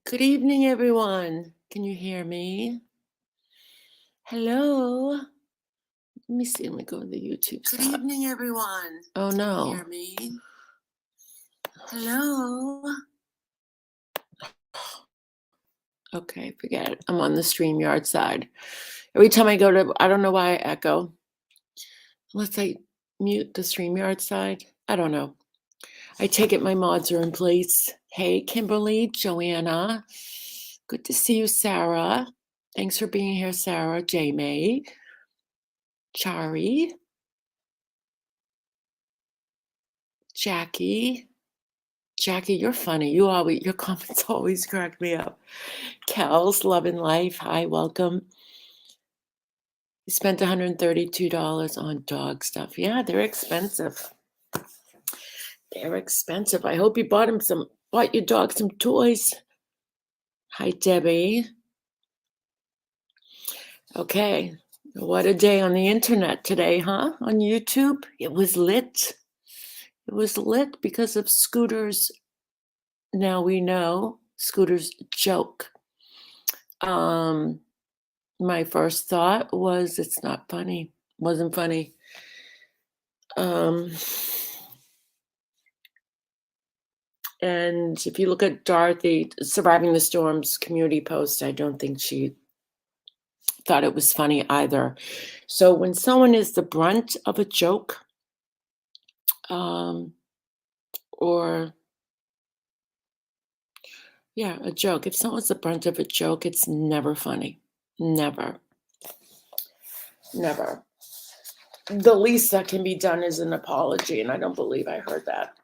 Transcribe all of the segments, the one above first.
Good evening, everyone. Can you hear me? Hello. Let me see. Let me go to the YouTube Good side. evening, everyone. Oh Can no. you hear me? Hello. Okay, forget it. I'm on the StreamYard side. Every time I go to, I don't know why I echo. Unless I mute the StreamYard side. I don't know. I take it my mods are in place. Hey, Kimberly, Joanna. Good to see you, Sarah. Thanks for being here, Sarah. Jamie. Chari. Jackie. Jackie, you're funny. Your comments always crack me up. Kel's Love and Life. Hi, welcome. You spent $132 on dog stuff. Yeah, they're expensive. They're expensive. I hope you bought your dog some toys. Hi, Debbie. Okay. What a day on the internet today, huh? On YouTube. It was lit. It was lit because of Scooter's. Now we know Scooter's joke. My first thought was it's not funny. Wasn't funny. And if you look at Dorothy Surviving the Storm's community post, I don't think she thought it was funny either. So when someone is the brunt of a joke, a joke. If someone's the brunt of a joke, it's never funny. Never. Never. The least that can be done is an apology, and I don't believe I heard that.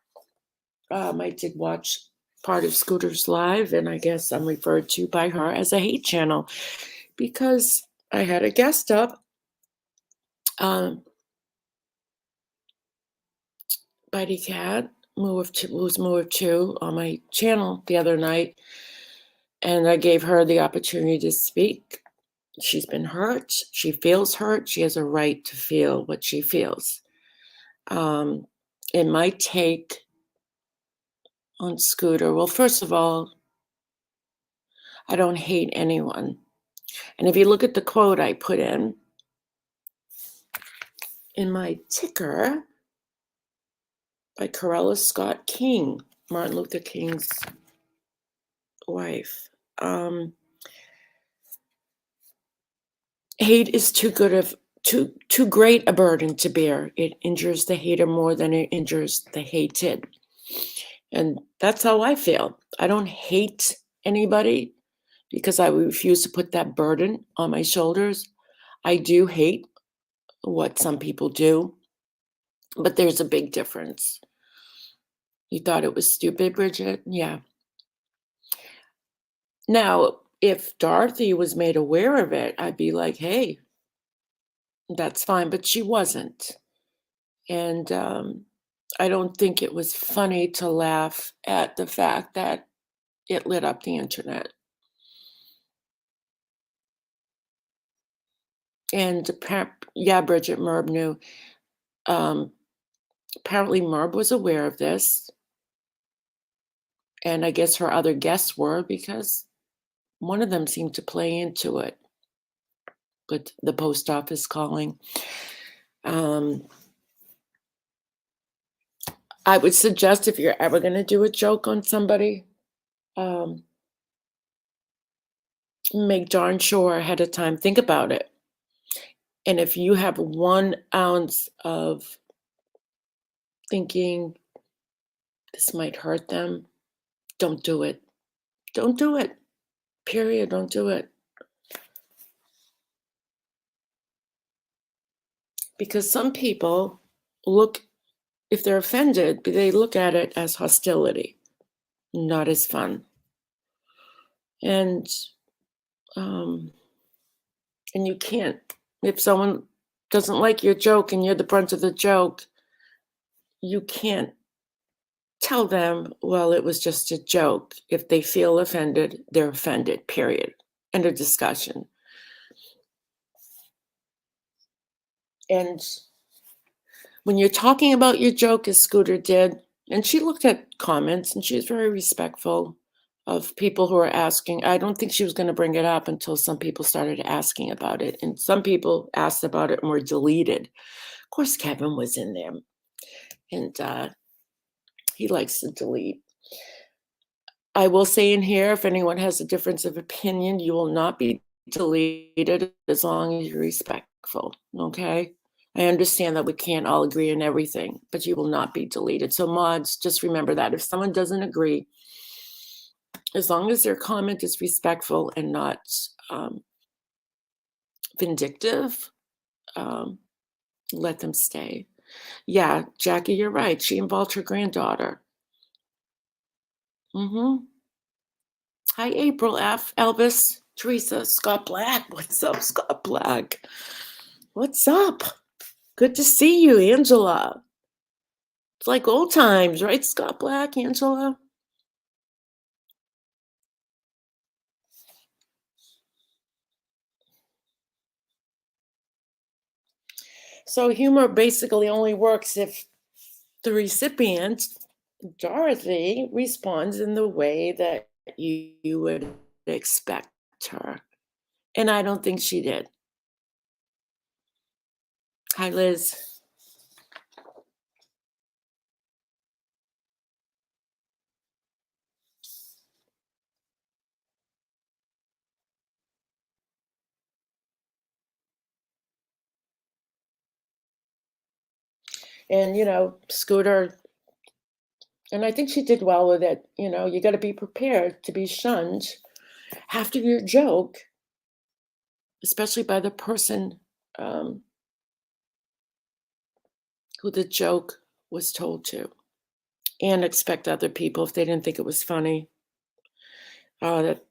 I did watch part of Scooter's Live, and I guess I'm referred to by her as a hate channel because I had a guest up Buddy Cat was moved to on my channel the other night, and I gave her the opportunity to speak. She's been hurt. She feels hurt. She has a right to feel what she feels. In my take on Scooter, well, first of all, I don't hate anyone. And if you look at the quote I put in my ticker by Corella Scott King, Martin Luther King's wife, hate is too great a burden to bear. It injures the hater more than it injures the hated. And that's how I feel. I don't hate anybody because I refuse to put that burden on my shoulders. I do hate what some people do, but there's a big difference. You thought it was stupid, Bridget? Yeah. Now, if Dorothy was made aware of it, I'd be like, hey, that's fine, but she wasn't. And I don't think it was funny to laugh at the fact that it lit up the internet. And Bridget Merb knew. Apparently Merb was aware of this. And I guess her other guests were, because one of them seemed to play into it. But the post office calling. I would suggest if you're ever going to do a joke on somebody, make darn sure ahead of time, think about it. And if you have 1 ounce of thinking this might hurt them, don't do it. Don't do it. Period. Don't do it. Because some people if they're offended, they look at it as hostility, not as fun. And you can't. If someone doesn't like your joke and you're the brunt of the joke, you can't tell them, well, it was just a joke. If they feel offended, they're offended, period. End of discussion. And when you're talking about your joke, as Scooter did, and she looked at comments and she was very respectful. of people who are asking. I don't think she was gonna bring it up until some people started asking about it, and some people asked about it and were deleted. Of course, Kevin was in there, and, he likes to delete. I will say in here, if anyone has a difference of opinion, you will not be deleted as long as you're respectful, okay? I understand that we can't all agree on everything, but you will not be deleted. So mods, just remember that if someone doesn't agree, as long as their comment is respectful and not vindictive, um, let them stay. Yeah, Jackie, you're right. She involved her granddaughter. Hmm. Hi, April F. Elvis, Teresa, Scott Black. What's up, Scott Black? What's up? Good to see you, Angela. It's like old times, right, Scott Black, Angela? So humor basically only works if the recipient, Dorothy, responds in the way that you would expect her. And I don't think she did. Hi, Liz. And, Scooter, and I think she did well with it. You got to be prepared to be shunned after your joke, especially by the person um, who the joke was told to, and expect other people, if they didn't think it was funny, that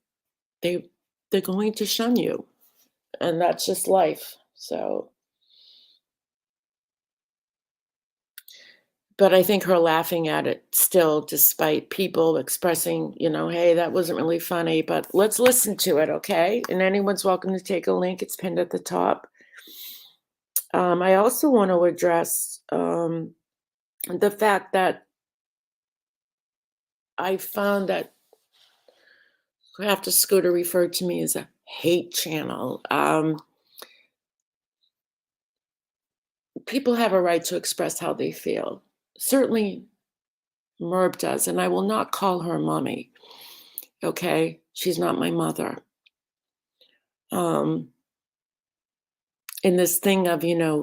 they they're going to shun you, and that's just life. So, but I think her laughing at it still, despite people expressing, hey, that wasn't really funny, but let's listen to it, okay? And anyone's welcome to take a link. It's pinned at the top. I also want to address the fact that I found that Craft Scooter referred to me as a hate channel. People have a right to express how they feel. Certainly, Merb does, and I will not call her mommy. Okay, she's not my mother. Um, and this thing of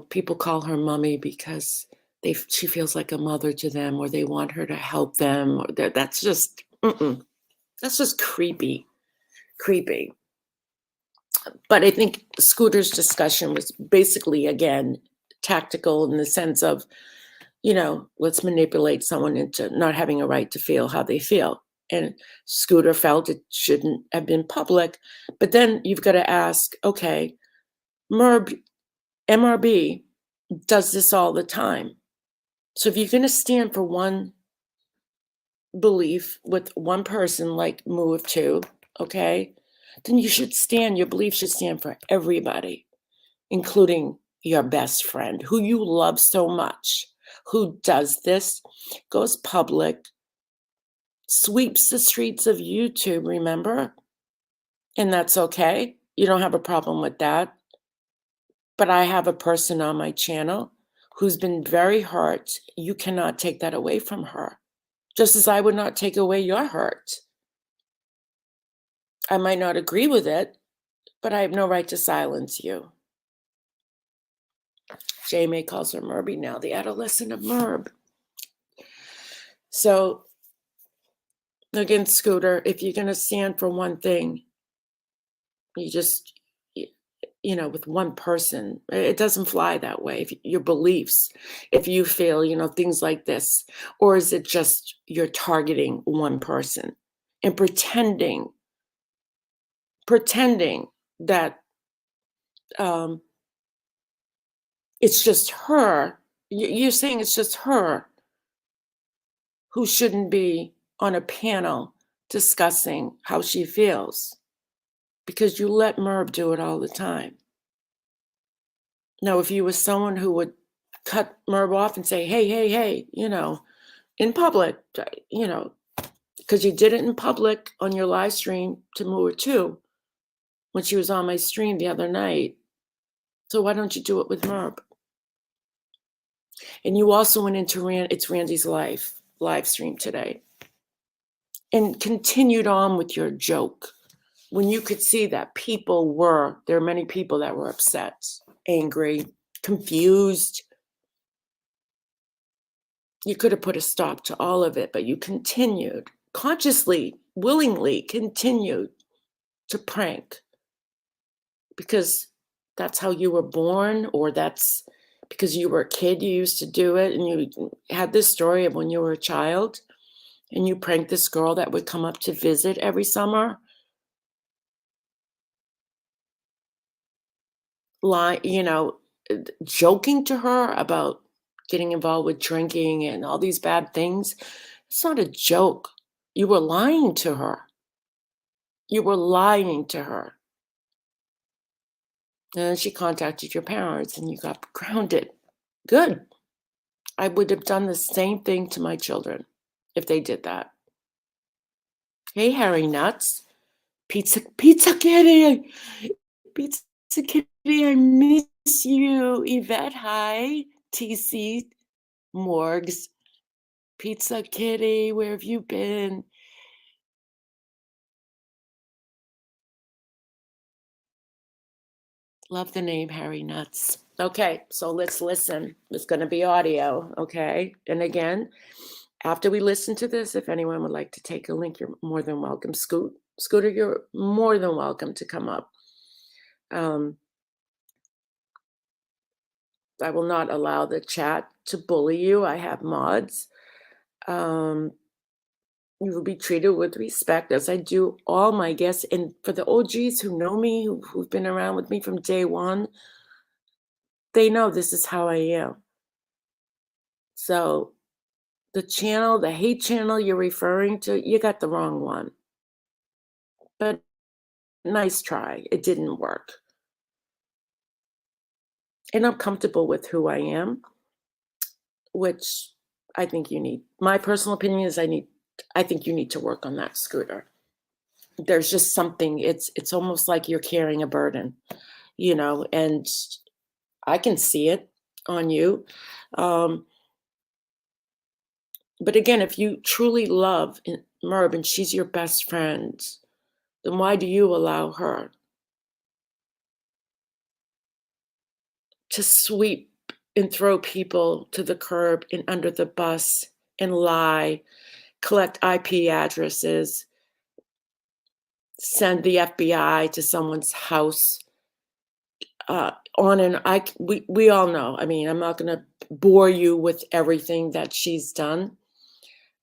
people call her mommy because she feels like a mother to them, or they want her to help them, or that's just that's just creepy. But I think Scooter's discussion was basically, again, tactical in the sense of, let's manipulate someone into not having a right to feel how they feel. And Scooter felt it shouldn't have been public. But then you've got to ask, okay, MRB does this all the time. So if you're going to stand for one belief with one person, like Move to, okay, then your belief should stand for everybody, including your best friend who you love so much, who does this, goes public, sweeps the streets of YouTube, remember? And that's okay. You don't have a problem with that. But I have a person on my channel who's been very hurt. You cannot take that away from her, just as I would not take away your hurt. I might not agree with it, but I have no right to silence you. Jay May calls her Merby now, the adolescent of Merb. So again, Scooter, if you're going to stand for one thing, you just, with one person, it doesn't fly that way. If your beliefs, if you feel, things like this, or is it just you're targeting one person and pretending that it's just her. You're saying it's just her who shouldn't be on a panel discussing how she feels, because you let Merb do it all the time. Now, if you were someone who would cut Merb off and say, hey, in public, because you did it in public on your live stream to Moore too, when she was on my stream the other night. So why don't you do it with MRB? And you also went into It's Randy's live stream today and continued on with your joke when you could see that there are many people that were upset, angry, confused. You could have put a stop to all of it, but you continued, consciously, willingly continued to prank because that's how you were born, or that's because you were a kid, you used to do it, and you had this story of when you were a child and you pranked this girl that would come up to visit every summer, joking to her about getting involved with drinking and all these bad things. It's not a joke. You were lying to her. You were lying to her. And then she contacted your parents and you got grounded. Good. I would have done the same thing to my children if they did that. Hey, Harry Nuts. Pizza Kitty. Pizza Kitty, I miss you. Yvette, hi. TC Morgs. Pizza Kitty, where have you been? Love the name Harry Nuts. Okay, so let's listen. It's going to be audio, okay? And again, after we listen to this, if anyone would like to take a link, you're more than welcome. Scooter, you're more than welcome to come up. I will not allow the chat to bully you. I have mods. You will be treated with respect, as I do all my guests. And for the OGs who know me, who've been around with me from day one, they know this is how I am. So the hate channel you're referring to, you got the wrong one. But nice try. It didn't work. And I'm comfortable with who I am, which I think you need. My personal opinion is I think you need to work on that, Scooter. There's just something, it's almost like you're carrying a burden, and I can see it on you. But again, if you truly love MRB and she's your best friend, then why do you allow her to sweep and throw people to the curb and under the bus and lie, collect IP addresses, send the FBI to someone's house, we all know. I mean, I'm not going to bore you with everything that she's done,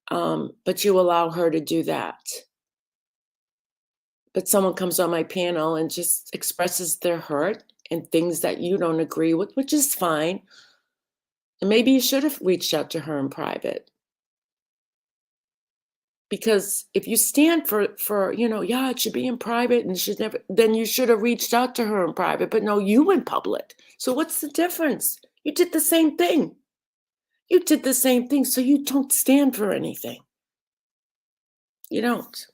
but you allow her to do that. But someone comes on my panel and just expresses their hurt and things that you don't agree with, which is fine. And maybe you should have reached out to her in private. Because if you stand for it should be in private and should never, then you should have reached out to her in private. But no, you went public. So what's the difference? You did the same thing. You did the same thing. So you don't stand for anything. You don't.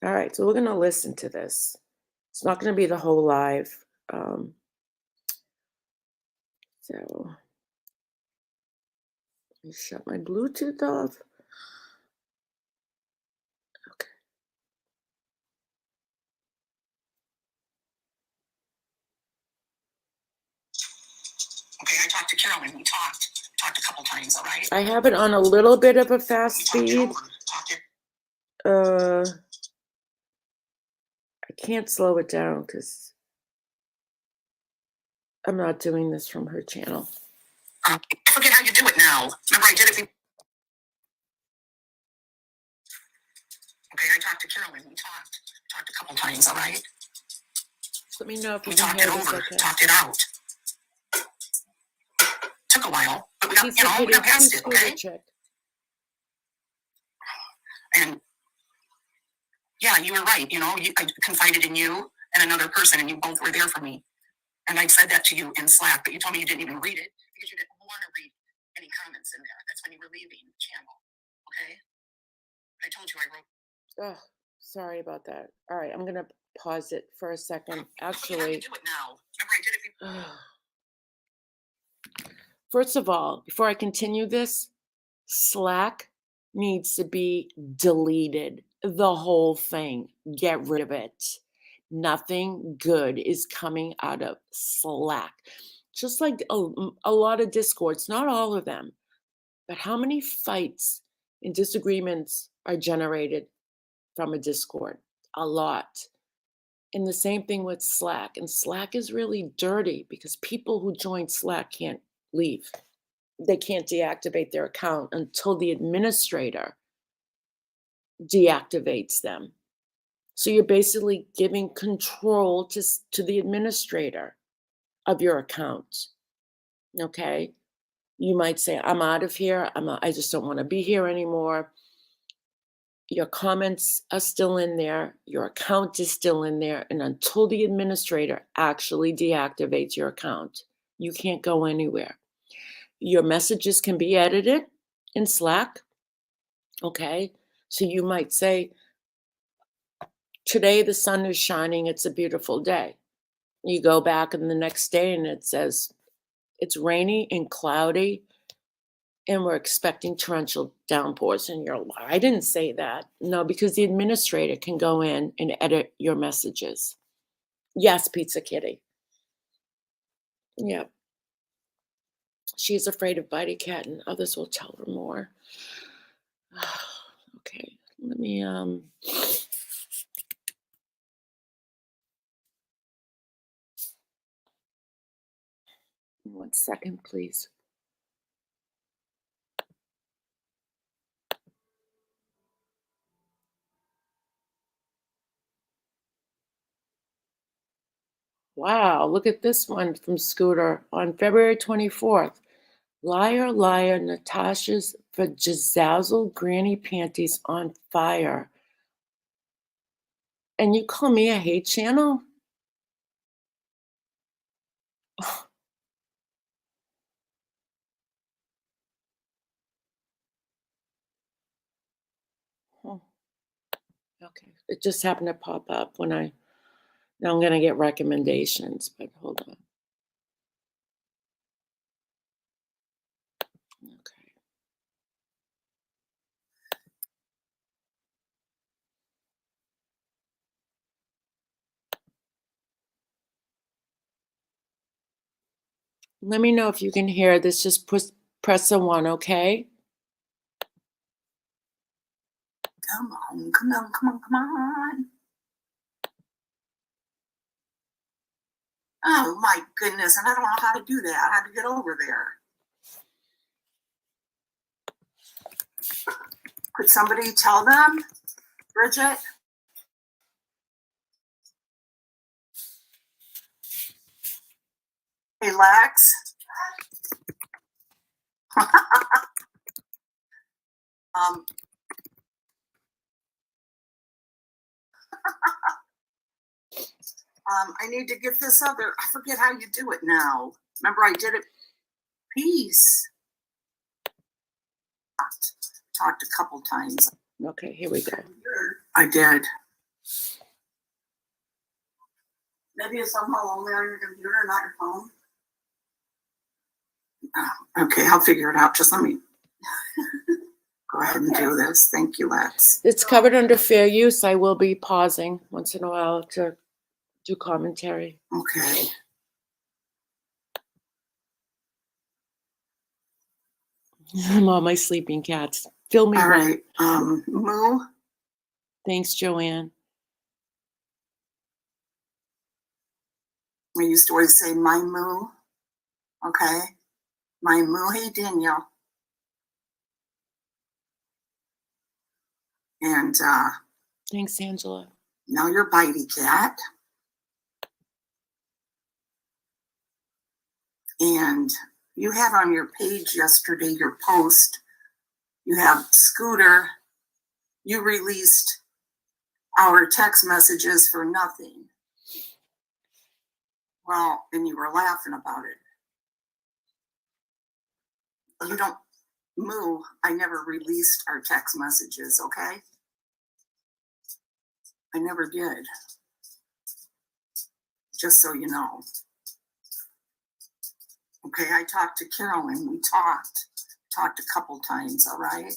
All right. So we're going to listen to this. It's not going to be the whole live. So let me shut my Bluetooth off. Okay. Okay, I talked to Carolyn. We talked a couple times, all right? I have it on a little bit of a fast speed. I can't slow it down because I'm not doing this from her channel. I forget how you do it now. Remember, I did it. Okay, I talked to Carolyn. We talked a couple times, all right? Let me know if you We can talked it hear this. over, Okay. talked it out. Took a while, but we got, we got past it, okay? And yeah, you were right. I confided in you and another person, and you both were there for me. And I said that to you in Slack, but you told me you didn't even read it because you didn't want to read any comments in there. That's when you were leaving the channel, okay? I told you I wrote. Oh, sorry about that. All right, I'm going to pause it for a second. But you have to Actually, do it now. Remember, I did it before. first of all, before I continue this, Slack needs to be deleted. The whole thing. Get rid of it. Nothing good is coming out of Slack. Just like a lot of Discords, not all of them, but how many fights and disagreements are generated from a Discord? A lot. And the same thing with Slack. And Slack is really dirty because people who join Slack can't leave. They can't deactivate their account until the administrator deactivates them. So you're basically giving control to the administrator of your account. Okay? You might say, I'm out of here. I just don't want to be here anymore. Your comments are still in there. Your account is still in there. And until the administrator actually deactivates your account, you can't go anywhere. Your messages can be edited in Slack. Okay. So you might say, today the sun is shining. It's a beautiful day. You go back and the next day and it says, it's rainy and cloudy and we're expecting torrential downpours. And you're like, I didn't say that. No, because the administrator can go in and edit your messages. Yes, Pizza Kitty. Yeah. She's afraid of Bitey Cat and others will tell her more. Okay, let me, 1 second, please. Wow, look at this one from Scooter on February 24th. Liar, liar, Natasha's vajazzle granny panties on fire. And you call me a hate channel? Oh, okay, it just happened to pop up when now I'm gonna get recommendations, but hold on. Okay. Let me know if you can hear this. Just press a 1, okay? Come on, come on, come on, come on. Oh my goodness, and I don't know how to do that. How to get over there. Could somebody tell them, Bridget? Hey, Lex. I need to get this other. I forget how you do it now. Remember, I did it. Peace. Talked a couple times. Okay, here we go. I did. Maybe it's somehow only on your computer, not your phone. Oh, okay, I'll figure it out. Just let me go ahead and do this. Thank you, Lex. It's covered under fair use. I will be pausing once in a while to do commentary. Okay. All my sleeping cats. Fill me. All right. Moo. Thanks, Joanne. We used to always say my moo. Okay. My moo. Hey, Danielle. And Thanks, Angela. now you're Bitey Cat. And you had on your page yesterday, your post, you have Scooter. You released our text messages for nothing. Well, and you were laughing about it. You don't move. I never released our text messages, okay? I never did. Just so you know. Okay, I talked to Carolyn. We talked a couple times, all right?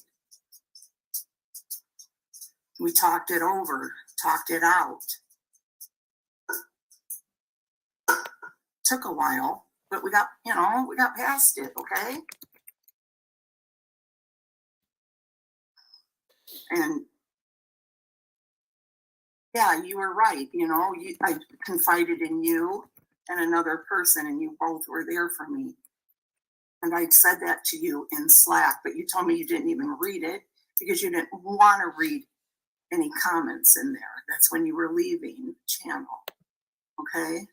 We talked it over, talked it out. Took a while, but we got past it, okay? And yeah, you were right. I confided in you and another person, and you both were there for me. And I said that to you in Slack, but you told me you didn't even read it because you didn't want to read any comments in there. That's when you were leaving the channel. Okay?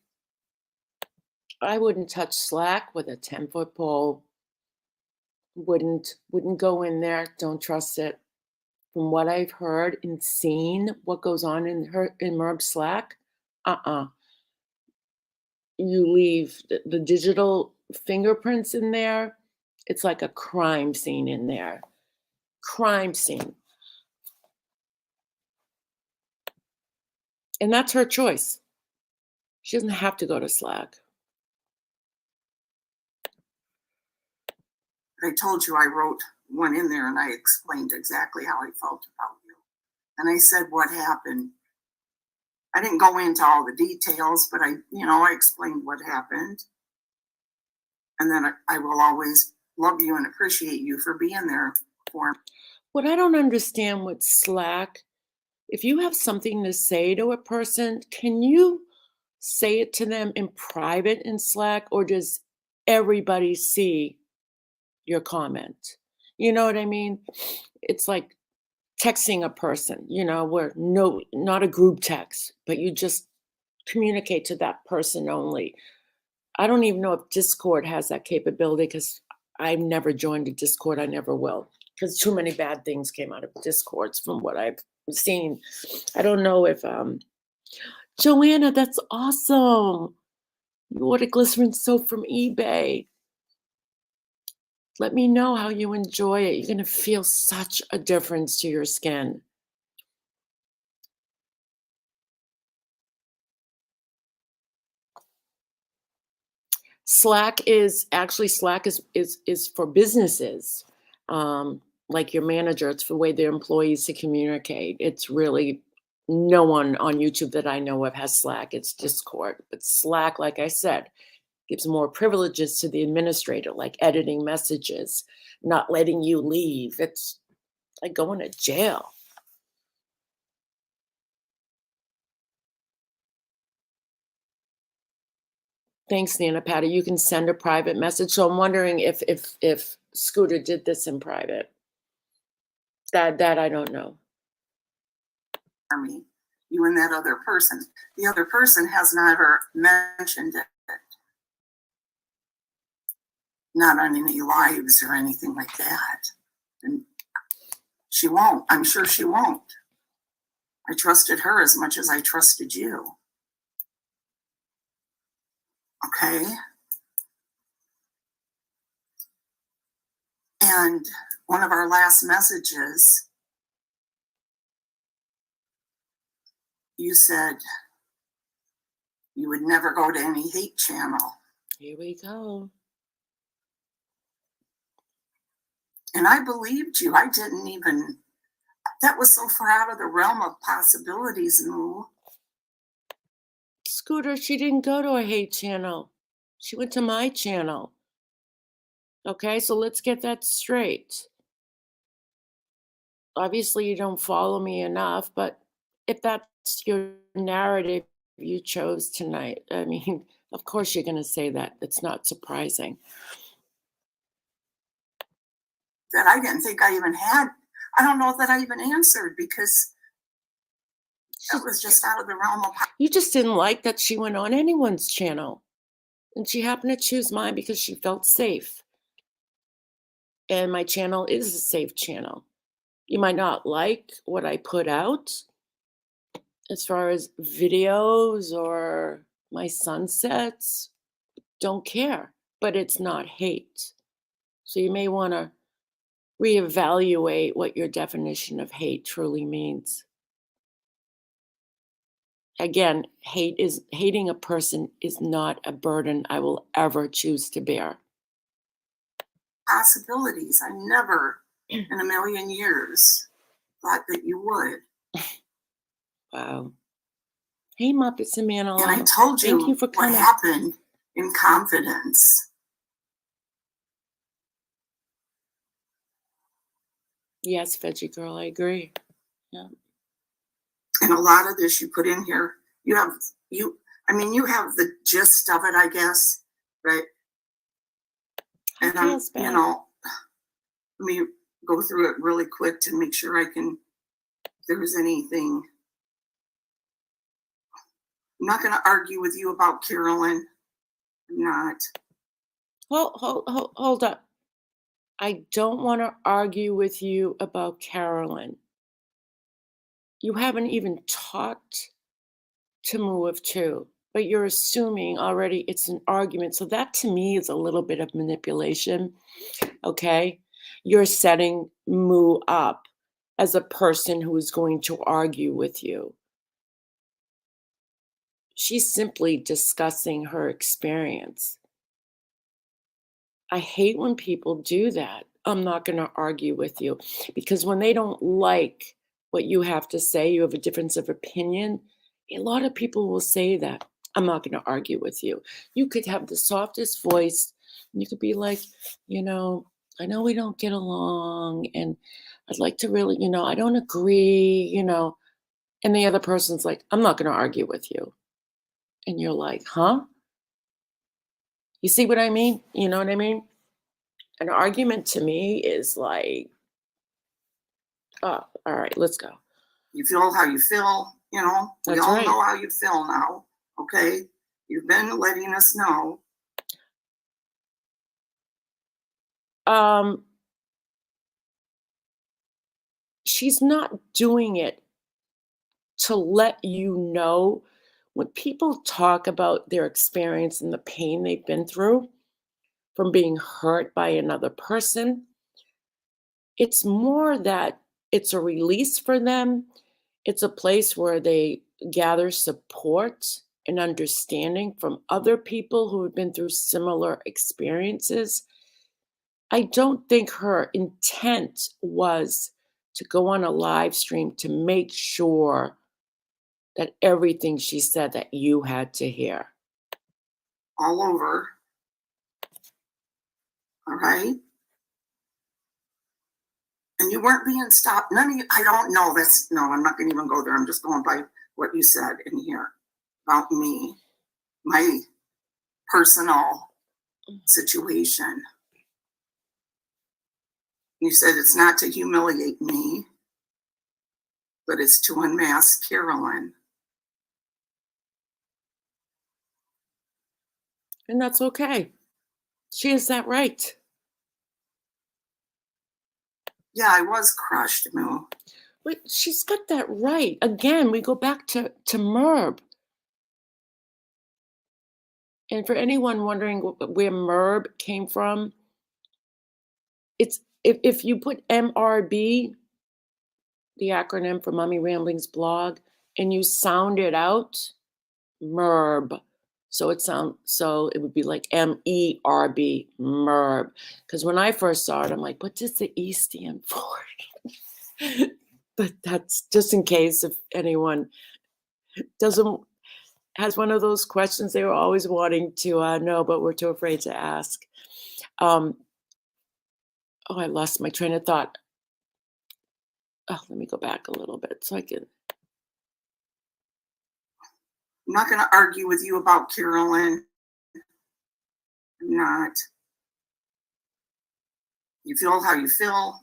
I wouldn't touch Slack with a 10-foot pole. Wouldn't go in there. Don't trust it. From what I've heard and seen, what goes on in MRB Slack, you leave the digital fingerprints in there. It's like a crime scene in there. Crime scene. And that's her choice. She doesn't have to go to Slack. I told you I wrote one in there and I explained exactly how I felt about you. And I said what happened. I didn't go into all the details, but I explained what happened. And then I will always love you and appreciate you for being there for me. What I don't understand with Slack, if you have something to say to a person, can you say it to them in private in Slack, or does everybody see your comment? You know what I mean? It's like texting a person, where not a group text, but you just communicate to that person only. I don't even know if Discord has that capability because I've never joined a Discord. I never will because too many bad things came out of Discords from what I've seen. I don't know if Joanna, that's awesome. You ordered glycerin soap from eBay. Let me know how you enjoy it. You're going to feel such a difference to your skin. Slack is for businesses, like your manager. It's for the way their employees to communicate. It's really no one on YouTube that I know of has Slack. It's Discord. But Slack, like I said, gives more privileges to the administrator, like editing messages, not letting you leave. It's like going to jail. Thanks, Nana Patty. You can send a private message. So I'm wondering if Scooter did this in private. That I don't know. For me, you and that other person. The other person has never mentioned it. Not on any lives or anything like that. And she won't. I'm sure she won't. I trusted her as much as I trusted you. Okay? And one of our last messages, you said you would never go to any hate channel. Here we go. And I believed you. I didn't even, that was so far out of the realm of possibilities, Moo. Scooter, she didn't go to a hate channel. She went to my channel. Okay, so let's get that straight. Obviously, you don't follow me enough, but if that's your narrative you chose tonight, I mean, of course you're going to say that. It's not surprising. That I didn't think I even had. I don't know that I even answered because that was just out of the realm of. You just didn't like that she went on anyone's channel. And she happened to choose mine because she felt safe. And my channel is a safe channel. You might not like what I put out as far as videos or my sunsets. Don't care, but it's not hate. So you may want to reevaluate what your definition of hate truly means. Again, hating a person is not a burden I will ever choose to bear. Possibilities. I never in a million years thought that you would. Wow. Hey, Muppets and And I Manilow. told Thank you you for what coming. happened in confidence. Yes, Veggie Girl, I agree. Yeah. And a lot of this you put in here, you have you have the gist of it, I guess, right? I And feels bad. let me go through it really quick to make sure if there's anything. I'm not going to argue with you about Carolyn. I'm not. Hold up. I don't want to argue with you about Carolyn. You haven't even talked to move to, but you're assuming already it's an argument. So that to me is a little bit of manipulation. Okay. You're setting Moo up as a person who is going to argue with you. She's simply discussing her experience. I hate when people do that. I'm not going to argue with you because when they don't like what you have to say, you have a difference of opinion. A lot of people will say that. I'm not going to argue with you. You could have the softest voice and you could be like, I know we don't get along and I'd like to really, I don't agree, and the other person's like, I'm not going to argue with you. And you're like, huh? You see what I mean? You know what I mean? An argument to me is like, oh, all right, let's go. You feel how you feel, we That's all right. know how you feel now, okay? You've been letting us know. She's not doing it to let you know. When people talk about their experience and the pain they've been through from being hurt by another person, it's more that it's a release for them. It's a place where they gather support and understanding from other people who have been through similar experiences. I don't think her intent was to go on a live stream to make sure that everything she said that you had to hear. All over. All right? And you weren't being stopped. None of you, I don't know this. No, I'm not going to even go there. I'm just going by what you said in here about me, my personal situation. You said it's not to humiliate me, but it's to unmask Carolyn. And that's okay. She has that right. Yeah, I was crushed, Moo. But she's got that right. Again, we go back to MRB. And for anyone wondering where MRB came from, it's if you put MRB, the acronym for Mommy Ramblings blog, and you sound it out, MRB. So it would be like MERB, MRB. Because when I first saw it, I'm like, what does the E stand for? But that's just in case if anyone has one of those questions they were always wanting to know, but we're too afraid to ask. I lost my train of thought. Oh, let me go back a little bit so I can. I'm not going to argue with you about Carolyn. I'm not. You feel how you feel,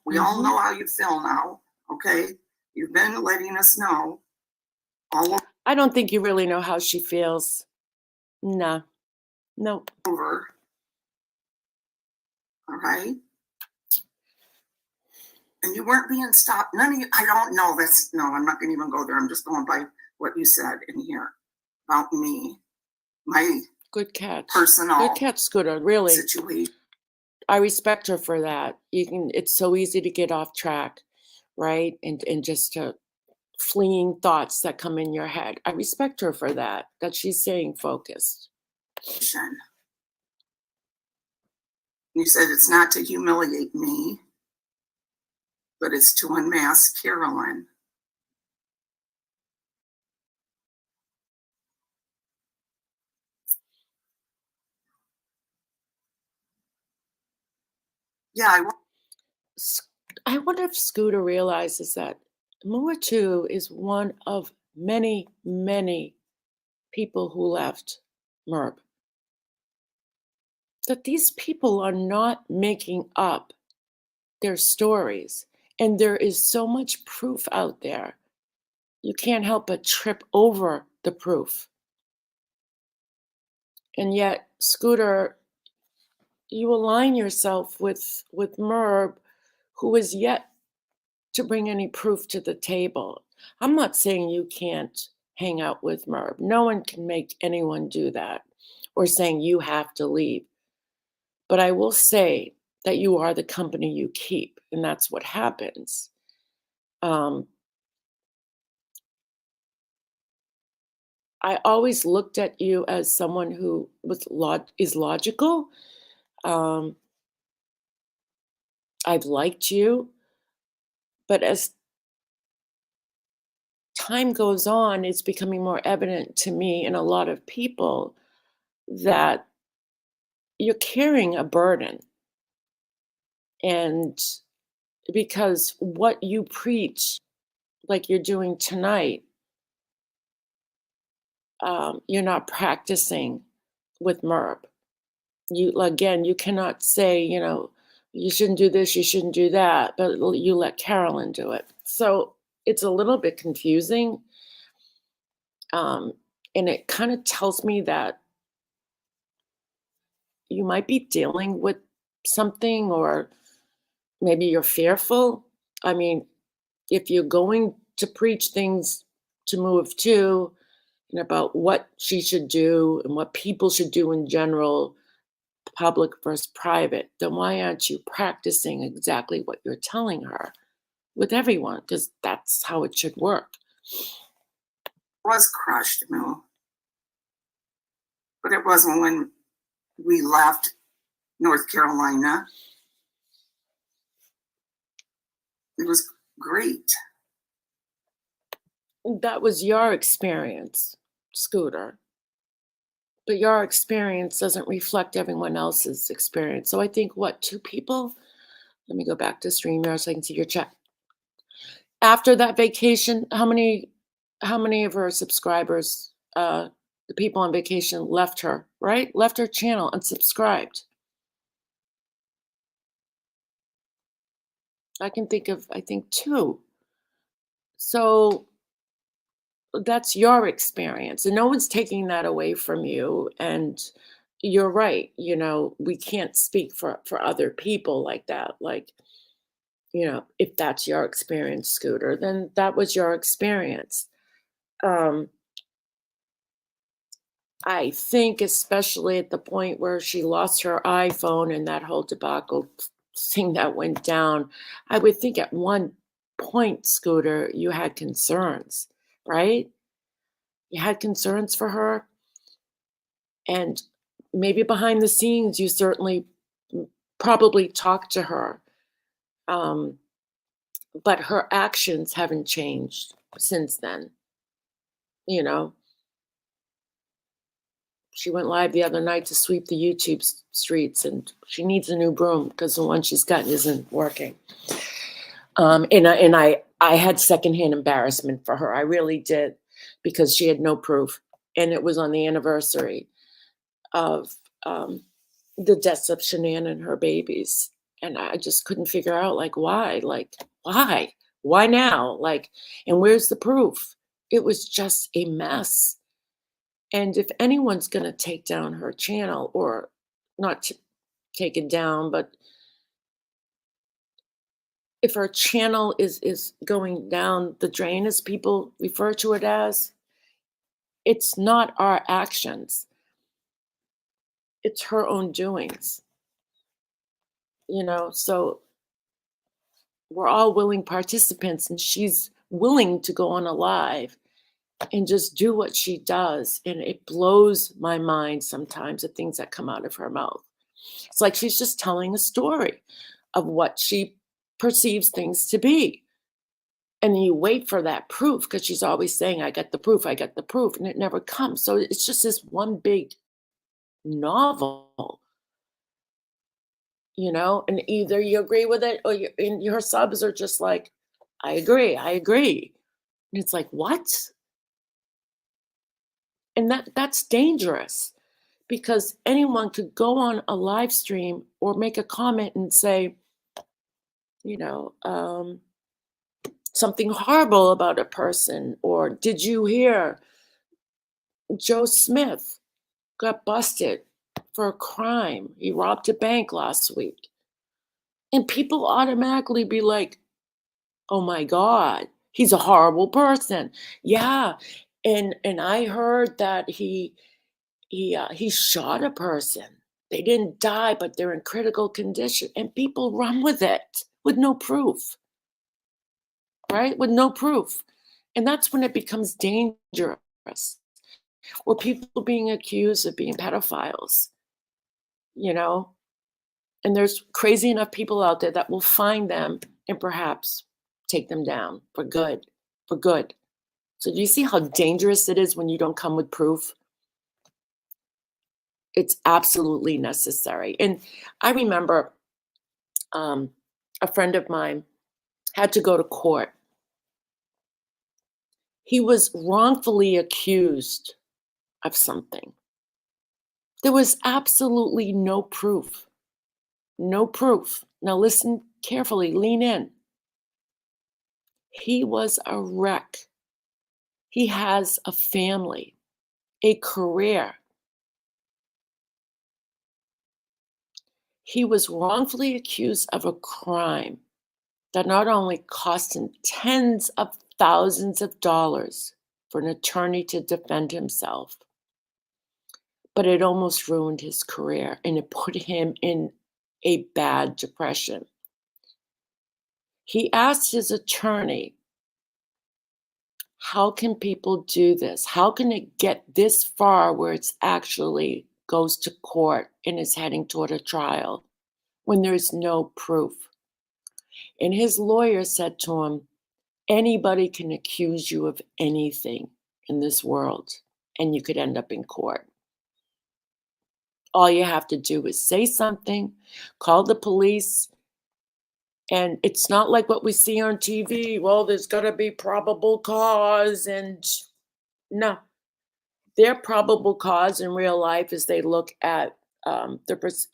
we all know how you feel now, okay? You've been letting us know. I don't think you really know how she feels. No. Over. All right? And you weren't being stopped. None of you, I don't know this. No, I'm not going to even go there. I'm just going by what you said in here about me, my Good catch. personal Good catch, Scooter. Really. situation. I respect her for that. It's so easy to get off track, right? And just to fleeing thoughts that come in your head. I respect her for that she's staying focused. You said it's not to humiliate me, but it's to unmask Carolyn. Yeah, I wonder if Scooter realizes that Moore too is one of many, many people who left MRB. That these people are not making up their stories. And there is so much proof out there. You can't help but trip over the proof. And yet, Scooter, you align yourself with MRB, who is yet to bring any proof to the table. I'm not saying you can't hang out with MRB. No one can make anyone do that or saying you have to leave. But I will say that you are the company you keep, and that's what happens. I always looked at you as someone who is logical. Um, I've liked you, but as time goes on, it's becoming more evident to me and a lot of people that you're carrying a burden. And because what you preach, like you're doing tonight, you're not practicing with MRB. You cannot say, you shouldn't do this, you shouldn't do that, but you let Carolyn do it. So it's a little bit confusing. And it kind of tells me that you might be dealing with something, or maybe you're fearful. I mean, if you're going to preach things to move to, and about what she should do and what people should do in general, public versus private, then why aren't you practicing exactly what you're telling her with everyone? Because that's how it should work. Was crushed, Moo. But it wasn't when we left North Carolina. It was great. That was your experience, Scooter. But your experience doesn't reflect everyone else's experience. So I think, two people? Let me go back to StreamYard so I can see your chat. After that vacation, how many of her subscribers, the people on vacation, left her, right? Left her channel, unsubscribed. I can think of, I think, 2. So that's your experience, and no one's taking that away from you. And you're right, we can't speak for other people like that. Like, if that's your experience, Scooter, then that was your experience. I think especially at the point where she lost her iPhone and that whole debacle thing that went down, I would think at one point, Scooter, you had concerns, right? You had concerns for her. And maybe behind the scenes, you certainly probably talked to her. But her actions haven't changed since then. She went live the other night to sweep the YouTube streets, and she needs a new broom because the one she's got isn't working. And I had secondhand embarrassment for her. I really did, because she had no proof, and it was on the anniversary of the deaths of Shanann and her babies, and I just couldn't figure out, why, why now, and where's the proof? It was just a mess. And if anyone's going to take down her channel, or not take it down, but if her channel is going down the drain, as people refer to it as, it's not our actions. It's her own doings. So we're all willing participants, and she's willing to go on a live and just do what she does. And it blows my mind sometimes, the things that come out of her mouth. It's like she's just telling a story of what she perceives things to be. And then you wait for that proof because she's always saying, I got the proof, I got the proof, and it never comes. So it's just this one big novel, and either you agree with it or and your subs are just like, I agree, I agree. And it's like, what? And that's dangerous because anyone could go on a live stream or make a comment and say, you know, um, something horrible about a person, or did you hear Joe Smith got busted for a crime? He robbed a bank last week. And people automatically be like, oh my God, he's a horrible person. Yeah. And I heard that he shot a person. They didn't die, but they're in critical condition. And people run with it with no proof, right? With no proof. And that's when it becomes dangerous. Or people being accused of being pedophiles, you know? And there's crazy enough people out there that will find them and perhaps take them down for good, for good. So do you see how dangerous it is when you don't come with proof? It's absolutely necessary. And I remember a friend of mine had to go to court. He was wrongfully accused of something. There was absolutely no proof. No proof. Now listen carefully, lean in. He was a wreck. He has a family, a career. He was wrongfully accused of a crime that not only cost him tens of thousands of dollars for an attorney to defend himself, but it almost ruined his career and it put him in a bad depression. He asked his attorney, how can people do this? How can it get this far where it's actually goes to court and is heading toward a trial when there's no proof? And his lawyer said to him, anybody can accuse you of anything in this world, and you could end up in court. All you have to do is say something, call the police, and it's not like what we see on TV. Well, there's got to be probable cause, and no, their probable cause in real life is they look at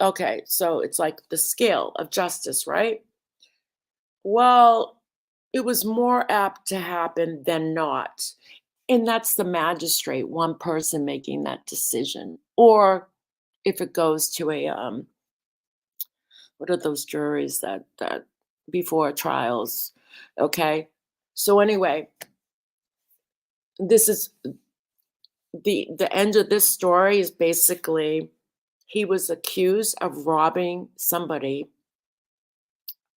okay, so it's like the scale of justice, right? Well, it was more apt to happen than not. And that's the magistrate, one person making that decision. Or if it goes to a what are those juries that before trials? Okay. So anyway, this is the end of this story is basically he was accused of robbing somebody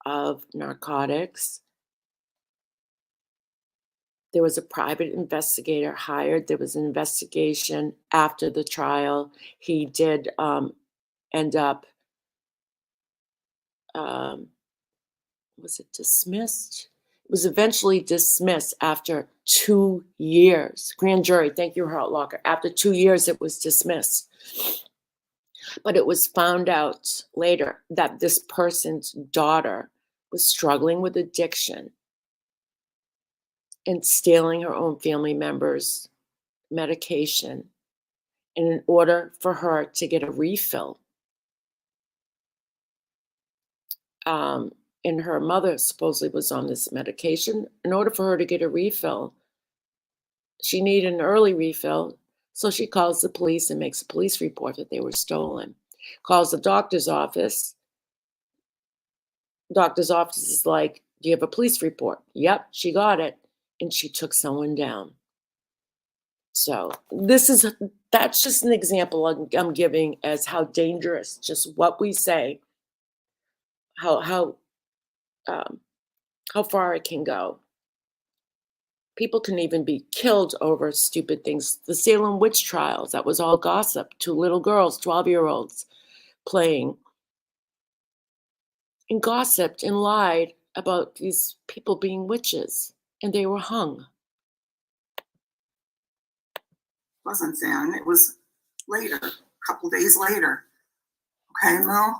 of narcotics. There was a private investigator hired. There was an investigation after the trial. He did end up, um, was it dismissed? It was eventually dismissed after 2 years. Grand jury, thank you, Hurt Locker. After 2 years, it was dismissed. But it was found out later that this person's daughter was struggling with addiction and stealing her own family members' medication. And in order for her to get a refill, um, and her mother supposedly was on this medication, in order for her to get a refill, she needed an early refill. So she calls the police and makes a police report that they were stolen. Calls the doctor's office. Doctor's office is like, do you have a police report? Yep, she got it. And she took someone down. So that's just an example I'm giving as how dangerous just what we say, how um, how far it can go. People can even be killed over stupid things. The Salem witch trials, that was all gossip. Two little girls, 12-year-olds, playing and gossiped and lied about these people being witches, and they were hung. Wasn't then, it was later, a couple days later. Okay, Mo?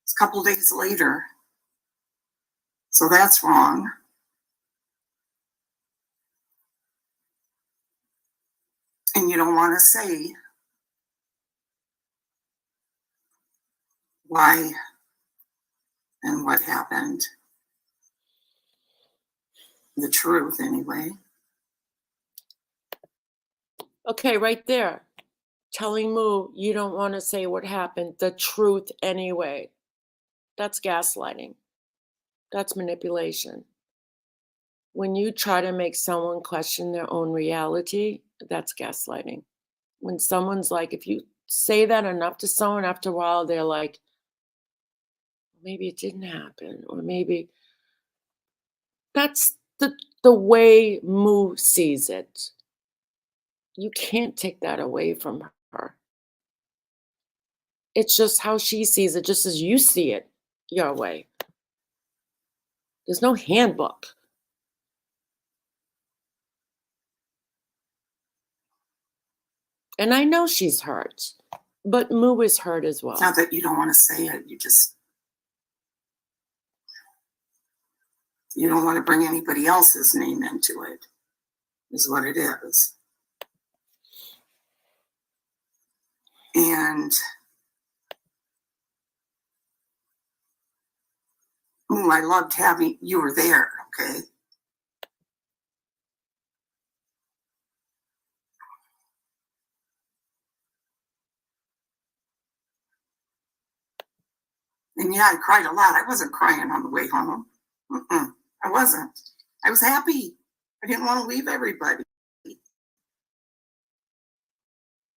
It's a couple days later. So that's wrong. And you don't want to say why and what happened. The truth, anyway. Okay, right there. Telling Moo you don't want to say what happened, the truth anyway. That's gaslighting. That's manipulation. When you try to make someone question their own reality, that's gaslighting. When someone's like, if you say that enough to someone, after a while, they're like, maybe it didn't happen, or maybe that's the way Moo sees it. You can't take that away from her. It's just how she sees it, just as you see it your way. There's no handbook. And I know she's hurt, but Moo is hurt as well. It's not that you don't want to say it, you don't want to bring anybody else's name into it, is what it is. And I loved having you were there, okay? And yeah, I cried a lot. I wasn't crying on the way home. I wasn't. I was happy. I didn't want to leave everybody.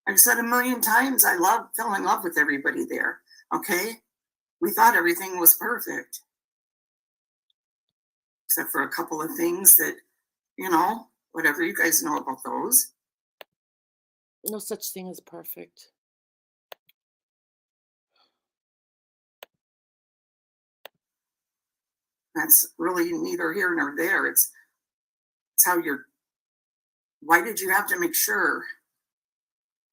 I've said a million times I fell in love with everybody there, okay? We thought everything was perfect. Except for a couple of things that, whatever you guys know about those. No such thing as perfect. That's really neither here nor there. It's how why did you have to make sure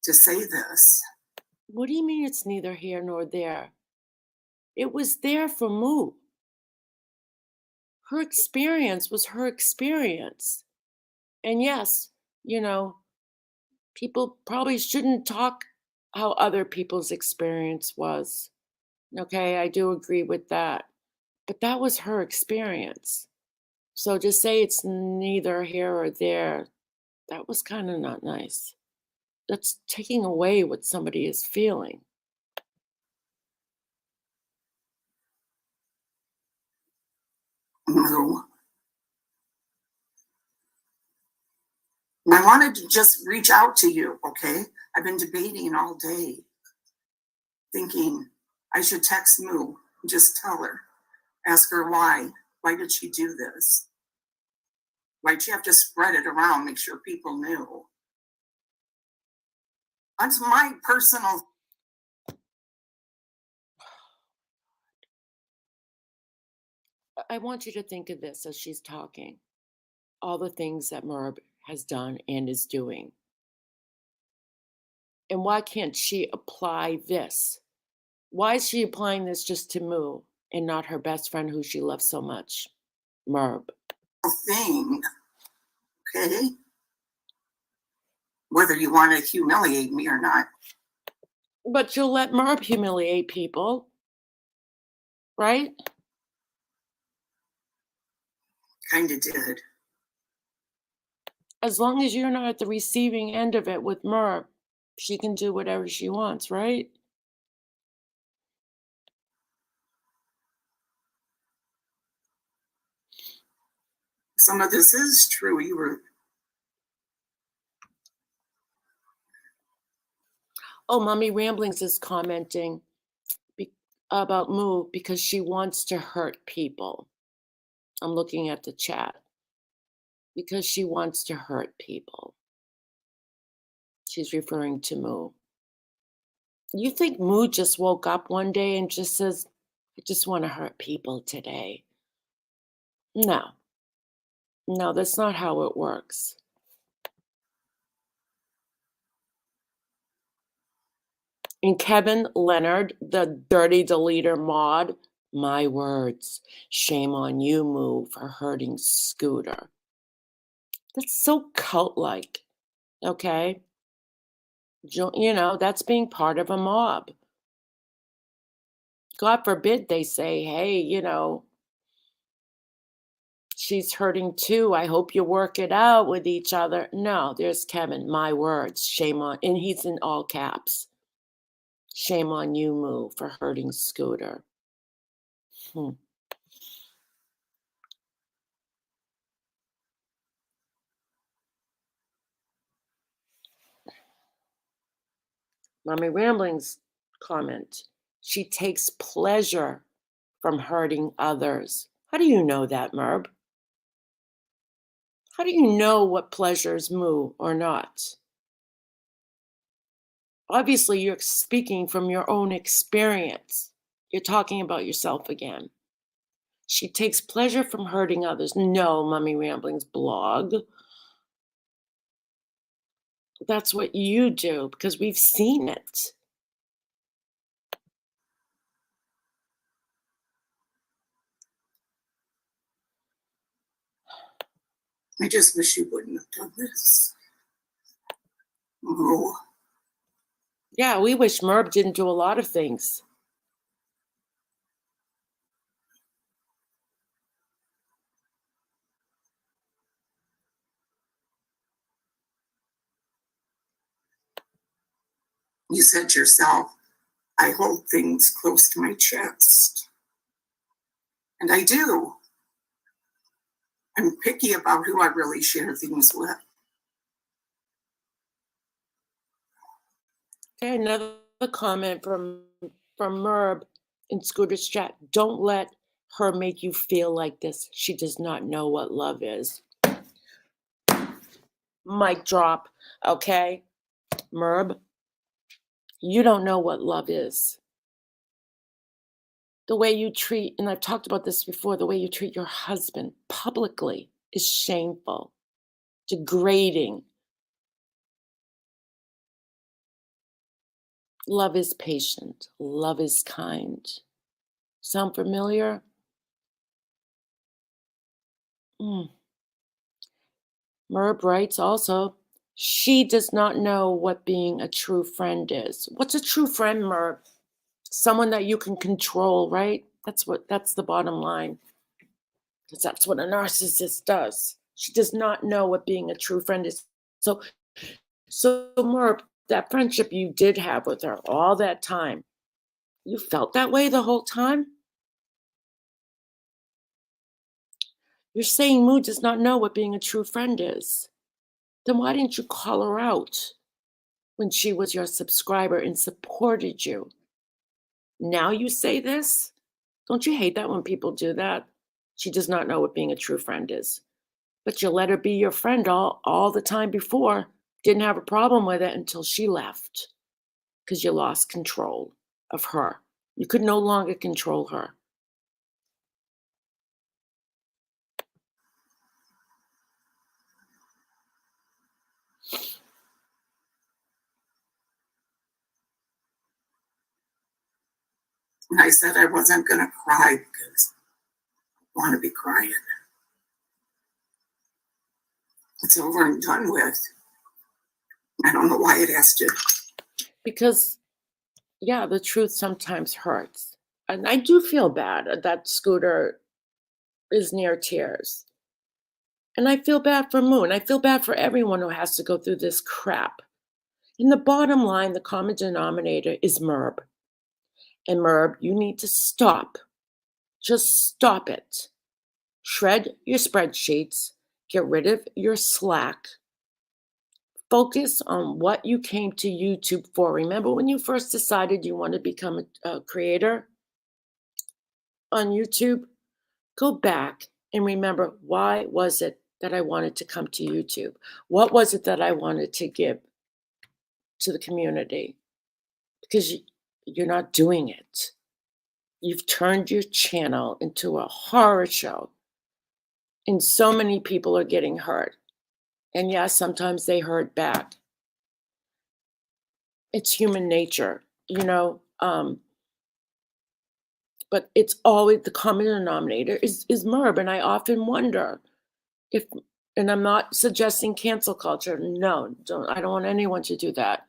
to say this? What do you mean it's neither here nor there? It was there for Moo. Her experience was her experience. And yes, people probably shouldn't talk how other people's experience was. Okay, I do agree with that. But that was her experience. So to say it's neither here or there, that was kind of not nice. That's taking away what somebody is feeling. No. And I wanted to just reach out to you, okay? I've been debating all day, thinking I should text Moo and just tell her, ask her why. Why did she do this? Why'd she have to spread it around, make sure people knew? That's my personal. I want you to think of this as she's talking. All the things that MRB has done and is doing. And why can't she apply this? Why is she applying this just to Moo and not her best friend who she loves so much, MRB? Thing, okay? Whether you want to humiliate me or not. But you'll let MRB humiliate people, right? Kind of did. As long as you're not at the receiving end of it with MRB, she can do whatever she wants, right? Some of this is true. You were. Oh, Mommy Ramblings is commenting about Moo because she wants to hurt people. I'm looking at the chat. because she wants to hurt people. She's referring to Moo. You think Moo just woke up one day and just says, I just want to hurt people today? No, no, that's not how it works. And Kevin Leonard, the dirty deleter mod, my words, shame on you, Moo, for hurting Scooter. That's so cult-like, okay? That's being part of a mob. God forbid they say, hey, she's hurting too. I hope you work it out with each other. No, there's Kevin, my words, shame on, and he's in all caps. Shame on you, Moo, for hurting Scooter. Hmm. Mommy Rambling's comment. She takes pleasure from hurting others. How do you know that, Merb? How do you know what pleasures Moo or not? Obviously, you're speaking from your own experience. You're talking about yourself again. She takes pleasure from hurting others. No, Mommy Rambling's blog. That's what you do because we've seen it. I just wish you wouldn't have done this. Oh, Yeah, we wish Merb didn't do a lot of things. you said yourself, I hold things close to my chest. And I do. I'm picky about who I really share things with. Okay, another comment from Merb in Scooter's chat. Don't let her make you feel like this. She does not know what love is. Mic drop, okay? Merb, you don't know what love is. The way you treat, and I've talked about this before, the way you treat your husband publicly is shameful, degrading. Love is patient. Love is kind. Sound familiar? Merb writes also, she does not know what being a true friend is. What's a true friend, Merb? Someone that you can control, right? That's the bottom line. Because that's what a narcissist does. She does not know what being a true friend is. So Merb, that friendship you did have with her all that time, you felt that way the whole time? You're saying Moo does not know what being a true friend is. Then why didn't you call her out when she was your subscriber and supported you? Now you say this? Don't you hate that when people do that? She does not know what being a true friend is. But you let her be your friend all the time before. Didn't have a problem with it until she left because you lost control of her. You could no longer control her. And I said I wasn't going to cry because I want to be crying. It's over and done with. I don't know why it has to. Because, yeah, the truth sometimes hurts. And I do feel bad that Scooter is near tears. And I feel bad for Moo, and I feel bad for everyone who has to go through this crap. In the bottom line, the common denominator is Merb. And Merb, you need to stop. Just stop it. Shred your spreadsheets. Get rid of your Slack. Focus on what you came to YouTube for. Remember when you first decided you want to become a creator on YouTube? Go back and remember, why was it that I wanted to come to YouTube? What was it that I wanted to give to the community? Because you're not doing it. You've turned your channel into a horror show, and so many people are getting hurt. And yes, sometimes they hurt back. It's human nature, but it's always the common denominator is MRB. And I often wonder if, and I'm not suggesting cancel culture. No, I don't want anyone to do that.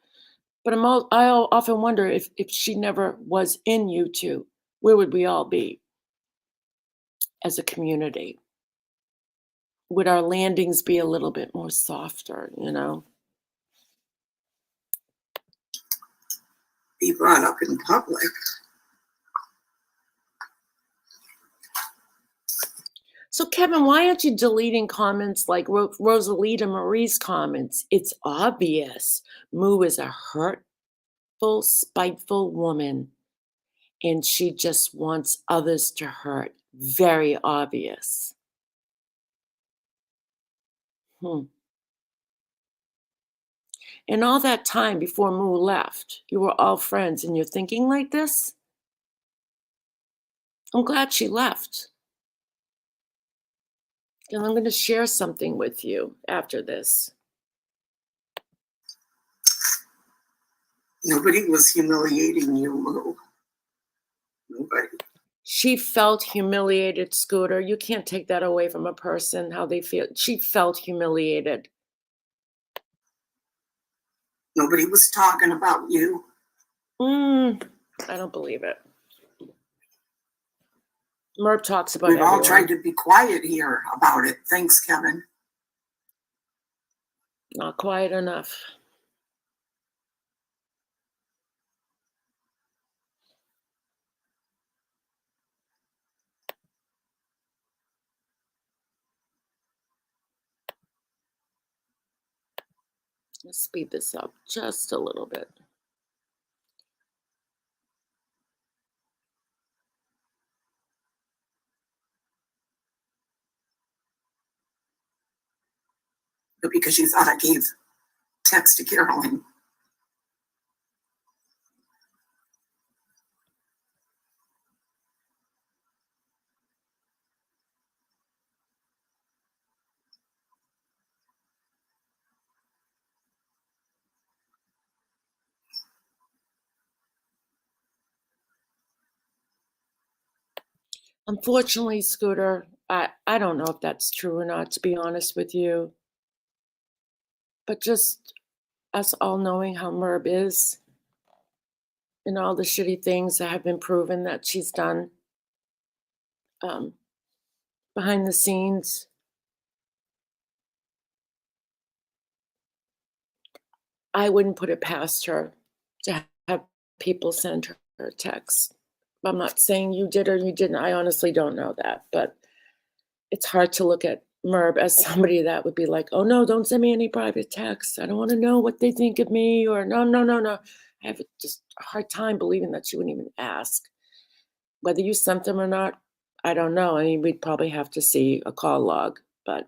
But I often wonder if she never was in YouTube, where would we all be as a community? Would our landings be a little bit more softer? Be brought up in public. So, Kevin, why aren't you deleting comments like Rosalita Marie's comments? It's obvious. Moo is a hurtful, spiteful woman, and she just wants others to hurt. Very obvious. And all that time before Moo left, you were all friends and you're thinking like this? I'm glad she left. And I'm going to share something with you after this. Nobody was humiliating you, Moo. Nobody. She felt humiliated, Scooter. You can't take that away from a person, how they feel. She felt humiliated. Nobody was talking about you. I don't believe it. MRB talks about We've all everyone. tried to be quiet here about it. Thanks, Kevin. Not quiet enough. Let's speed this up just a little bit. But because you thought I gave text to Carolyn. Unfortunately, Scooter, I don't know if that's true or not, to be honest with you. But just us all knowing how MRB is and all the shitty things that have been proven that she's done behind the scenes. I wouldn't put it past her to have people send her texts. I'm not saying you did or you didn't. I honestly don't know that. But it's hard to look at MRB as somebody that would be like, oh, no, don't send me any private texts. I don't want to know what they think of me. Or no. I have just a hard time believing that she wouldn't even ask. Whether you sent them or not, I don't know. I mean, we'd probably have to see a call log. But,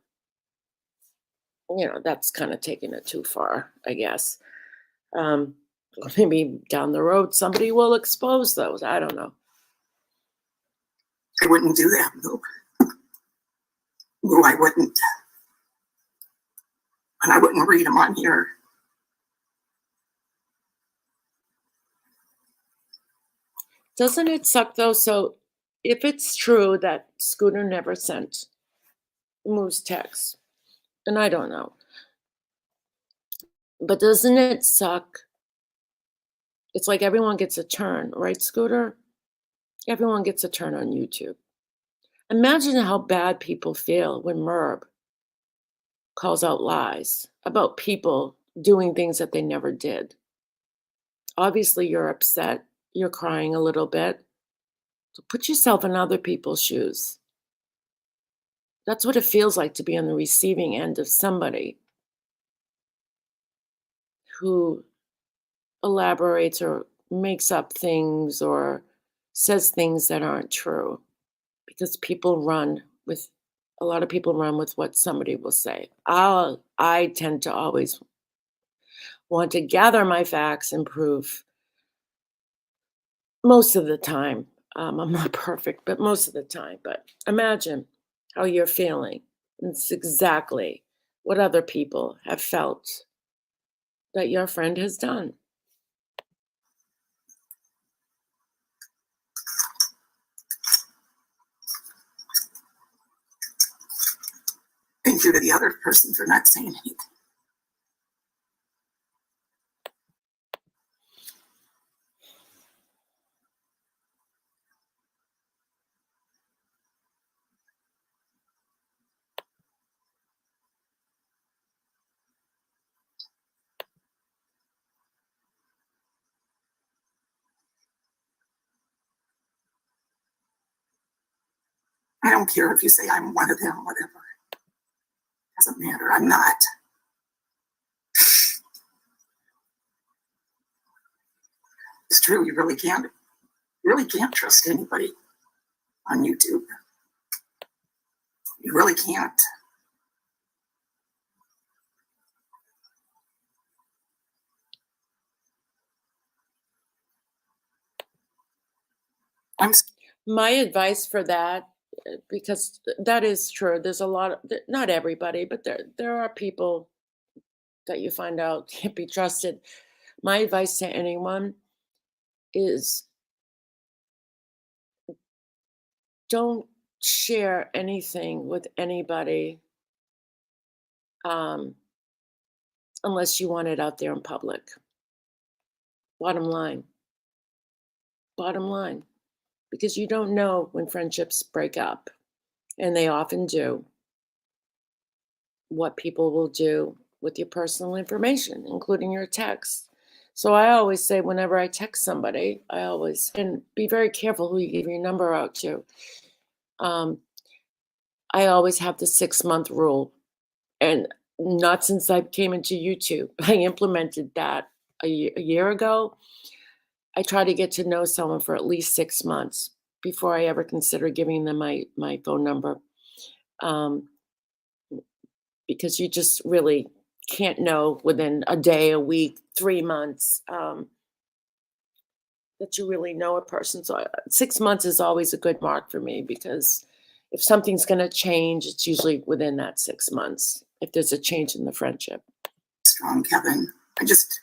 that's kind of taking it too far, I guess. Maybe down the road, somebody will expose those. I don't know. I wouldn't do that, Moo. Moo, I wouldn't. And I wouldn't read them on here. Doesn't it suck, though? So if it's true that Scooter never sent Moo's text, and I don't know, but doesn't it suck? It's like everyone gets a turn, right, Scooter? Everyone gets a turn on YouTube. Imagine how bad people feel when MRB calls out lies about people doing things that they never did. Obviously, you're upset. You're crying a little bit. So put yourself in other people's shoes. That's what it feels like to be on the receiving end of somebody who elaborates or makes up things or says things that aren't true, because people run with A lot of people run with what somebody will say. I tend to always want to gather my facts and prove most of the time. I'm not perfect, but most of the time. But imagine how you're feeling. It's exactly what other people have felt that your friend has done. Thank you to the other person for not saying anything. I don't care if you say I'm one of them, whatever. Doesn't matter. I'm not. It's true. You really can't trust anybody on YouTube. You really can't. I'm My advice for that, because that is true. There's a lot of, not everybody, but there are people that you find out can't be trusted. My advice to anyone is don't share anything with anybody um, unless you want it out there in public. Bottom line. Bottom line. Because you don't know when friendships break up, and they often do, what people will do with your personal information, including your texts. So I always say, whenever I text somebody, and be very careful who you give your number out to. Um, I always have the 6-month rule. And not since I came into YouTube. I implemented that a year ago. I try to get to know someone for at least 6 months before I ever consider giving them my phone number, um, because you just really can't know within a day, a week, 3 months, that you really know a person. So, 6 months is always a good mark for me, because if something's gonna change, it's usually within that 6 months, if there's a change in the friendship. strong, Kevin. I just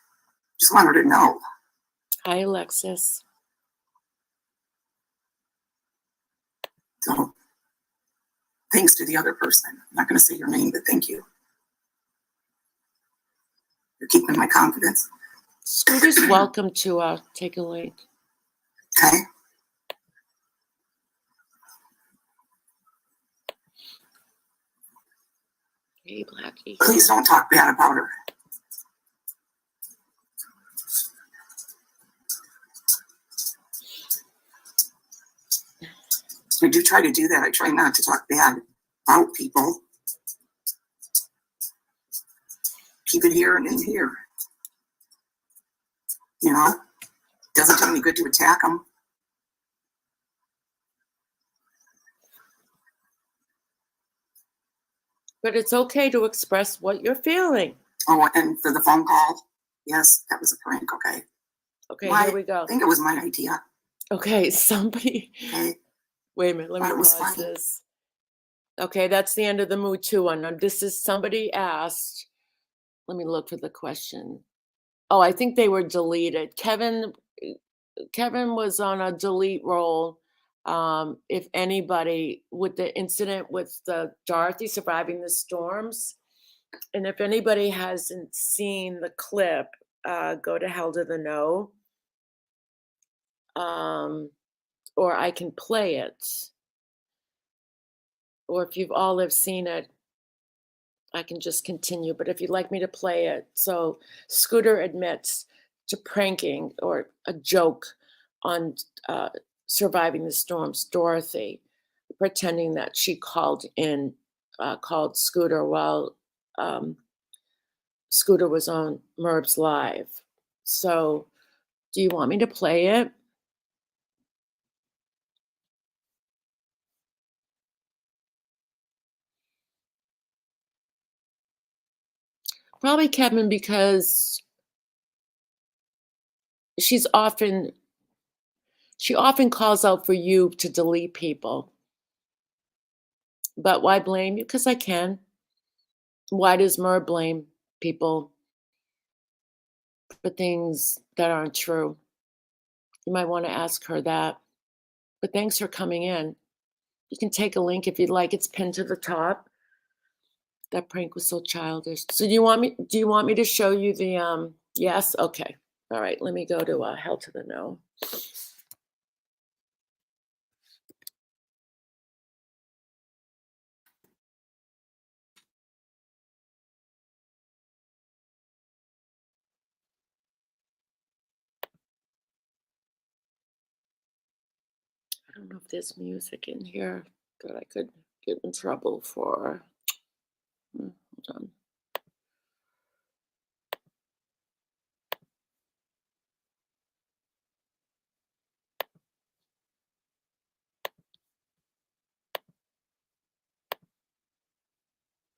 want her to know. Hi, Alexis. So thanks to the other person. I'm not going to say your name, but thank you. You're keeping my confidence. Scooter's welcome to take a link. Okay. Hey, Blackie. Please don't talk bad about her. I do try to do that. I try not to talk bad about people. Keep it here and in here. You know, doesn't do any good to attack them. But it's okay to express what you're feeling. Oh, and for the phone call, yes, that was a prank. Okay. Okay, here we go. I think it was my idea. Okay, somebody. Okay. Wait a minute, let me It was pause funny. this. Okay, that's the end of the mood two one. Now, this is somebody asked. Let me look for the question. Oh, I think they were deleted. Kevin was on a delete roll. If anybody, with the incident with the Dorothy surviving the storms, and if anybody hasn't seen the clip, go to Hell to the No. Or I can play it. Or if you've all have seen it, I can just continue. But if you'd like me to play it. So Scooter admits to pranking or a joke on surviving the storms, Dorothy, pretending that she called Scooter while Scooter was on MRB's Live. So do you want me to play it? Probably Kevin, because she often calls out for you to delete people. But why blame you? Because I can. Why does Mer blame people for things that aren't true? You might want to ask her that. But thanks for coming in. You can take a link if you'd like. It's pinned to the top. That prank was so childish. So do you want me to show you the yes? Okay. All right, let me go to Hell to the No. I don't know if there's music in here that I could get in trouble for. Hold on.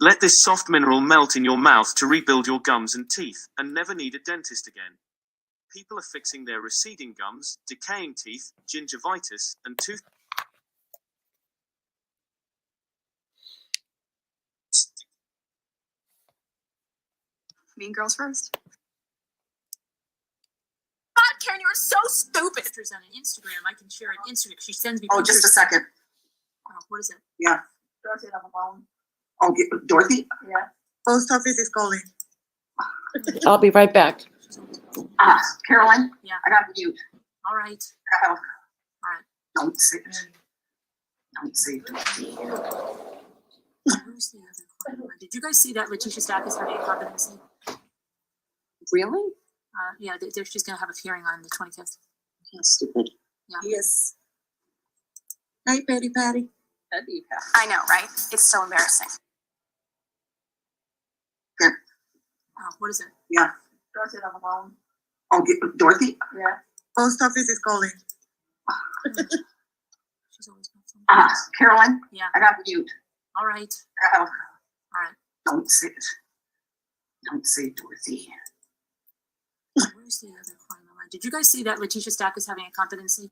Let this soft mineral melt in your mouth to rebuild your gums and teeth, and never need a dentist again. People are fixing their receding gums, decaying teeth, gingivitis, and tooth. Mean Girls first. God, Karen, you are so stupid. Pictures on Instagram. I can share it on Instagram. She sends me Oh, pictures. just a second. Oh, what is it? Yeah. Dorothy on the phone. Oh, Dorothy? Yeah. Post office is calling. I'll be right back. Caroline? Yeah. I got mute. All right. All right. Don't say it. Don't say it. Who's the other client? Did you guys see that Letitia Stack is having a competency? Really? Yeah, she's going to have a hearing on the 25th. That's stupid. Yeah. Yes. Hey, Patty. Patty. I know, right? It's so embarrassing. Oh, what is it? Yeah. Dorothy on the phone. Oh, Dorothy? Yeah. Post office is calling. She's always got something. Caroline? Yeah. I got mute. All right. All right. Don't say it. Don't say Dorothy. Where's the other client? Did you guys see that Letitia Stack is having a competency?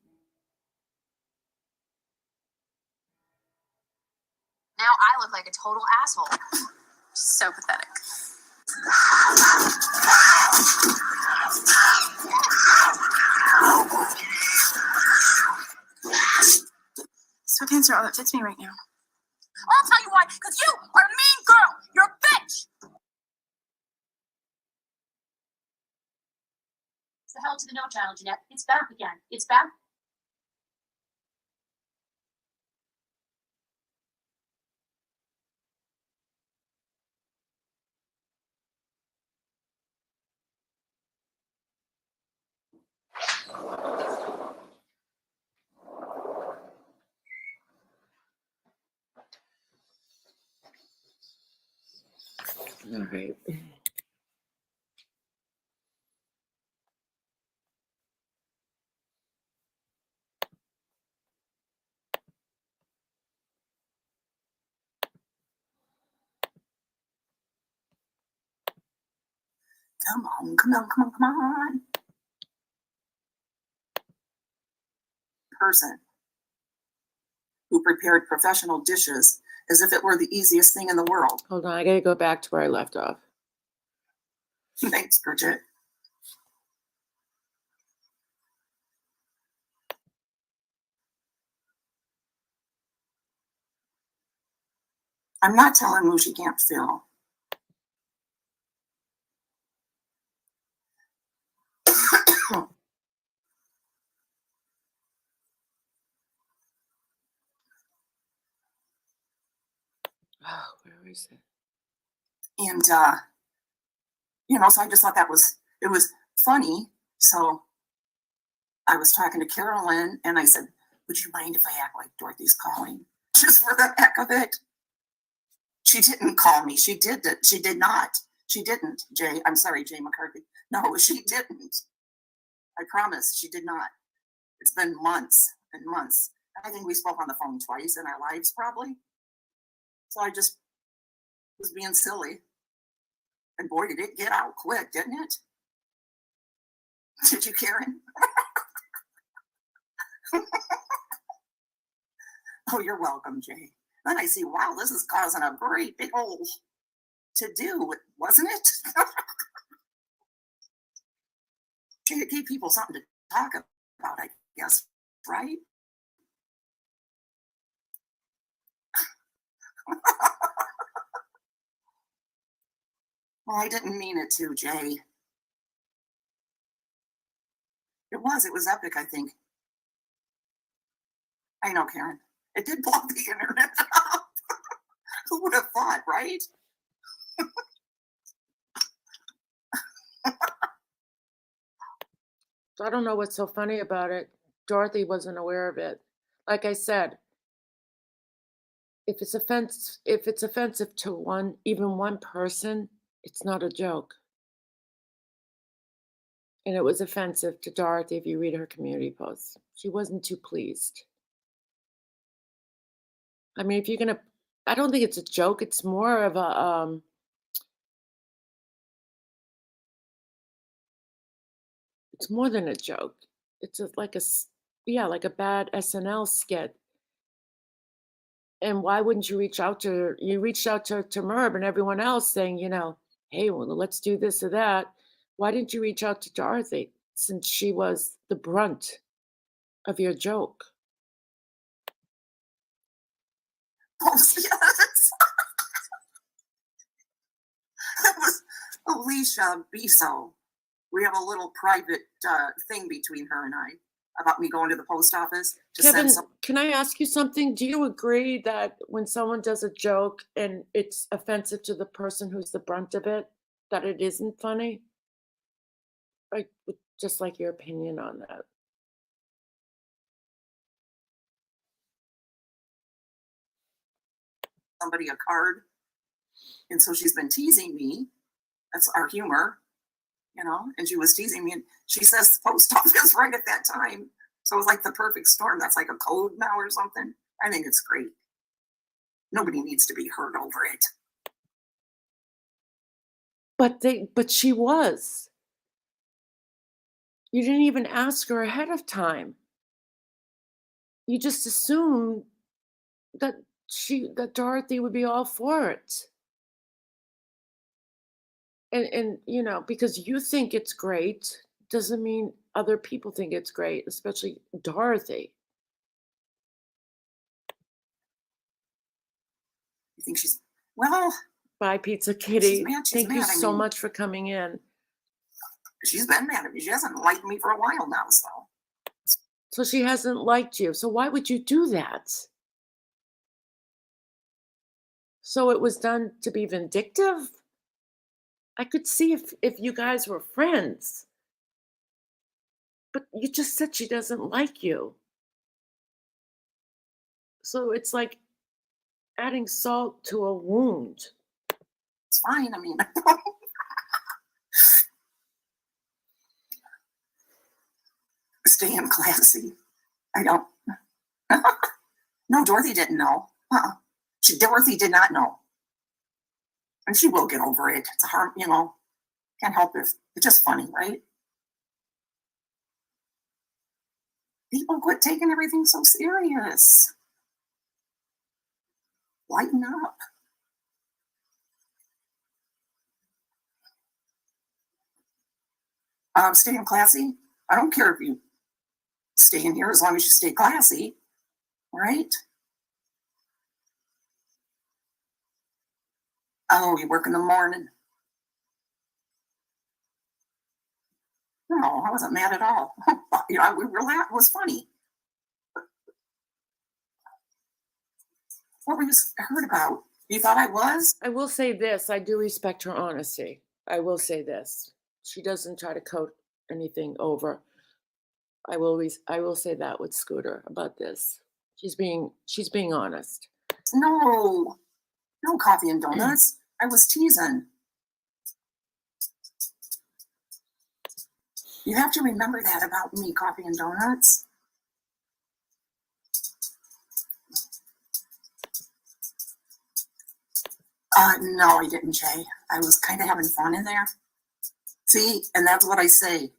Now I look like a total asshole. So pathetic. Sweatpants are all that fits me right now. I'll tell you why, because you are a mean girl. You're a bitch. It's the Hell to the No channel, Jeanette. It's back again. It's back. All right. Come on. Person who prepared professional dishes as if it were the easiest thing in the world. Hold on, I gotta go back to where I left off. Thanks, Bridget. I'm not telling Moo she can't fill. Oh, where is it? And, so I just thought it was funny. So I was talking to Carolyn and I said, would you mind if I act like Dorothy's calling? Just for the heck of it. She didn't call me. She did it. She did not. She didn't, Jay. I'm sorry, Jay McCarthy. No, she didn't. I promise she did not. It's been months and months. I think we spoke on the phone twice in our lives, probably. So I just was being silly. And boy, did it get out quick, didn't it? Did you, Karen? Oh, you're welcome, Jay. Then I see, wow, this is causing a great big old to-do, wasn't it? It gave people something to talk about, I guess, right? Well, I didn't mean it to, Jay. It was epic, I think. I know, Karen. It did blow the internet up. Who would have thought, right? I don't know what's so funny about it. Dorothy wasn't aware of it. Like I said, if it's offensive to even one person, it's not a joke. And it was offensive to Dorothy if you read her community posts. She wasn't too pleased. I mean, if you're gonna, I don't think it's a joke. It's more of a, it's more than a joke. It's like like a bad SNL skit. And why wouldn't you reach out to her? You reached out to Merb and everyone else saying, hey, well, let's do this or that. Why didn't you reach out to Dorothy since she was the brunt of your joke? Oh, yes. That was Alicia Biso. We have a little private thing between her and I about me going to the post office to Kevin, send some. can I ask you something? Do you agree that when someone does a joke and it's offensive to the person who's the brunt of it, that it isn't funny? I would just like your opinion on that. Somebody a card, and so she's been teasing me. That's our humor, and she was teasing me, and she says the post office right at that time. So it was like the perfect storm. That's like a code now or something. I think it's great. Nobody needs to be hurt over it. But she was. You didn't even ask her ahead of time. You just assumed that Dorothy would be all for it. And because you think it's great doesn't mean other people think it's great, especially Dorothy. You think she's, well, Bye, Pizza Kitty. She's Thank you mad. I so mean, much for coming in. she's been mad at me. She hasn't liked me for a while now, so. So she hasn't liked you. So why would you do that? So it was done to be vindictive? I could see if you guys were friends. But you just said she doesn't like you. So it's like adding salt to a wound. It's fine. I mean, staying classy. I don't. No, Dorothy didn't know. Dorothy did not know. And she will get over it. It's a hard, can't help it. It's just funny, right? People quit taking everything so serious. Lighten up. Staying classy. I don't care if you stay in here as long as you stay classy, right? Oh, you work in the morning. No, I wasn't mad at all. It was funny. What were you heard about? You thought I was? I will say this. I do respect her honesty. I will say this. She doesn't try to coat anything over. I will say that with Scooter about this. She's being honest. No coffee and donuts. I was teasing. You have to remember that about me, coffee and donuts. No, I didn't, Jay. I was kind of having fun in there. See, and that's what I say.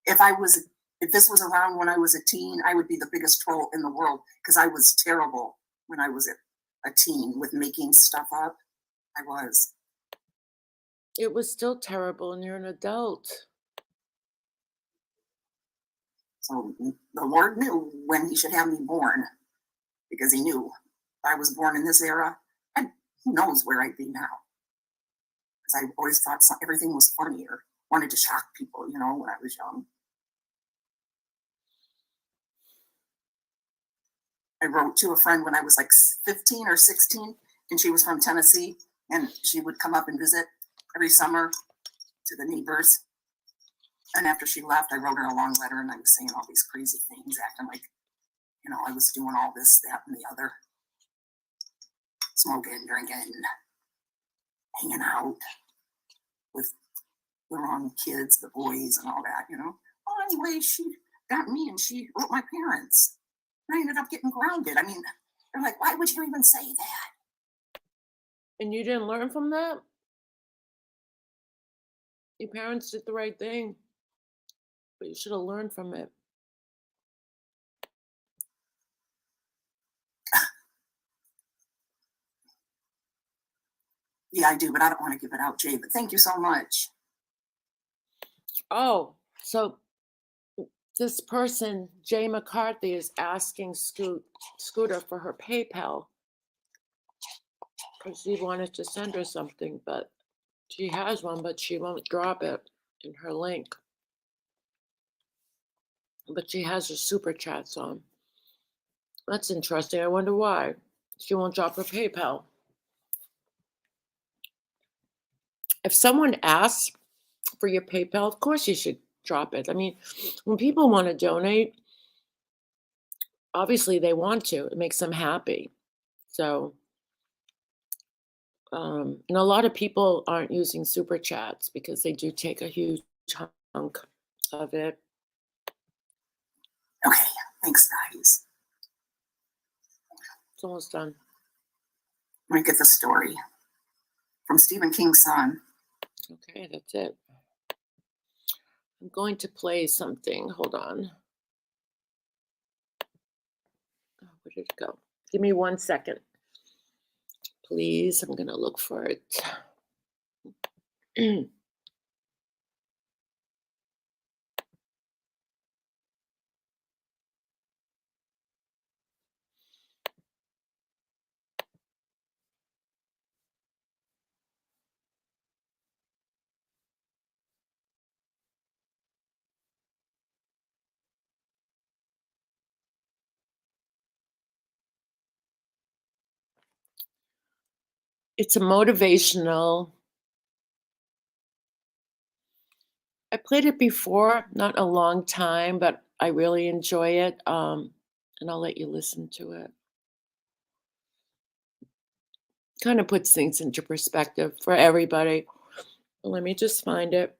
If this was around when I was a teen, I would be the biggest troll in the world because I was terrible when I was a teen with making stuff up. I was. It was still terrible, and you're an adult. So the Lord knew when he should have me born because he knew if I was born in this era, and who knows where I'd be now. Because I always thought everything was funny or wanted to shock people, when I was young. I wrote to a friend when I was like 15 or 16, and she was from Tennessee, and she would come up and visit every summer to the neighbors. And after she left, I wrote her a long letter, and I was saying all these crazy things, acting like, I was doing all this, that, and the other. Smoking, drinking, hanging out with the wrong kids, the boys, and all that, Well, anyway, she got me, and she wrote my parents. And I ended up getting grounded. I mean, they're like, why would you even say that? And you didn't learn from that? Your parents did the right thing, but you should have learned from it. Yeah, I do, but I don't want to give it out, Jay. But thank you so much. Oh, so this person, Jay McCarthy, is asking Scooter for her PayPal because he wanted to send her something, but she has one, but she won't drop it in her link. But she has her super chats on. That's interesting. I wonder why she won't drop her PayPal. If someone asks for your PayPal, of course you should drop it. I mean, when people want to donate, obviously they want to. It makes them happy. So, and a lot of people aren't using super chats because they do take a huge chunk of it. Okay, thanks, guys. It's almost done. Let me get the story from Stephen King's son. Okay, that's it. I'm going to play something. Hold on. Oh, where did it go? Give me 1 second, please. I'm going to look for it. It's a motivational. I played it before, not a long time, but I really enjoy it. And I'll let you listen to it. Kind of puts things into perspective for everybody. Let me just find it.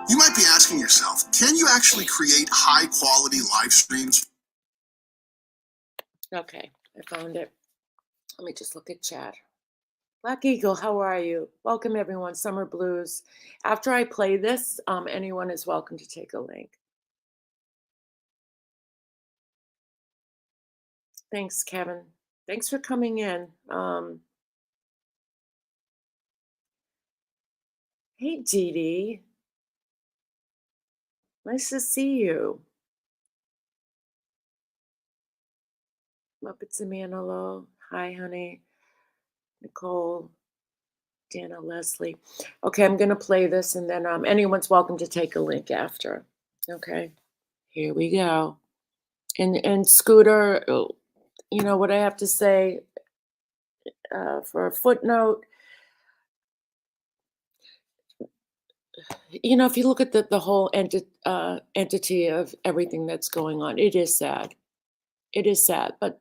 You might be asking yourself, can you actually create high quality live streams? Okay, I found it. Let me just look at chat. Black Eagle, how are you? Welcome everyone, Summer Blues. After I play this, anyone is welcome to take a link. Thanks, Kevin. Thanks for coming in. Hey, Dee Dee. Nice to see you. Muppets and Manilow. Hi, honey. Nicole, Dana, Leslie. Okay, I'm gonna play this, and then anyone's welcome to take a link after. Okay, here we go. And Scooter, you know what I have to say for a footnote. You know, if you look at the whole entity of everything that's going on, it is sad. It is sad, but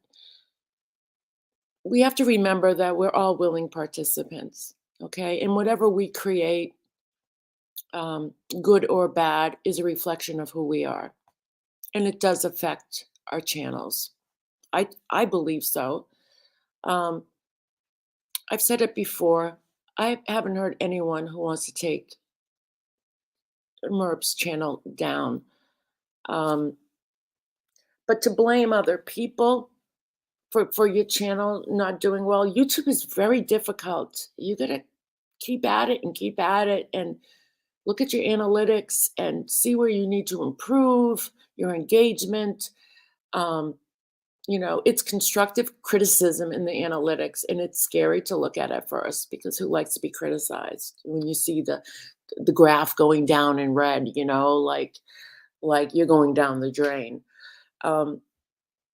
we have to remember that we're all willing participants, okay? And whatever we create, good or bad, is a reflection of who we are, and it does affect our channels. I believe so. Um, I've said it before. I haven't heard anyone who wants to take MRB's channel down. But to blame other people for your channel not doing well, YouTube is very difficult. You gotta keep at it and keep at it and look at your analytics and see where you need to improve your engagement. You know, it's constructive criticism in the analytics, and it's scary to look at first because who likes to be criticized when you see the graph going down in red, you know, like you're going down the drain.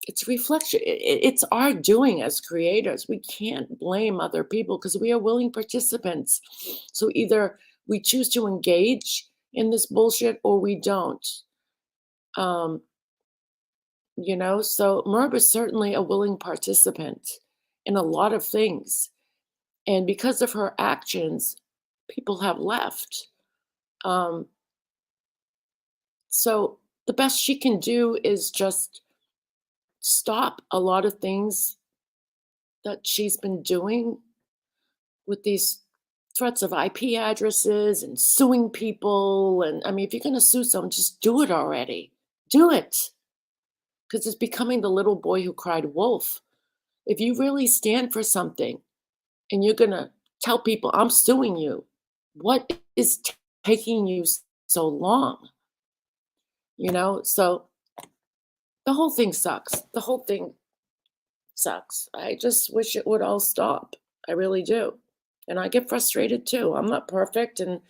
It's a reflection. It's our doing as creators. We can't blame other people because we are willing participants. So either we choose to engage in this bullshit or we don't. You know, so MRB is certainly a willing participant in a lot of things. And because of her actions, people have left. So the best she can do is just stop a lot of things that she's been doing with these threats of IP addresses and suing people. And I mean, if you're going to sue someone, just do it already. Do it. Because it's becoming the little boy who cried wolf. If you really stand for something and you're going to tell people, I'm suing you, what is taking you so long? You know, so the whole thing sucks. The whole thing sucks. I just wish it would all stop. I really do. And I get frustrated too. I'm not perfect, and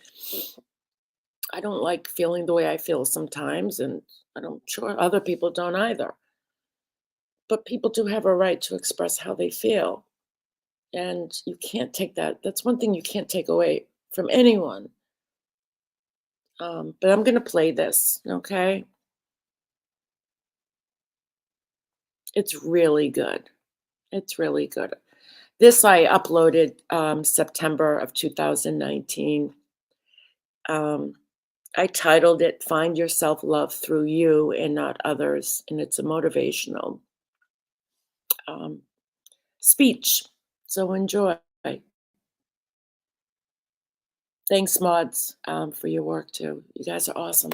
I don't like feeling the way I feel sometimes, and I'm sure other people don't either. But people do have a right to express how they feel. And you can't take that. That's one thing you can't take away from anyone. But I'm going to play this, okay? It's really good. It's really good. This I uploaded September of 2019. I titled it Find Your Self-Love Through You and Not Others. And it's a motivational speech. So enjoy. Thanks, mods, for your work too. You guys are awesome.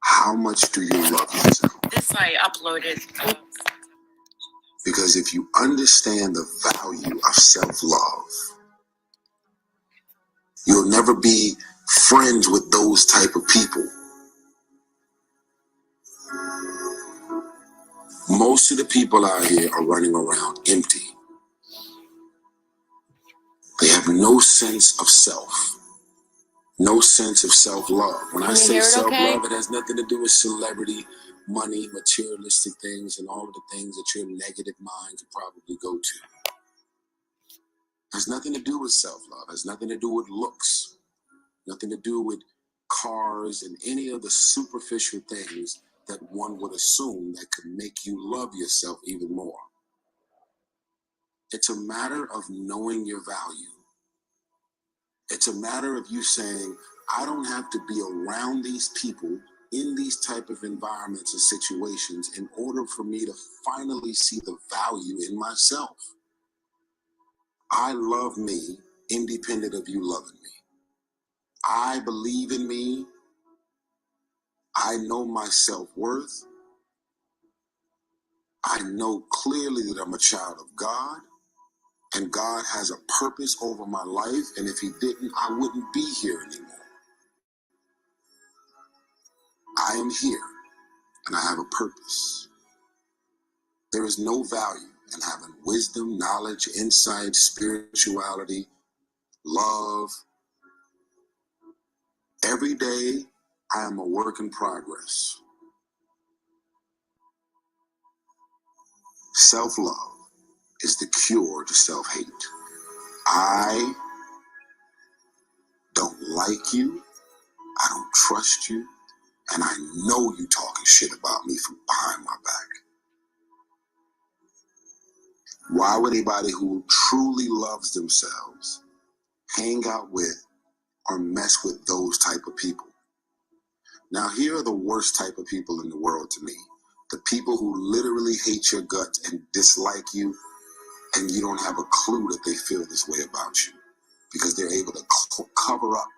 How much do you love yourself? This I uploaded. Because if you understand the value of self-love, you'll never be friends with those type of people. Most of the people out here are running around empty. They have no sense of self, no sense of self-love. When I say self-love, it has nothing to do with celebrity, money, materialistic things, and all of the things that your negative mind could probably go to. It has nothing to do with self-love. It has nothing to do with looks, nothing to do with cars and any of the superficial things that one would assume that could make you love yourself even more. It's a matter of knowing your value. It's a matter of you saying, I don't have to be around these people in these type of environments and situations in order for me to finally see the value in myself. I love me independent of you loving me. I believe in me. I know my self-worth. I know clearly that I'm a child of God, and God has a purpose over my life, and if he didn't, I wouldn't be here anymore. I am here, and I have a purpose. There is no value in having wisdom, knowledge, insight, spirituality, love. Every day, I am a work in progress. Self-love is the cure to self-hate. I don't like you, I don't trust you, and I know you talking shit about me from behind my back. Why would anybody who truly loves themselves hang out with or mess with those type of people? Now, here are the worst type of people in the world to me. The people who literally hate your guts and dislike you, and you don't have a clue that they feel this way about you, because they're able to cover up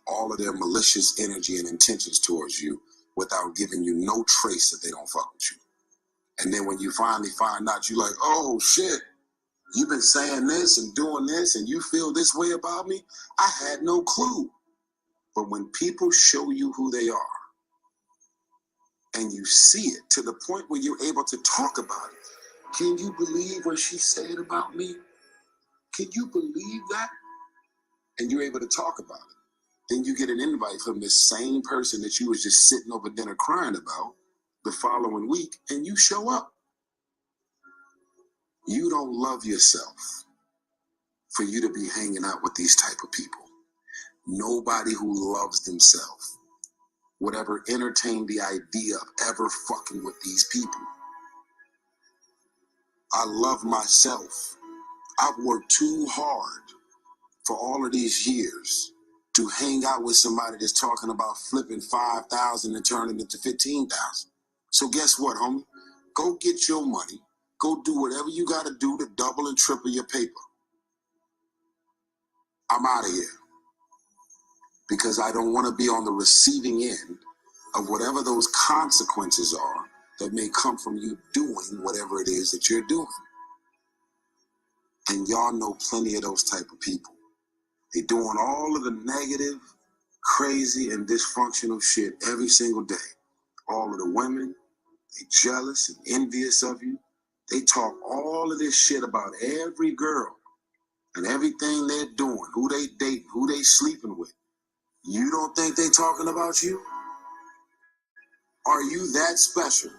all of their malicious energy and intentions towards you without giving you no trace that they don't fuck with you. And then when you finally find out, you're like, oh shit, you've been saying this and doing this and you feel this way about me? I had no clue. But when people show you who they are and you see it to the point where you're able to talk about it, can you believe what she said about me? Can you believe that? And you're able to talk about it. Then you get an invite from this same person that you was just sitting over dinner crying about the following week, and you show up. You don't love yourself for you to be hanging out with these type of people. Nobody who loves themselves would ever entertain the idea of ever fucking with these people. I love myself. I've worked too hard for all of these years to hang out with somebody that's talking about flipping 5,000 and turning it to 15,000. So guess what, homie? Go get your money. Go do whatever you got to do to double and triple your paper. I'm out of here. Because I don't want to be on the receiving end of whatever those consequences are that may come from you doing whatever it is that you're doing. And y'all know plenty of those type of people. They doing all of the negative, crazy, and dysfunctional shit every single day. All of the women, they jealous and envious of you. They talk all of this shit about every girl and everything they're doing, who they date, who they sleeping with. You don't think they talking about you? Are you that special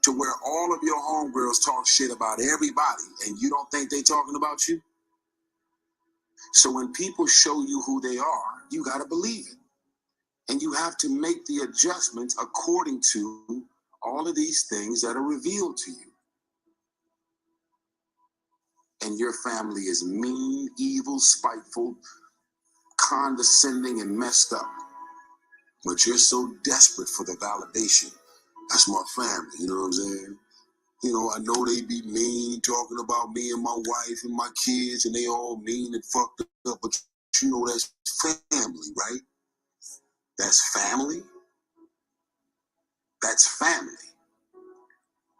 to where all of your homegirls talk shit about everybody and you don't think they talking about you? So when people show you who they are, you got to believe it. And you have to make the adjustments according to all of these things that are revealed to you. And your family is mean, evil, spiteful, condescending, and messed up. But you're so desperate for the validation. That's my family, you know what I'm saying? You know, I know they be mean, talking about me and my wife and my kids, and they all mean and fucked up, but you know that's family, right? That's family? That's family.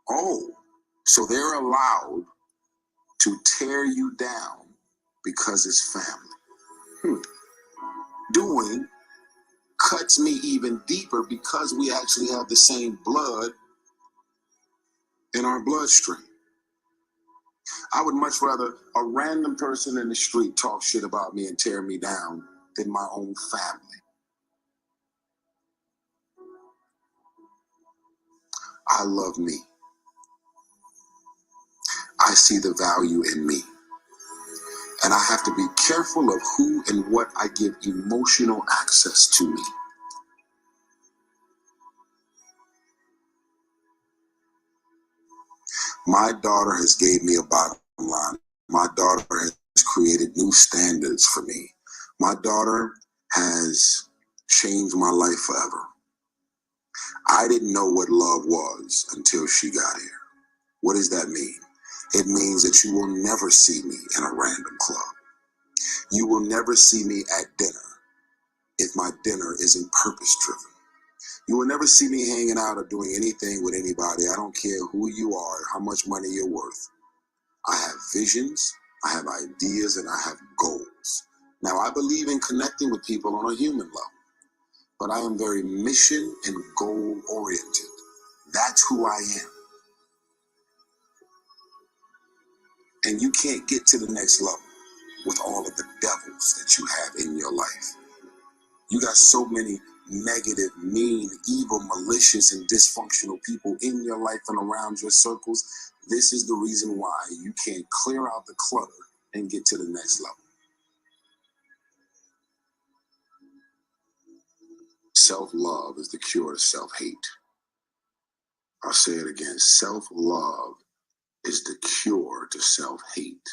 Oh, so they're allowed to tear you down because it's family. Doing cuts me even deeper because we actually have the same blood in our bloodstream. I would much rather a random person in the street talk shit about me and tear me down than my own family. I love me. I see the value in me. And I have to be careful of who and what I give emotional access to me. My daughter has gave me a bottom line. My daughter has created new standards for me. My daughter has changed my life forever. I didn't know what love was until she got here. What does that mean? It means that you will never see me in a random club. You will never see me at dinner if my dinner isn't purpose-driven. You will never see me hanging out or doing anything with anybody. I don't care who you are, how much money you're worth. I have visions, I have ideas, and I have goals. Now, I believe in connecting with people on a human level, but I am very mission and goal-oriented. That's who I am. And you can't get to the next level with all of the devils that you have in your life. You got so many negative, mean, evil, malicious, and dysfunctional people in your life and around your circles. This is the reason why you can't clear out the clutter and get to the next level. Self-love is the cure to self-hate. I'll say it again. Self-love is the cure to self-hate.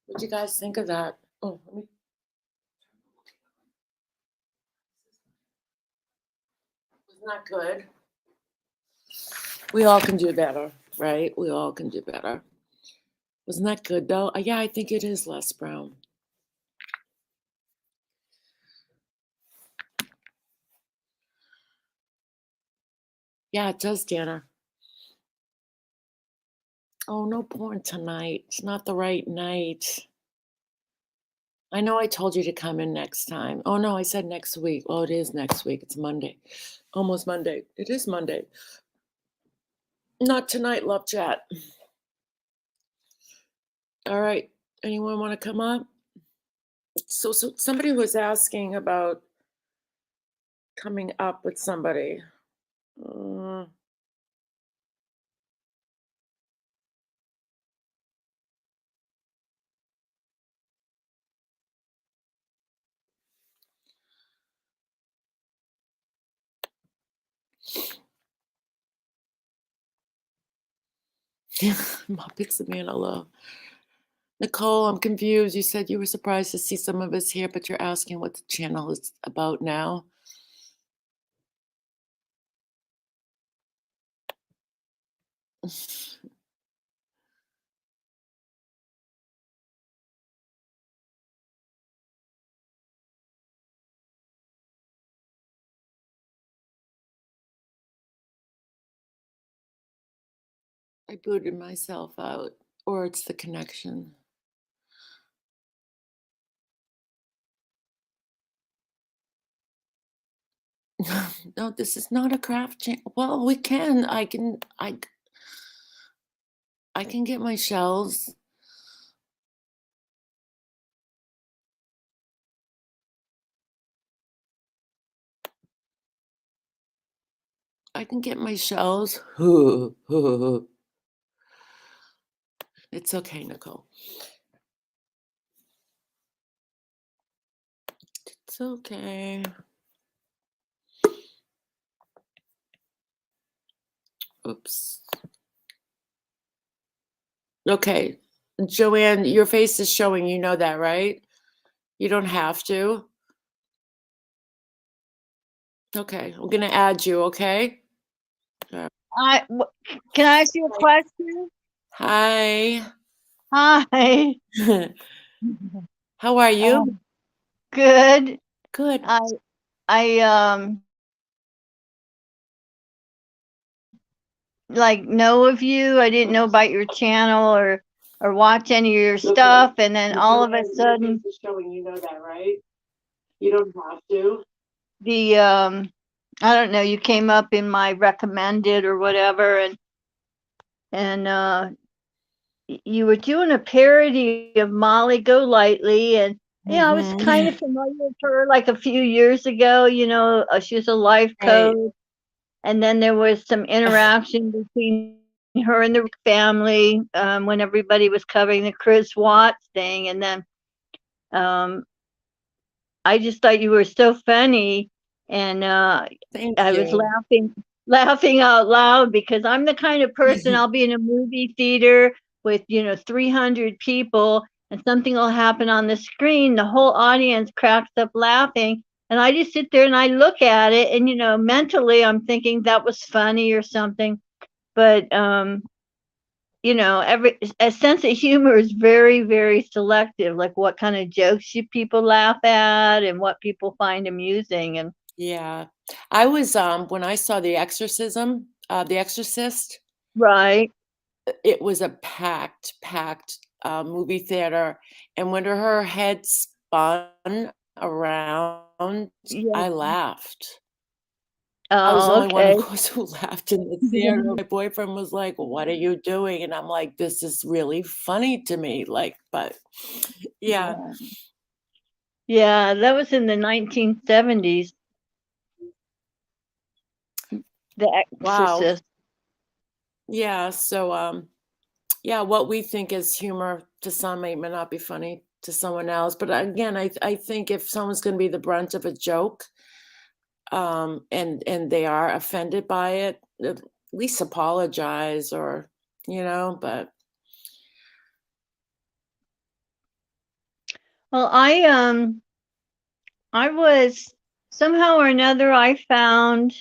What do you guys think of that? Oh, isn't that good? We all can do better, right? We all can do better. Wasn't that good though? Yeah, I think it is, Les Brown. Yeah, it does, Dana. Oh, no porn tonight. It's not the right night. I know I told you to come in next time. Oh, no, I said next week. Oh, it is next week. It's Monday. Almost Monday. It is Monday. Not tonight, love chat. All right. Anyone want to come up? So somebody was asking about coming up with somebody. Muppets of Man Hello. Nicole, I'm confused. You said you were surprised to see some of us here, but you're asking what the channel is about now. I booted myself out, or it's the connection. No, this is not a craft channel. Well, we can. I can get my shells. I can get my shells. It's okay, Nicole. It's okay. Oops. Okay. Joanne, your face is showing. You know that, right? You don't have to. Okay. I'm going to add you, okay? Can I ask you a question? Hi. Hi. How are you? Good. Good. I like know of you. I didn't know about your channel or watch any of your stuff, and then all of a sudden showing, you know that, right? You don't have to. the I don't know, you came up in my recommended or whatever, and you were doing a parody of Molly Golightly, and I was kind of familiar with her like a few years ago. She was a life coach, and then there was some interaction between her and the family when everybody was covering the Chris Watts thing, and then I just thought you were so funny, and Thank I you. was laughing out loud because I'm the kind of person, I'll be in a movie theater with 300 people, and something will happen on the screen, the whole audience cracks up laughing, and I just sit there and I look at it, and mentally I'm thinking that was funny or something, but you know, a sense of humor is very, very selective, like what kind of jokes people laugh at and what people find amusing. And Yeah. I was, when I saw The Exorcist, right. it was a packed, movie theater, and when her head spun around, Yeah. I laughed. I was the Oh, only one, of okay. course, who laughed in the theater. My boyfriend was like, "What are you doing?" And I'm like, "This is really funny to me." Like, but yeah. Yeah. Yeah, that was in the 1970s, The Wow. Exorcist. Yeah, so, yeah, what we think is humor to some may not be funny to someone else, but again, I think if someone's gonna be the brunt of a joke, and they are offended by it, at least apologize or, but Well, I was somehow or another I found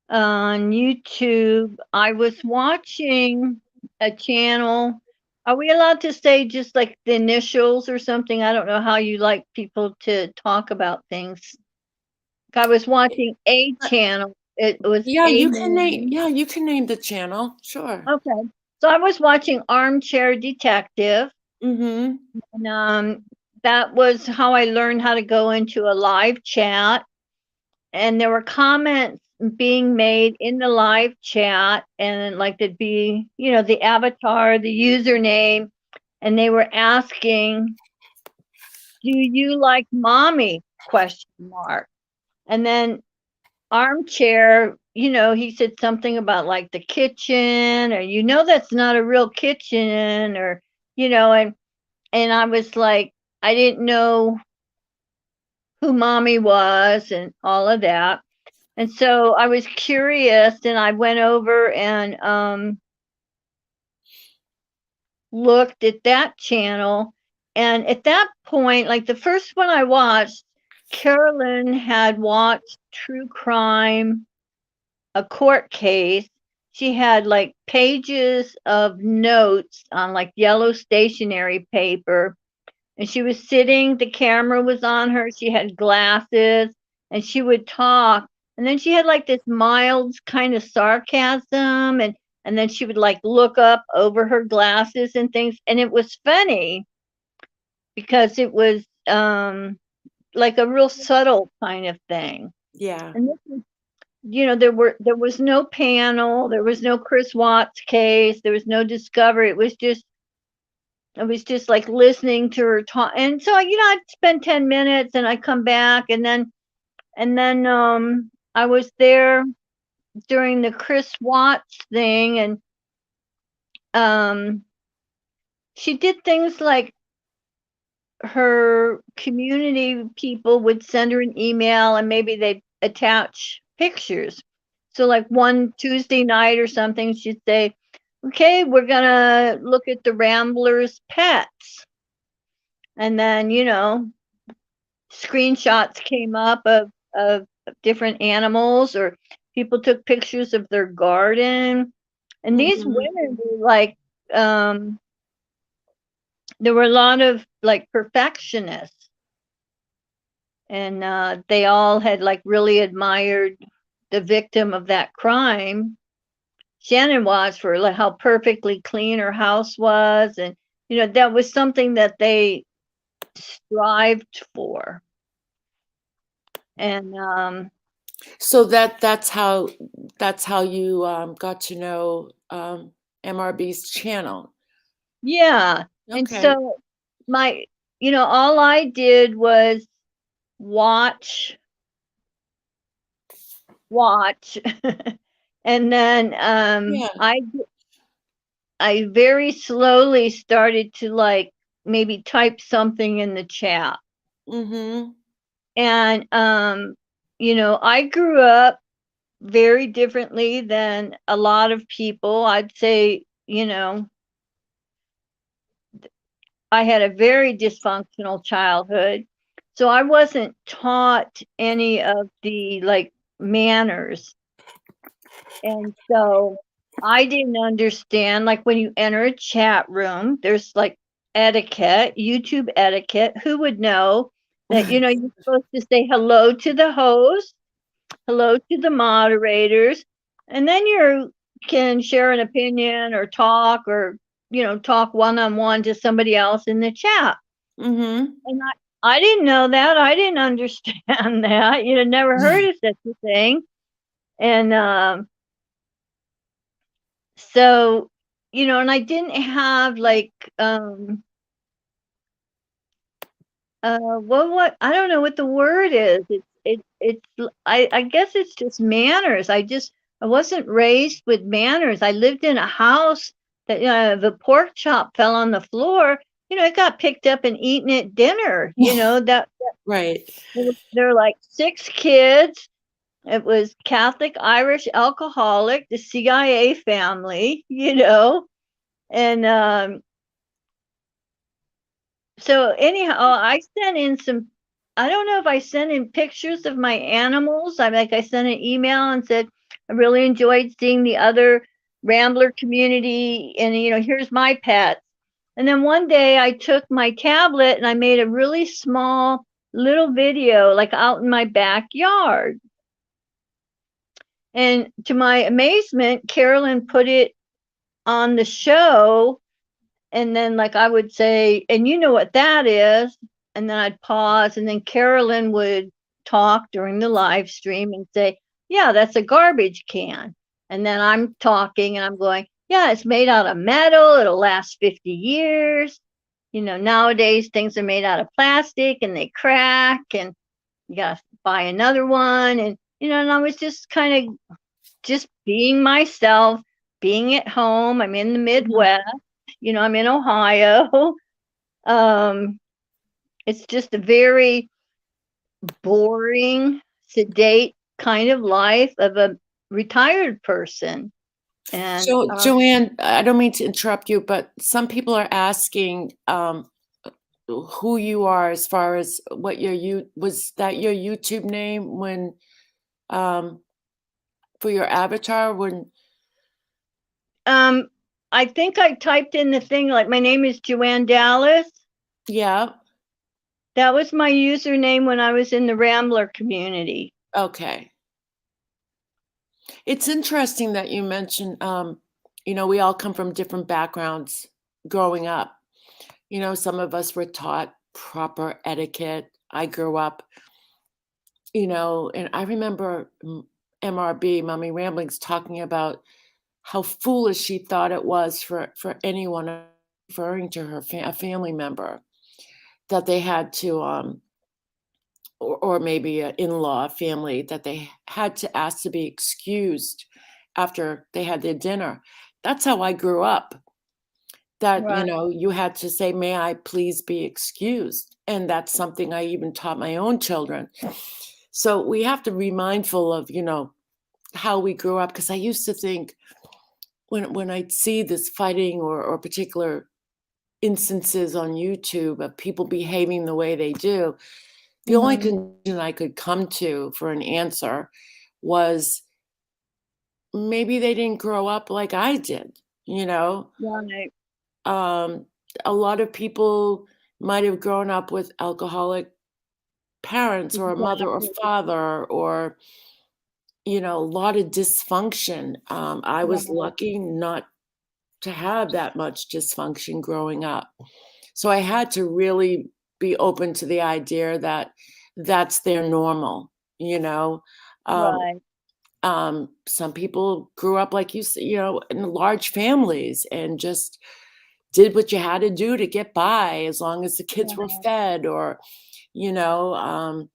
on YouTube, I was watching a channel. Are we allowed to say just like the initials or something? I don't know how you like people to talk about things. I was watching a Uh, channel. It was yeah, a you can name the channel, sure. okay. So I was watching Armchair Detective, Mhm. and that was how I learned how to go into a live chat. And there were comments being made in the live chat, and like there'd be, you know, the avatar, the username, and they were asking, "Do you like mommy?" question mark. And then Armchair, you know, he said something about like the kitchen, or that's not a real kitchen, or and I was like, I didn't know who mommy was and all of that. And so I was curious, and I went over and looked at that channel. And at that point, like the first one I watched, Carolyn had watched True Crime, a court case. She had like pages of notes on like yellow stationery paper, and she was sitting, the camera was on her, she had glasses, and she would talk, and then she had like this mild kind of sarcasm, and then she would like look up over her glasses and things, and it was funny because it was like a real subtle kind of thing. Yeah. And this was, there was no panel, there was no Chris Watts case, there was no discovery. It was just like listening to her talk. And so, I'd spend 10 minutes and I'd come back, and then I was there during the Chris Watts thing, and she did things like her community people would send her an email and maybe they'd attach pictures. So like one Tuesday night or something, she'd say, "Okay, we're gonna look at the Ramblers' pets." And then, screenshots came up of different animals, or people took pictures of their garden. And these Mhm. women were like, there were a lot of like perfectionists, and they all had like really admired the victim of that crime, Shannon Watts, for like how perfectly clean her house was. And that was something that they strived for. And So that's how you, got to know, MRB's channel. yeah. And Okay. so my, all I did was watch, watch. And then Yeah. I very slowly started to like maybe type something in the chat. Mhm. And I grew up very differently than a lot of people. I'd say, I had a very dysfunctional childhood. So I wasn't taught any of the like manners. And so I didn't understand, like, when you enter a chat room, there's, like, etiquette, YouTube etiquette. Who would know that, you're supposed to say hello to the host, hello to the moderators, and then you can share an opinion or talk one-on-one to somebody else in the chat. Mm-hmm. And I didn't know that. I didn't understand that. Never heard of such a thing. And so, and I didn't have like what I don't know what the word is. I guess it's just manners. I wasn't raised with manners. I lived in a house that the pork chop fell on the floor. It got picked up and eaten at dinner. That Right. there were like 6 kids. It was Catholic, Irish, alcoholic, the CIA family, and so anyhow, I sent in some. I don't know if I sent in pictures of my animals. I sent an email and said I really enjoyed seeing the other Rambler community, and here's my pets. And then one day I took my tablet and I made a really small little video, like out in my backyard. And to my amazement, Carolyn put it on the show. And then, like, I would say, and you know what that is. And then I'd pause. And then Carolyn would talk during the live stream and say, yeah, that's a garbage can. And then I'm talking and I'm going, yeah, it's made out of metal. It'll last 50 years. Nowadays things are made out of plastic and they crack and you got to buy another one. And I was just kind of just being myself, being at home. I'm in the Midwest, I'm in Ohio. It's just a very boring, sedate kind of life of a retired person. And So, Joanne, I don't mean to interrupt you, but some people are asking who you are as far as what was that your YouTube name when for your avatar when I think I typed in the thing like my name is Joanne Dallas. yeah. That was my username when I was in the Rambler community. Okay. It's interesting that you mentioned we all come from different backgrounds growing up. Some of us were taught proper etiquette. I grew up, and I remember MRB, Mommy Ramblings, talking about how foolish she thought it was for anyone referring to her a family member that they had to or maybe an in-law family that they had to ask to be excused after they had their dinner. That's how I grew up. That Right. You had to say, may I please be excused? And that's something I even taught my own children. So we have to be mindful of how we grew up, because I used to think when I see this fighting or particular instances on YouTube of people behaving the way they do, the only conclusion I could come to for an answer was maybe they didn't grow up like I did, Right. A lot of people might have grown up with alcoholic parents or a mother or father or a lot of dysfunction. I was lucky not to have that much dysfunction growing up. So I had to really be open to the idea that that's their normal, Right. Some people grew up, like you said, in large families and just did what you had to do to get by as long as the kids were fed or, so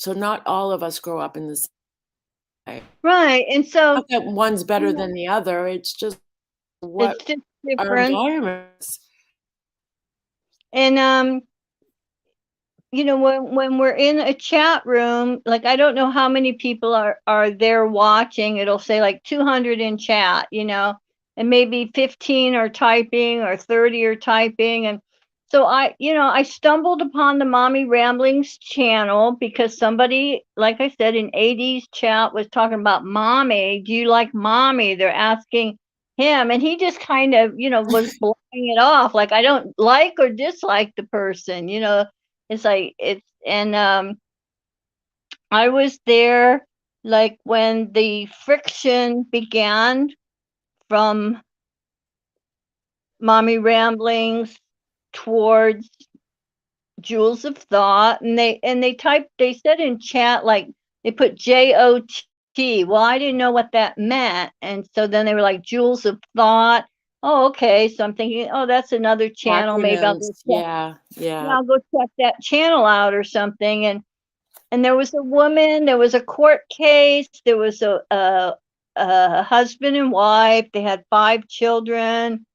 not all of us grow up in this way. Right. And so Not that one's better than the other. It's just what it's just our different. environment is. And when we're in a chat room, like I don't know how many people are there watching. It'll say like 200 in chat, and maybe 15 are typing or 30 are typing. And So I stumbled upon the Mommy Ramblings channel because somebody, like I said, in AD's chat was talking about mommy. Do you like mommy? They're asking him, and he just kind of, was blowing it off. Like, I don't like or dislike the person, it's like, and I was there like when the friction began from Mommy Ramblings towards Jewels of Thought, and they said in chat, like, they put JOT. Well, I didn't know what that meant, and so then they were like Jewels of Thought. Oh, okay. So I'm thinking, oh, that's another channel. Maybe I'll Acronyms. go check. Yeah. Yeah, Yeah. I'll go check that channel out or something. And there was a woman. There was a court case. There was a husband and wife. They had 5 children.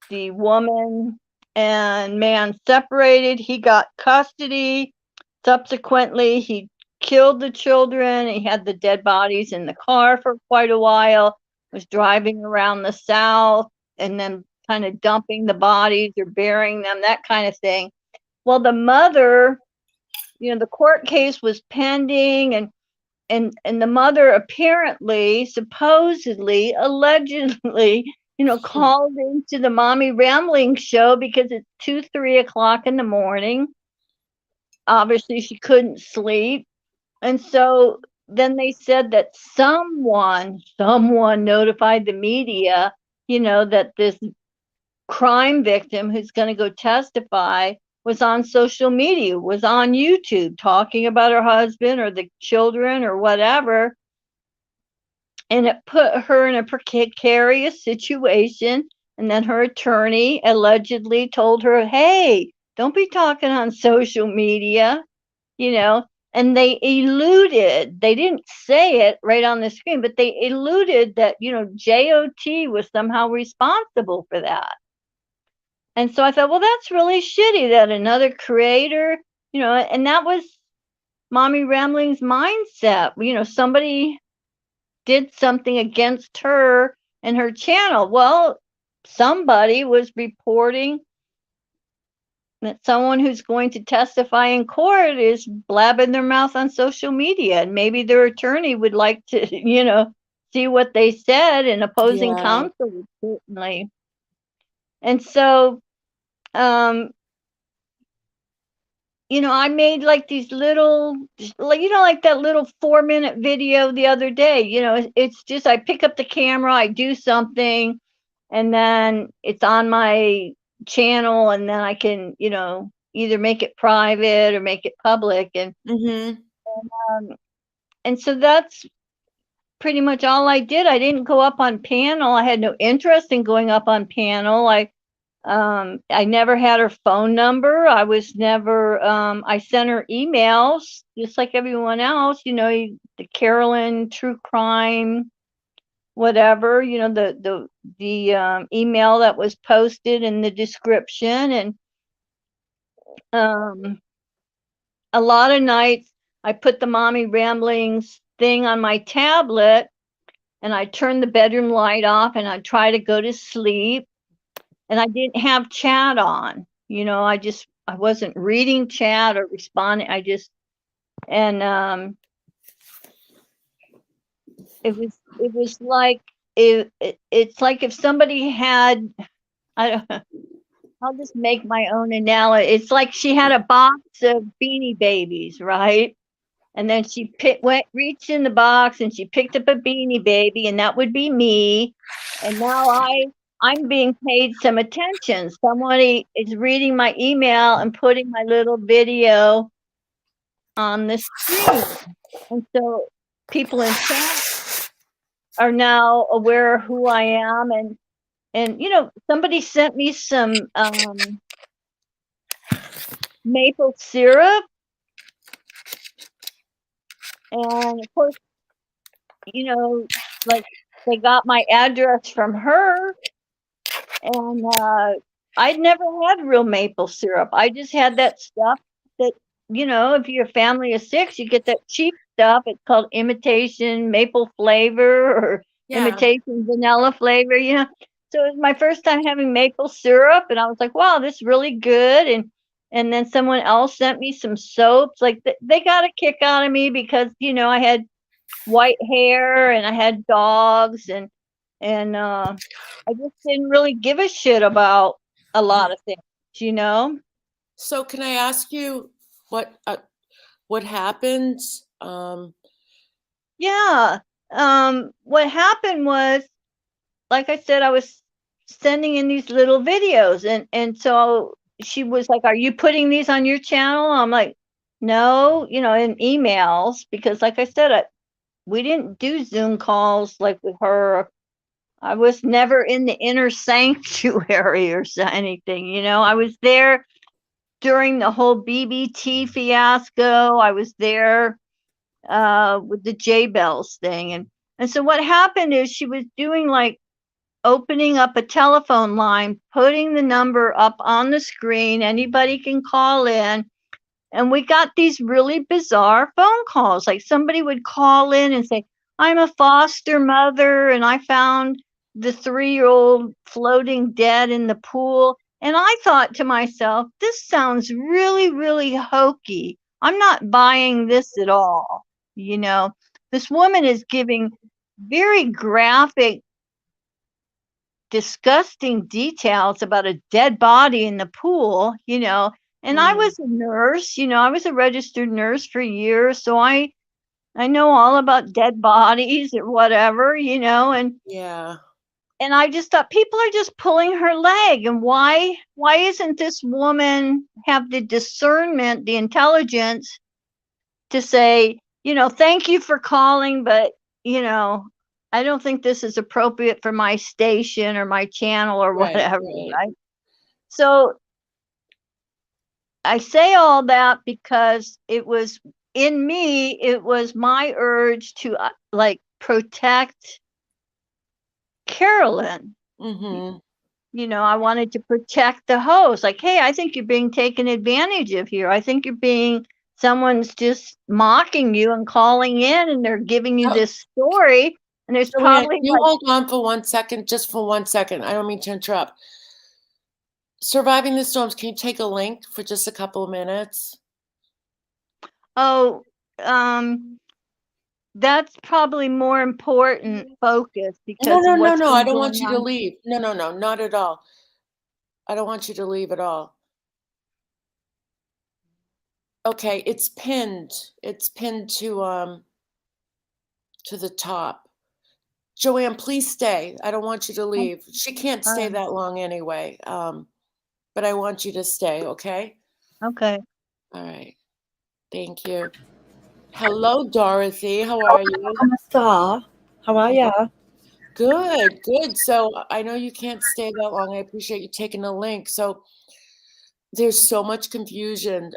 The woman and man separated. He got custody. Subsequently, he killed the children. He had the dead bodies in the car for quite a while, was driving around the South and then kind of dumping the bodies or burying them, that kind of thing. Well, the mother, the court case was pending, and the mother apparently, supposedly, allegedly, called into the Mommy Rambling show because it's 2, 3 o'clock in the morning. Obviously, she couldn't sleep. And so then they said that someone notified the media, that this crime victim who's going to go testify was on social media, was on YouTube talking about her husband or the children or whatever. And it put her in a precarious situation. And then her attorney allegedly told her, hey, don't be talking on social media, and they didn't say it right on the screen, but they eluded that, JOT was somehow responsible for that. And so I thought, well, that's really shitty that another creator, and that was Mommy Rambling's mindset. Somebody did something against her and her channel. Well, somebody was reporting that someone who's going to testify in court is blabbing their mouth on social media, and maybe their attorney would like to, see what they said, and opposing counsel would certainly. And so, I made like these little, like that little 4-minute video the other day. It's just I pick up the camera, I do something, and then it's on my channel, and then I can, either make it private or make it public. And so that's pretty much all I did. I didn't go up on panel. I had no interest in going up on panel. I never had her phone number. I was never, I sent her emails just like everyone else, the Carolyn True Crime, whatever, the email that was posted in the description. And a lot of nights I put the Mommy Ramblings thing on my tablet, and I turned the bedroom light off, and I try to go to sleep. And I didn't have chat on, I wasn't reading chat or responding. It was like, it's like if somebody had, I'll just make my own analogy. It's like she had a box of Beanie Babies, right? And then she reached in the box and she picked up a Beanie Baby, and that would be me. And now I'm being paid some attention. Somebody is reading my email and putting my little video on the screen. And so people in chat are now aware of who I am. And somebody sent me some maple syrup. And of course, like, they got my address from her. And I'd never had real maple syrup. I just had that stuff that, if you're a family of 6, you get that cheap stuff. It's called imitation maple flavor or imitation vanilla flavor, So it was my first time having maple syrup, and I was like, wow, this is really good. And then someone else sent me some soaps. Like they got a kick out of me because, I had white hair and I had dogs and I just didn't really give a shit about a lot of things. So can I ask you what happened? Yeah. What happened was, like I said, I was sending in these little videos and so she was like, "Are you putting these on your channel?" I'm like, "No," in emails, because like I said, we didn't do Zoom calls like with her. I was never in the inner sanctuary or anything. I was there during the whole BBT fiasco. I was there with the J Bells thing. And so what happened is she was doing like opening up a telephone line, putting the number up on the screen. Anybody can call in. And we got these really bizarre phone calls. Like somebody would call in and say, "I'm a foster mother and I found the 3-year-old floating dead in the pool." And I thought to myself, this sounds really, really hokey. I'm not buying this at all. This woman is giving very graphic, disgusting details about a dead body in the pool. And I was a nurse, I was a registered nurse for years, so I know all about dead bodies or whatever, Yeah. and I just thought people are just pulling her leg. And why isn't this woman have the discernment, the intelligence to say, "Thank you for calling, but I don't think this is appropriate for my station or my channel," or Right. whatever, Right. right? So I say all that because it was in me, it was my urge to like protect Carolyn. Mm-hmm. I wanted to protect the host. Like, hey, I think you're being taken advantage of here. I think someone's just mocking you and calling in and they're giving you this story. And there's Joanne, probably can you hold on for 1 second? Just for 1 second. I don't mean to interrupt. Surviving the Storms, can you take a link for just a couple of minutes? oh, that's probably more important focus because of what's No. I been don't going want you to on. leave. No, not at all. I don't want you to leave at all. Okay, it's pinned. It's pinned to the top. Joanne, please stay. I don't want you to leave. She can't stay that long anyway. But I want you to stay, okay? Okay. All right. Thank you. Hello, Dorothy. How are you? How are ya? Good, good. So I know you can't stay that long. I appreciate you taking the link. So there's so much confusion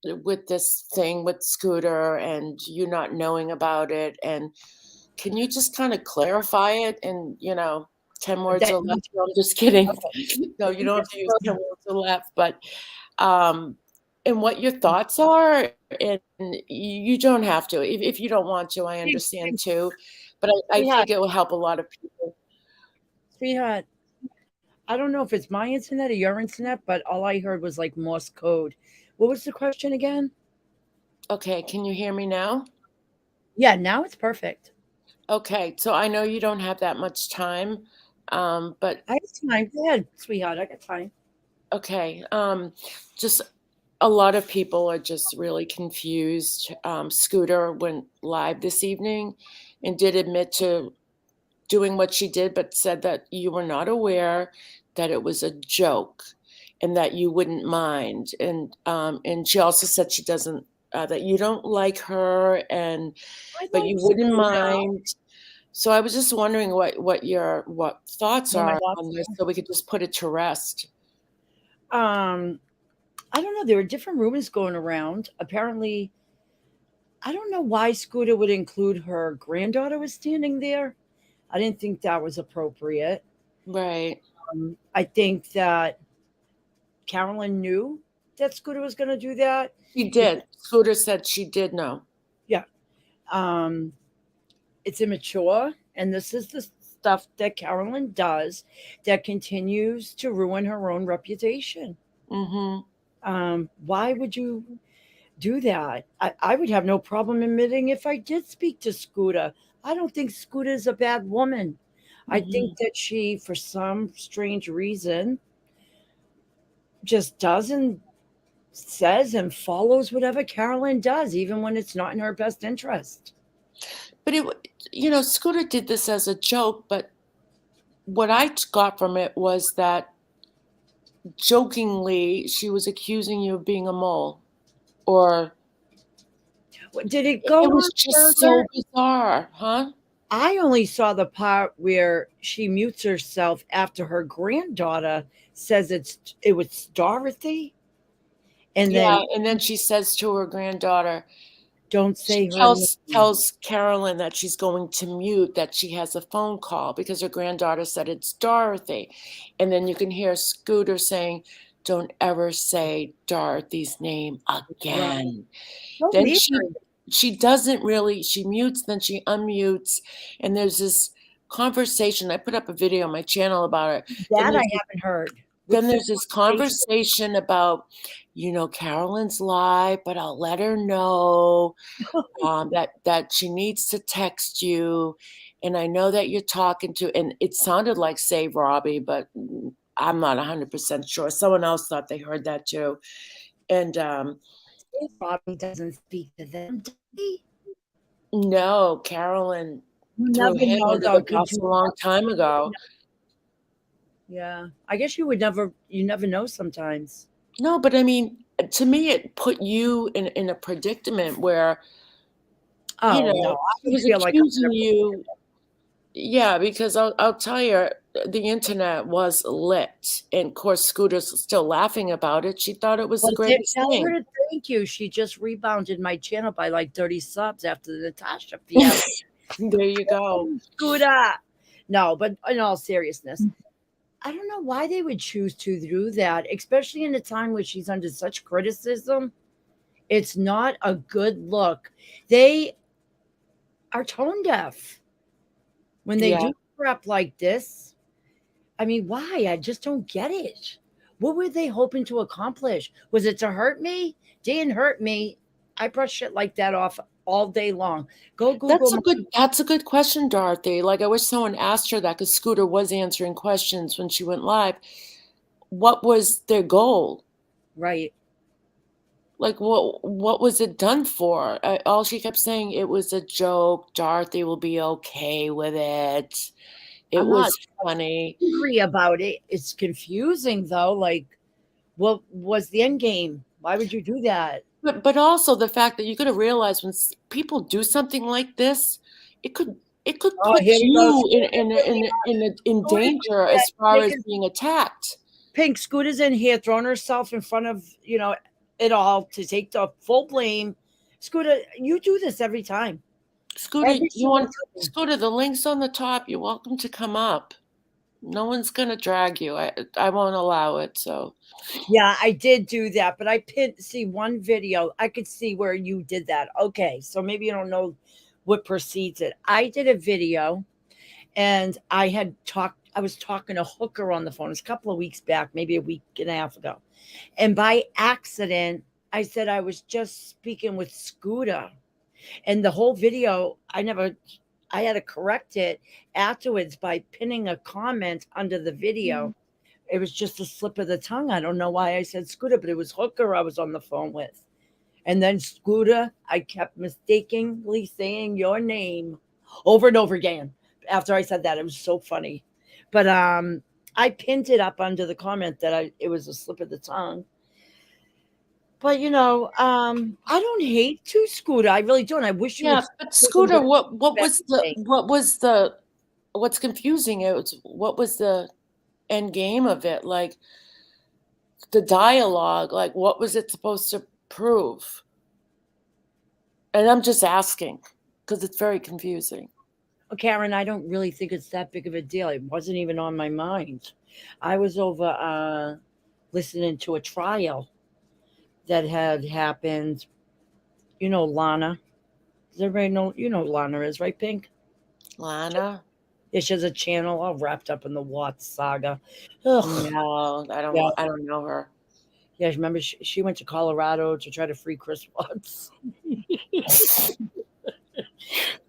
with this thing with Scooter and you not knowing about it. And can you just kind of clarify it in, 10 words or less? No, I'm just kidding. No, you don't have to use 10 words or less, but and what your thoughts are. And you don't have to. If you don't want to, I understand too. But I think it will help a lot of people. Sweetheart, I don't know if it's my internet or your internet, but all I heard was like Morse code. What was the question again? Okay, can you hear me now? Yeah, now it's perfect. Okay, so I know you don't have that much time, but I have time. Go ahead, sweetheart. I got time. okay, just a lot of people are just really confused. Scooter went live this evening and did admit to doing what she did, but said that you were not aware that it was a joke and that you wouldn't mind. And she also said she doesn't that you don't like her but you wouldn't mind. So I was just wondering what your thoughts What my are thoughts on this so we could just put it to rest. I don't know. There are different rumors going around. Apparently, I don't know why Scooter would include her granddaughter was standing there. I didn't think that was appropriate. Right. I think that Carolyn knew that Scooter was going to do that. She did. Scooter said she did know. Yeah. It's immature, and this is stuff that Carolyn does that continues to ruin her own reputation. Why would you do that? I would have no problem admitting if I did speak to Scooter. I don't think Scooter is a bad woman. I think that she, for some strange reason, just doesn't says and follows whatever Carolyn does, even when it's not in her best interest. But Scooter did this as a joke, but what I got from it was that jokingly she was accusing you of being a mole, or Did it go it was on just further? so bizarre, huh? I only saw the part where she mutes herself after her granddaughter says it was Dorothy, and Yeah, then and then she says to her granddaughter, don't she say her tells name. Carolyn that she's going to mute, that she has a phone call because her granddaughter said it's Dorothy. And then you can hear Scooter saying, "Don't ever say Dorothy's name Right. again." So Then weird. she doesn't really, she mutes, then she unmutes, and there's this conversation. I put up a video on my channel about it. That I haven't heard. Then What's there's the this conversation about, Carolyn's live, but I'll let her know that she needs to text you. And I know that you're talking to, and it sounded like Save Robbie, but I'm not 100% sure. Someone else thought they heard that too. And Robbie doesn't speak to them, does he? no, Carolyn You threw never him know, under though, the 'cause bus you a long time ago. Yeah. I guess you never know sometimes. No, but I mean, to me, it put you in a predicament where, Oh, no, I he would was feel like I'm accusing you. Yeah, because I'll tell you, the internet was lit, and of course, Scooter's still laughing about it. She thought it was the Well, greatest tell her thing. to thank you. She just rebounded my channel by like 30 subs after the Natasha fiasco. There you go. Scooter. No, but in all seriousness, I don't know why they would choose to do that, especially in a time where she's under such criticism. It's not a good look. They are tone deaf when they Yeah. do crap like this. I mean, why? I just don't get it. What were they hoping to accomplish? Was it to hurt me? Didn't hurt me. I brush shit like that off all day long. Go Google That's a good question, Dorothy. Like, I wish someone asked her that, because Scooter was answering questions when she went live. What was their goal? right. Like, what was it done for? All she kept saying, it was a joke. Dorothy will be okay with it. It I'm not was funny. angry about it. It's confusing though. Like, what was the end game? Why would you do that? But also the fact that you got to realize when people do something like this, it could Oh, put here we go. you in danger as far as being attacked. Pink Scooter's in here throwing herself in front of, it all to take the full blame. Scooter, you do this every time. Scooter, Every single time. Scooter, the link's on the top. You're welcome to come up. No one's gonna drag you. I won't allow it. So Yeah, I did do that, but I see one video. I could see where you did that. Okay, so maybe you don't know what precedes it. I did a video, and I was talking to Hooker on the phone. It was a couple of weeks back, maybe a week and a half ago. And by accident, I said I was just speaking with Scooter. And the whole video, I had to correct it afterwards by pinning a comment under the video. It was just a slip of the tongue. I don't know why I said Scooter, but it was Hooker I was on the phone with. And then Scooter, I kept mistakenly saying your name over and over again. After I said that, it was so funny. But I pinned it up under the comment that it was a slip of the tongue. But I don't hate to Scooter. I really don't. I wish you would. yeah, but Scooter, what's confusing? What was the end game of it? Like, the dialogue, like, what was it supposed to prove? And I'm just asking because it's very confusing. Well, Karen, I don't really think it's that big of a deal. It wasn't even on my mind. I was over listening to a trial that had happened. You know Lana. Does everybody know? You know who Lana is, right, Pink? Lana? Yeah, she has a channel all wrapped up in the Watts saga. Ugh. No, Yeah. I don't know her. Yeah, remember she went to Colorado to try to free Chris Watts.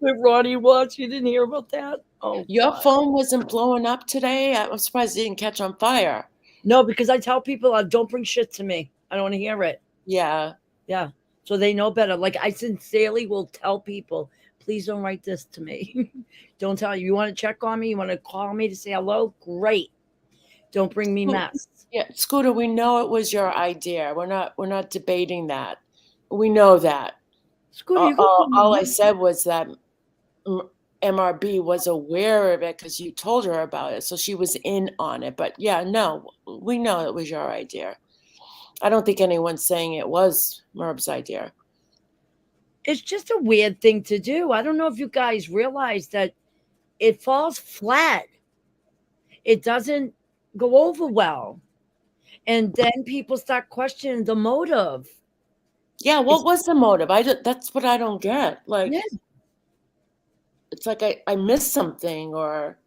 With Ronnie Watts, you didn't hear about that? Oh, Your God. phone wasn't blowing up today? I'm surprised it didn't catch on fire. No, because I tell people, don't bring shit to me. I don't want to hear it. Yeah. Yeah. So they know better. Like, I sincerely will tell people, please don't write this to me. Don't tell you want to check on me. You want to call me to say hello? Great. Don't bring me mess. Yeah, Scooter, we know it was your idea. We're not debating that. We know that. Scooter, you go. All I said was that MRB was aware of it because you told her about it, so she was in on it. But yeah, no, we know it was your idea. I don't think anyone's saying it was Merb's idea. It's just a weird thing to do. I don't know if you guys realize that it falls flat. It doesn't go over well. And then people start questioning the motive. Yeah, what was the motive? That's what I don't get. Like, Yeah. it's like I missed something, or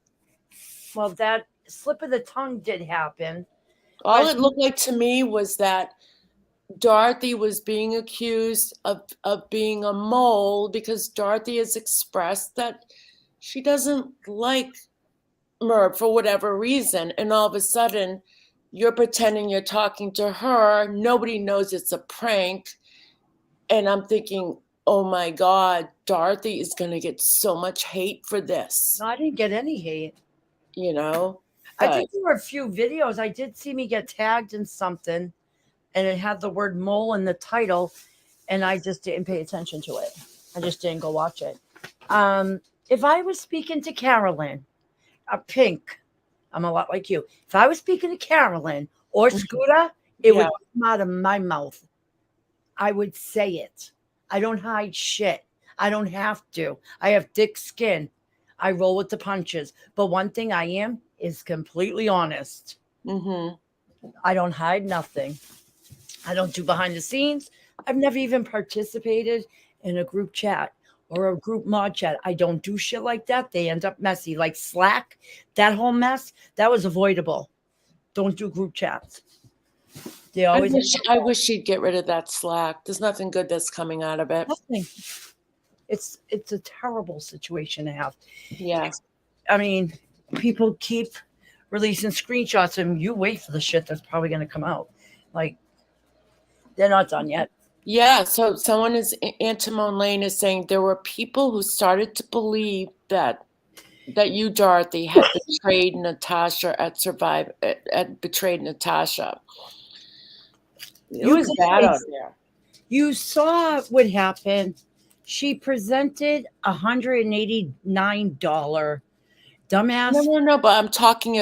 Well, that slip of the tongue did happen. all But- it looked like to me was that Dorothy was being accused of being a mole because Dorothy has expressed that she doesn't like Merv for whatever reason. And all of a sudden, you're pretending you're talking to her. Nobody knows it's a prank. And I'm thinking, oh my God, Dorothy is going to get so much hate for this, No, I didn't get any hate. you know? I But think there were a few videos. I did see me get tagged in something, and it had the word mole in the title, and I just didn't pay attention to it. I just didn't go watch it. If I was speaking to Carolyn, Pink, I'm a lot like you. If I was speaking to Carolyn or Scooter, it would Yeah. come out of my mouth. I would say it. I don't hide shit. I don't have to. I have thick skin. I roll with the punches. But one thing I am is completely honest. mhm. I don't hide nothing. I don't do behind the scenes. I've never even participated in a group chat or a group mod chat. I don't do shit like that. They end up messy. Like Slack, that whole mess, that was avoidable. Don't do group chats. They always I wish she'd get rid of that Slack. There's nothing good that's coming out of it. nothing. It's a terrible situation to have. Yeah. I mean, people keep releasing screenshots and you wait for the shit that's probably going to come out. Like, they're not done yet. Yeah. So someone Antimone Lane is saying there were people who started to believe that you, Dorothy, had betrayed Natasha betrayed Natasha. It was bad out there. You saw what happened. She presented $189 dumbass. No. But I'm talking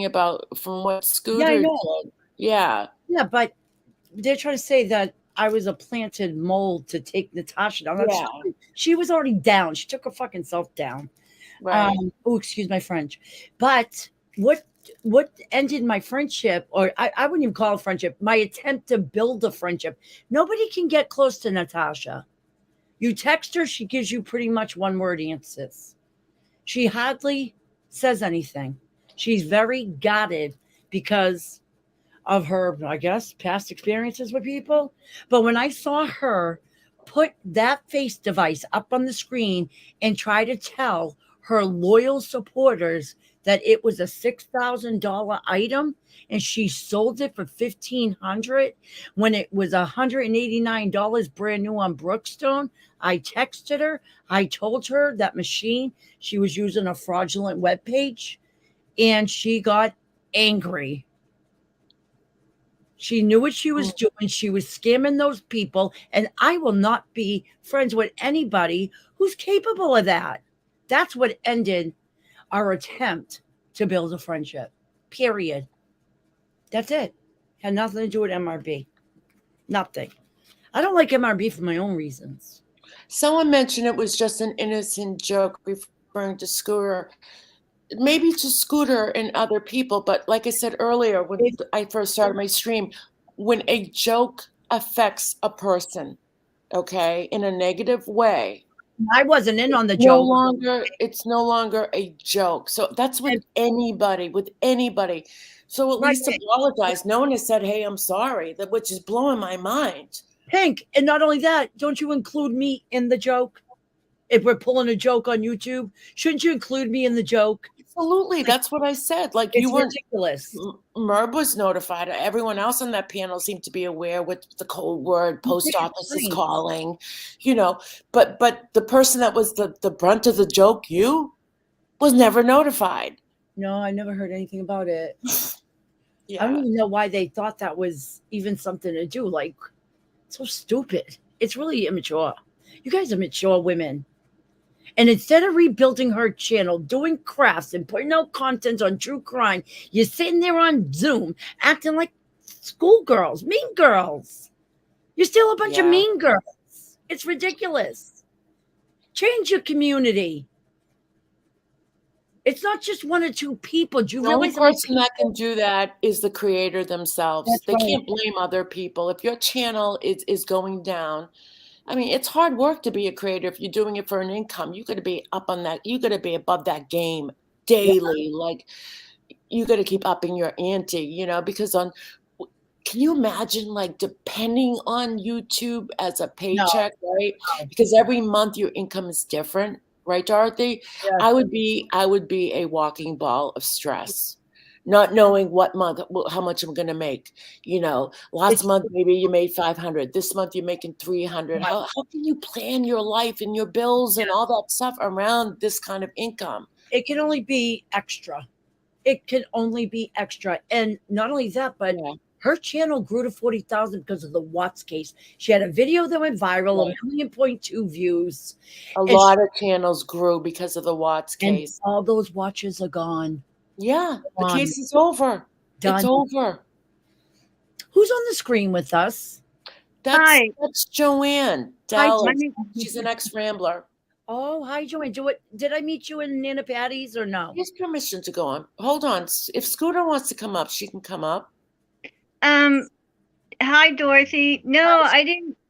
about from what Scooter Yeah, I know. did. Yeah. Yeah, but they're trying to say that I was a planted mold to take Natasha down. That's Yeah. true. She was already down. She took her fucking self down. Right. Oh, excuse my French. But what ended my friendship, or I wouldn't even call it friendship, my attempt to build a friendship. Nobody can get close to Natasha. You text her, she gives you pretty much one word answers. She hardly says anything. She's very guarded because of her, I guess, past experiences with people. But when I saw her put that face device up on the screen and try to tell her loyal supporters that it was a $6,000 item and she sold it for $1,500 when it was $189 brand new on Brookstone, I texted her. I told her that machine, she was using a fraudulent webpage, and she got angry. She knew what she was doing. She was scamming those people, and I will not be friends with anybody who's capable of that. That's what ended our attempt to build a friendship. Period. That's it. Had nothing to do with MRB. Nothing. I don't like MRB for my own reasons. Someone mentioned it was just an innocent joke referring to Scooter. Maybe to Scooter and other people, but like I said earlier, when I first started my stream, when a joke affects a person, okay, in a negative way, I wasn't in on the No joke. longer, it's no longer a joke. So that's with And anybody, with anybody. So at right, least apologize. No one has said, "Hey, I'm sorry," that which is blowing my mind. Pink, and not only that, don't you include me in the joke? If we're pulling a joke on YouTube, shouldn't you include me in the joke? Absolutely, Like, that's what I said. Like you it's weren't. ridiculous. Merb was notified. Everyone else on that panel seemed to be aware with the code word You post did it office is right. calling, you know. But the person that was the brunt of the joke, you, was never notified. No, I never heard anything about it. I don't Yeah. even know why they thought that was even something to do. Like, so stupid. It's really immature. You guys are mature women. And instead of rebuilding her channel, doing crafts and putting out content on true crime, you're sitting there on Zoom acting like schoolgirls, mean girls. You're still a bunch of Yeah. mean girls. It's ridiculous. Change your community. It's not just one or two people. Do you The only realize how many person that can do that is the creator themselves. That's They right. can't blame other people. If your channel is going down, I mean, it's hard work to be a creator. If you're doing it for an income, you got to be up on that. You got to be above that game Yeah. daily. Like you got to keep upping your ante, because can you imagine like depending on YouTube as a No. paycheck, right? No. Because every month your income is different, right, Dorothy? Yeah. I would be a walking ball of stress, not knowing what month, how much I'm going to make. Last It's month maybe you made 500. This month you're making 300. right. How can you plan your life and your bills and all that stuff around this kind of income? It can only be extra. It can only be extra. And not only that, but Yeah. her channel grew to 40,000 because of the Watts case. She had a video that went viral, Right. 1.2 million views. A And lot of channels grew because of the Watts and case. all those watches are gone. Yeah, the Gone. case is over. It's Done. over. Who's on the screen with us? Hi. That's Joanne Hi, Dallas. My name, She's an ex-Rambler. Oh, hi, Joanne. Did I meet you in Nana Patty's or no? She has permission to go on. Hold on. If Scooter wants to come up, she can come up. hi Dorothy. No, I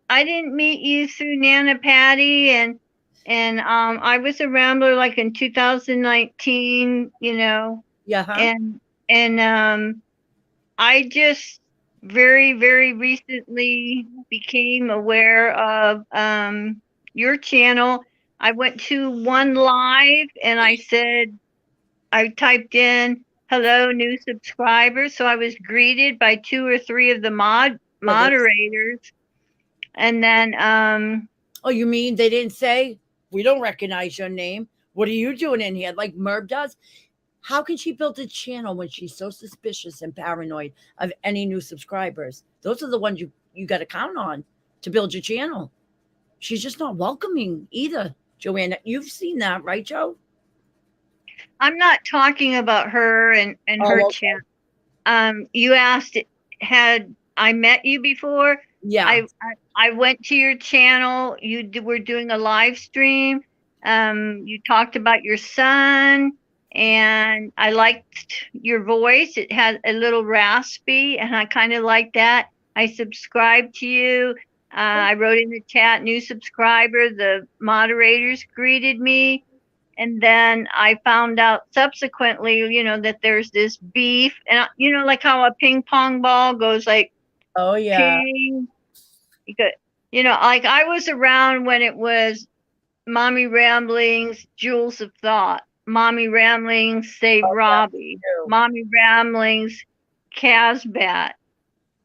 didn't meet you through Nana Patty and I was a Rambler like in 2019, Yeah, huh? and I just very, very recently became aware of your channel. I went to one live and I typed in hello new subscribers. So I was greeted by 2 or 3 of the moderators. And then Oh, you mean they didn't say, we don't recognize your name? What are you doing in here? Like Merb does? How can she build a channel when she's so suspicious and paranoid of any new subscribers? Those are the ones you got to count on to build your channel. She's just not welcoming either, Joanna. You've seen that, right, Joe? I'm not talking about her and her Oh, okay. channel. You asked, had I met you before? Yeah. I went to your channel. Were doing a live stream. You talked about your son, and I liked your voice. It had a little raspy, and I kind of liked that. I subscribed to you. I wrote in the chat, new subscriber. The moderators greeted me. And then I found out subsequently, that there's this beef, and like how a ping pong ball goes like Oh, yeah. ping. Like I was around when it was Mommy Ramblings, Jewels of Thought, Mommy Ramblings, Save Robbie, True. Mommy Ramblings, Casbat.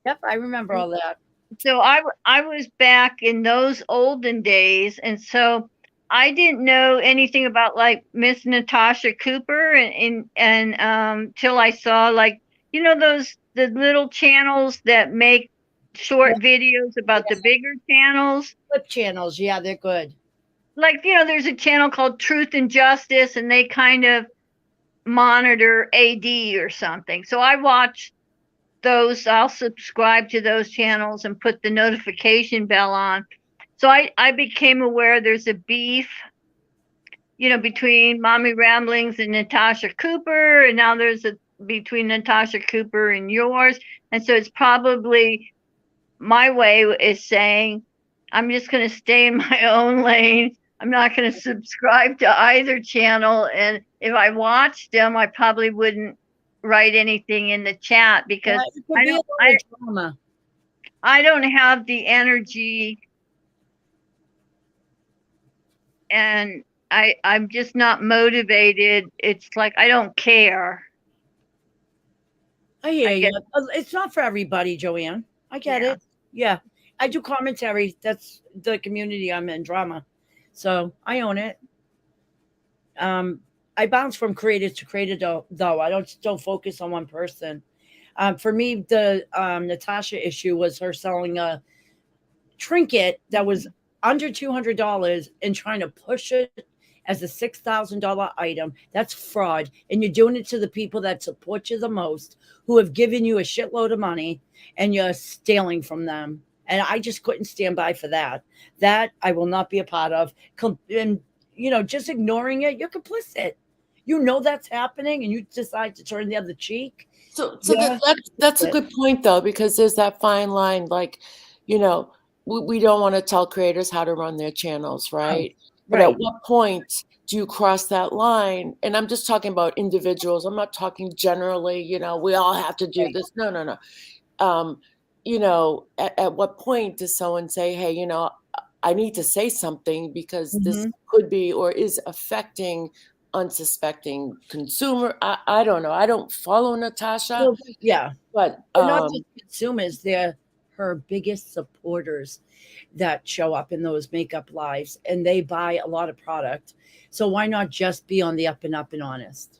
Yep, I remember all that. So I was back in those olden days, and so I didn't know anything about like Miss Natasha Cooper and till I saw like the little channels that make short videos about the bigger channels. Flip channels, yeah, they're good. Like there's a channel called Truth and Justice, and they kind of monitor AD or something. So I watched those. I'll subscribe to those channels and put the notification bell on. So I became aware there's a beef, between Mommy Ramblings and Natasha Cooper, and now there's a between Natasha Cooper and yours. And so it's probably my way is saying, I'm just going to stay in my own lane. I'm not going to subscribe to either channel. And if I watched them, I probably wouldn't write anything in the chat because it could be a lot of drama. I don't have the energy, and I'm just not motivated. It's like I don't care. I hear you. It's not for everybody, Joanne. I get it. Yeah. I do commentary. That's the community I'm in, drama. So I own it. I bounce from creator to creator though. I don't focus on one person. For me, the Natasha issue was her selling a trinket that was under $200 and trying to push it as a $6,000 item. That's fraud. And you're doing it to the people that support you the most, who have given you a shitload of money, and you're stealing from them. And I just couldn't stand by for that. That I will not be a part of. And, just ignoring it, you're complicit. You know that's happening, and you decide to turn the other cheek. So that's a good point, though, because there's that fine line. Like, we don't want to tell creators how to run their channels, right? But at what point do you cross that line? And I'm just talking about individuals. I'm not talking generally, we all have to do this. No. At what point does someone say, hey, I need to say something because this could be or is affecting unsuspecting consumer. I don't know. I don't follow Natasha. Well, yeah. But they're not just consumers, they're her biggest supporters that show up in those makeup lives, and they buy a lot of product. So why not just be on the up and honest?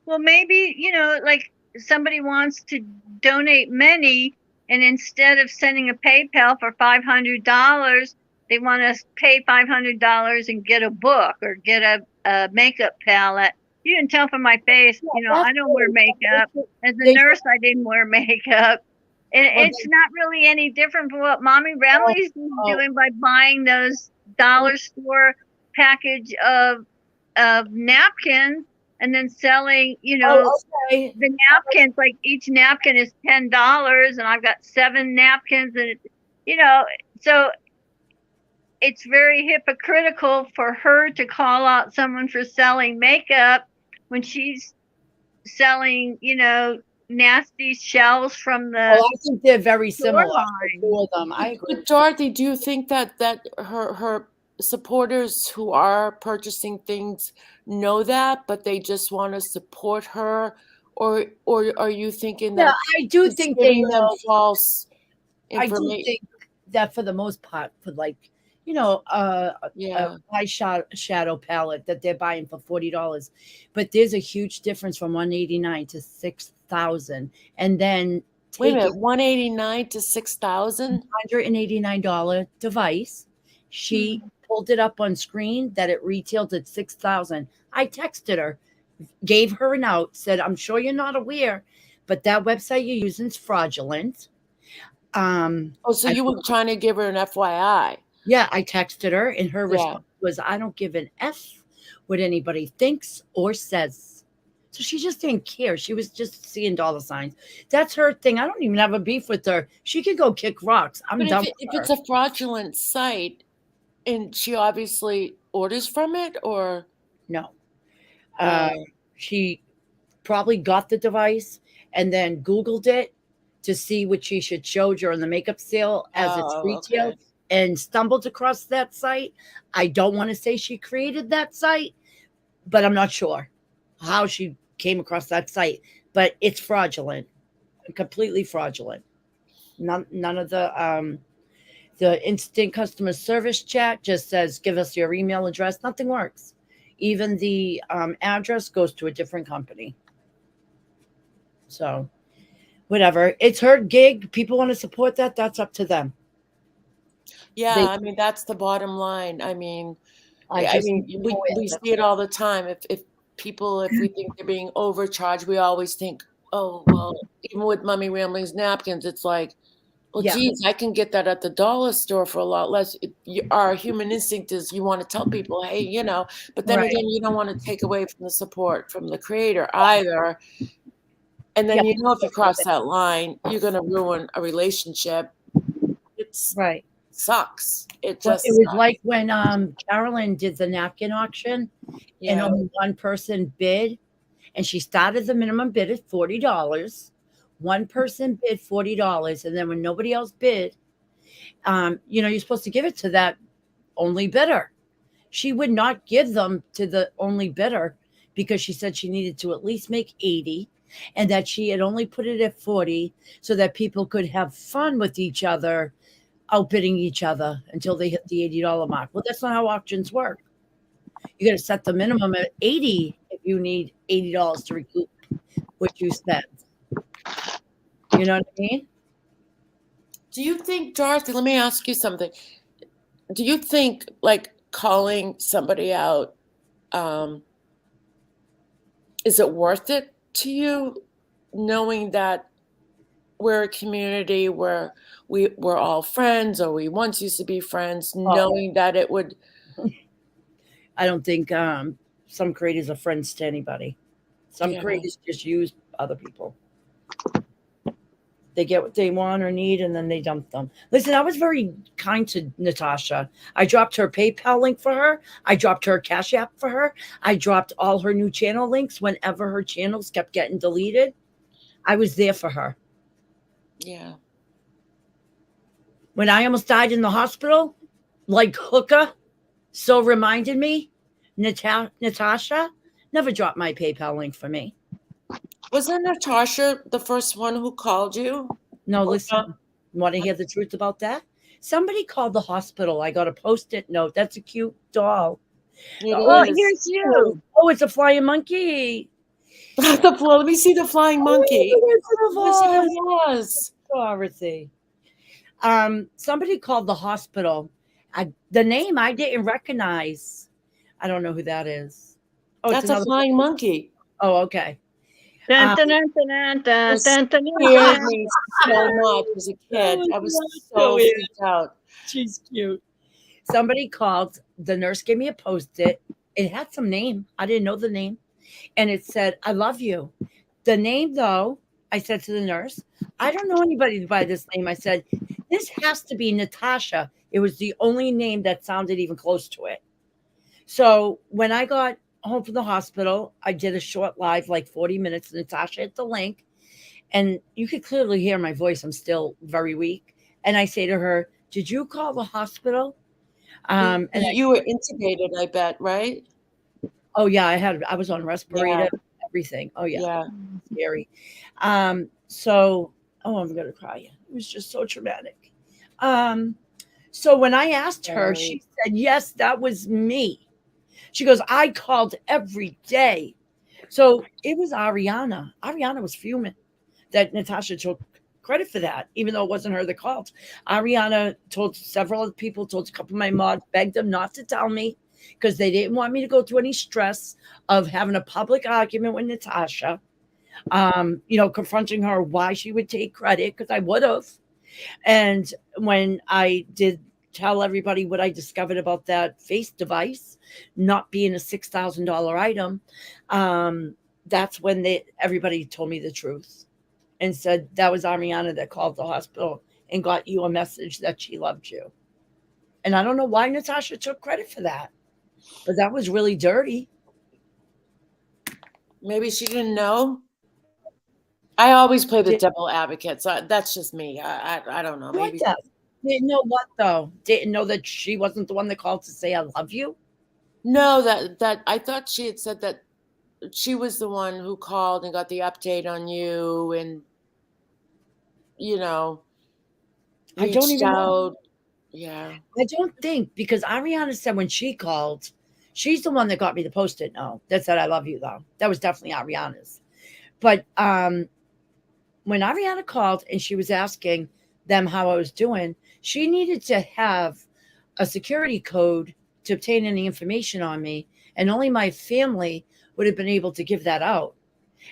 Well, maybe, like somebody wants to donate money, and instead of sending a PayPal for $500, they want to pay $500 and get a book or get a makeup palette. You can tell from my face, I don't wear makeup. As a nurse, I didn't wear makeup. And it's not really any different from what Mommy Ramley's doing by buying those dollar store package of napkins and then selling, the napkins. Like each napkin is $10, and I've got 7 napkins, and so it's very hypocritical for her to call out someone for selling makeup when she's selling, nasty shells from the. I think they're very similar. For them, I agree. But Dorothy, do you think that her supporters who are purchasing things know that, but they just want to support her, or are you thinking that? I do think they know false information. I do think that for the most part, for like a eyeshadow palette that they're buying for $40, but there's a huge difference from $189 to $6,000, and then wait a minute, $189 to $6,000, $189 device. She pulled it up on screen that it retailed at $6,000. I texted her, gave her an out, said, I'm sure you're not aware, but that website you're using is fraudulent. So you were trying to give her an FYI. Yeah, I texted her, and her response was, I don't give an F what anybody thinks or says. So she just didn't care. She was just seeing dollar signs. That's her thing. I don't even have a beef with her. She could go kick rocks. I'm done with her. If it's a fraudulent site, and she obviously orders from it, or? No. She probably got the device and then Googled it to see what she should show during the makeup sale as it's retail. Okay. And stumbled across that site. I don't want to say she created that site, but I'm not sure how she came across that site. But it's fraudulent, completely fraudulent. None of the instant customer service chat just says, give us your email address. Nothing works. Even the address goes to a different company. So whatever. It's her gig. People want to support that. That's up to them. Yeah, I mean, that's the bottom line. I mean, we see it all the time. If we think they're being overcharged, we always think, oh, well, even with Mommy Rambling's napkins, it's like, well, geez, I can get that at the dollar store for a lot less. Our human instinct is you want to tell people, hey, but then again, you don't want to take away from the support from the creator either. And then, if you cross that line, you're going to ruin a relationship. It's right. sucks. It Well, just it was sucks. like when Carolyn did the napkin auction and Yeah. only one person bid, and she started the minimum bid at $40. One person bid $40, and then when nobody else bid, you're supposed to give it to that only bidder. She would not give them to the only bidder because she said she needed to at least make 80 and that she had only put it at 40 so that people could have fun with each other, outbidding each other until they hit the $80 mark. Well, that's not how auctions work. You got to set the minimum at 80 if you need $80 to recoup what you spent. You know what I mean? Do you think, Dorothy, let me ask you something. Do you think like calling somebody out, is it worth it to you, knowing that we're a community where we're all friends, or we once used to be friends, knowing that it would? I don't think some creators are friends to anybody. Some creators just use other people. They get what they want or need, and then they dump them. Listen, I was very kind to Natasha. I dropped her PayPal link for her. I dropped her Cash App for her. I dropped all her new channel links whenever her channels kept getting deleted. I was there for her. Yeah. When I almost died in the hospital, like Hooker so reminded me, Natasha never dropped my PayPal link for me. Wasn't Natasha the first one who called you? No, listen. Want to hear the truth about that? Somebody called the hospital. I got a Post-it note. That's a cute doll. Oh, here's you. Oh, it's a flying monkey. Let me see the flying monkey. Oh, it was. Dorothy. Somebody called the hospital. The name I didn't recognize. I don't know who that is. Oh, that's a flying monkey. Oh, okay. It scared me so much as a kid. I was so freaked out. She's cute. Somebody called. The nurse gave me a Post-it. It had some name. I didn't know the name. And it said, I love you. The name, though, I said to the nurse, I don't know anybody by this name. I said, this has to be Natasha. It was the only name that sounded even close to it. So when I got home from the hospital, I did a short live, like 40 minutes. Natasha hit the link, and you could clearly hear my voice. I'm still very weak. And I say to her, did you call the hospital? And you were intubated, I bet, right? Oh yeah, I was on respirator, everything. Oh yeah. Scary. So I'm gonna cry. It was just so traumatic. So when I asked her, she said, yes, that was me. She goes, I called every day. So it was Ariana. Ariana was fuming that Natasha took credit for that, even though it wasn't her that called. Ariana told several other people, told a couple of my mods, begged them not to tell me because they didn't want me to go through any stress of having a public argument with Natasha, confronting her why she would take credit, because I would have. And when I did tell everybody what I discovered about that face device not being a $6,000 item, that's when everybody told me the truth and said that was Ariana that called the hospital and got you a message that she loved you. And I don't know why Natasha took credit for that, but that was really dirty. Maybe she didn't know. I always play the devil advocate, so that's just me. I don't know. Maybe didn't know what though. Didn't know that she wasn't the one that called to say I love you. No, that I thought she had said that she was the one who called and got the update on you, and I don't even know. Yeah, I don't think, because Ariana said when she called, she's the one that got me the Post-it note that said I love you, though. That was definitely Ariana's. But when Ariana called and she was asking them how I was doing, she needed to have a security code to obtain any information on me, and only my family would have been able to give that out.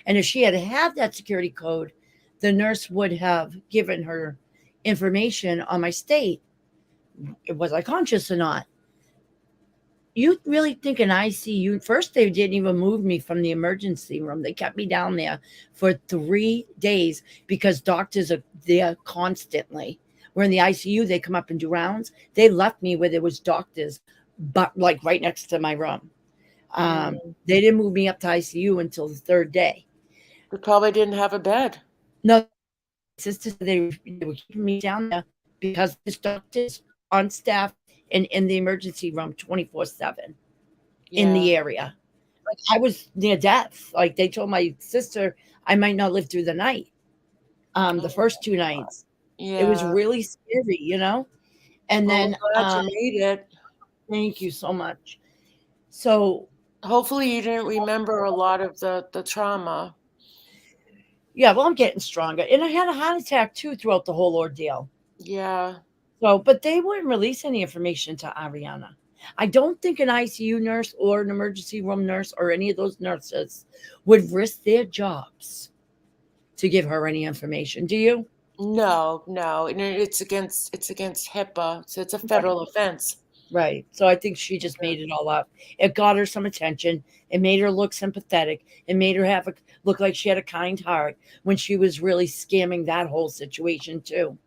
And if she had had that security code, the nurse would have given her information on my state. Was I conscious or not? You really think an ICU? First, they didn't even move me from the emergency room. They kept me down there for 3 days because doctors are there constantly we're in the ICU. They come up and do rounds. They left me where there was doctors, but like right next to my room. They didn't move me up to ICU until the third day. They probably didn't have a bed. No, sister said they were keeping me down there because there's doctors on staff and in the emergency room 24/7 in the area. Like I was near death. Like they told my sister I might not live through the night. The first 2 nights. It was really scary, you know? And Well, then I'm glad you made it. thank you so much. So hopefully you didn't remember a lot of the trauma. Yeah, well, I'm getting stronger. And I had a heart attack too throughout the whole ordeal. Yeah. So, but they wouldn't release any information to Ariana. I don't think an ICU nurse or an emergency room nurse or any of those nurses would risk their jobs to give her any information. Do you? No, and it's against HIPAA, so it's a federal offense. Right. So I think she just made it all up. It got her some attention. It made her look sympathetic. It made her look like she had a kind heart when she was really scamming that whole situation too.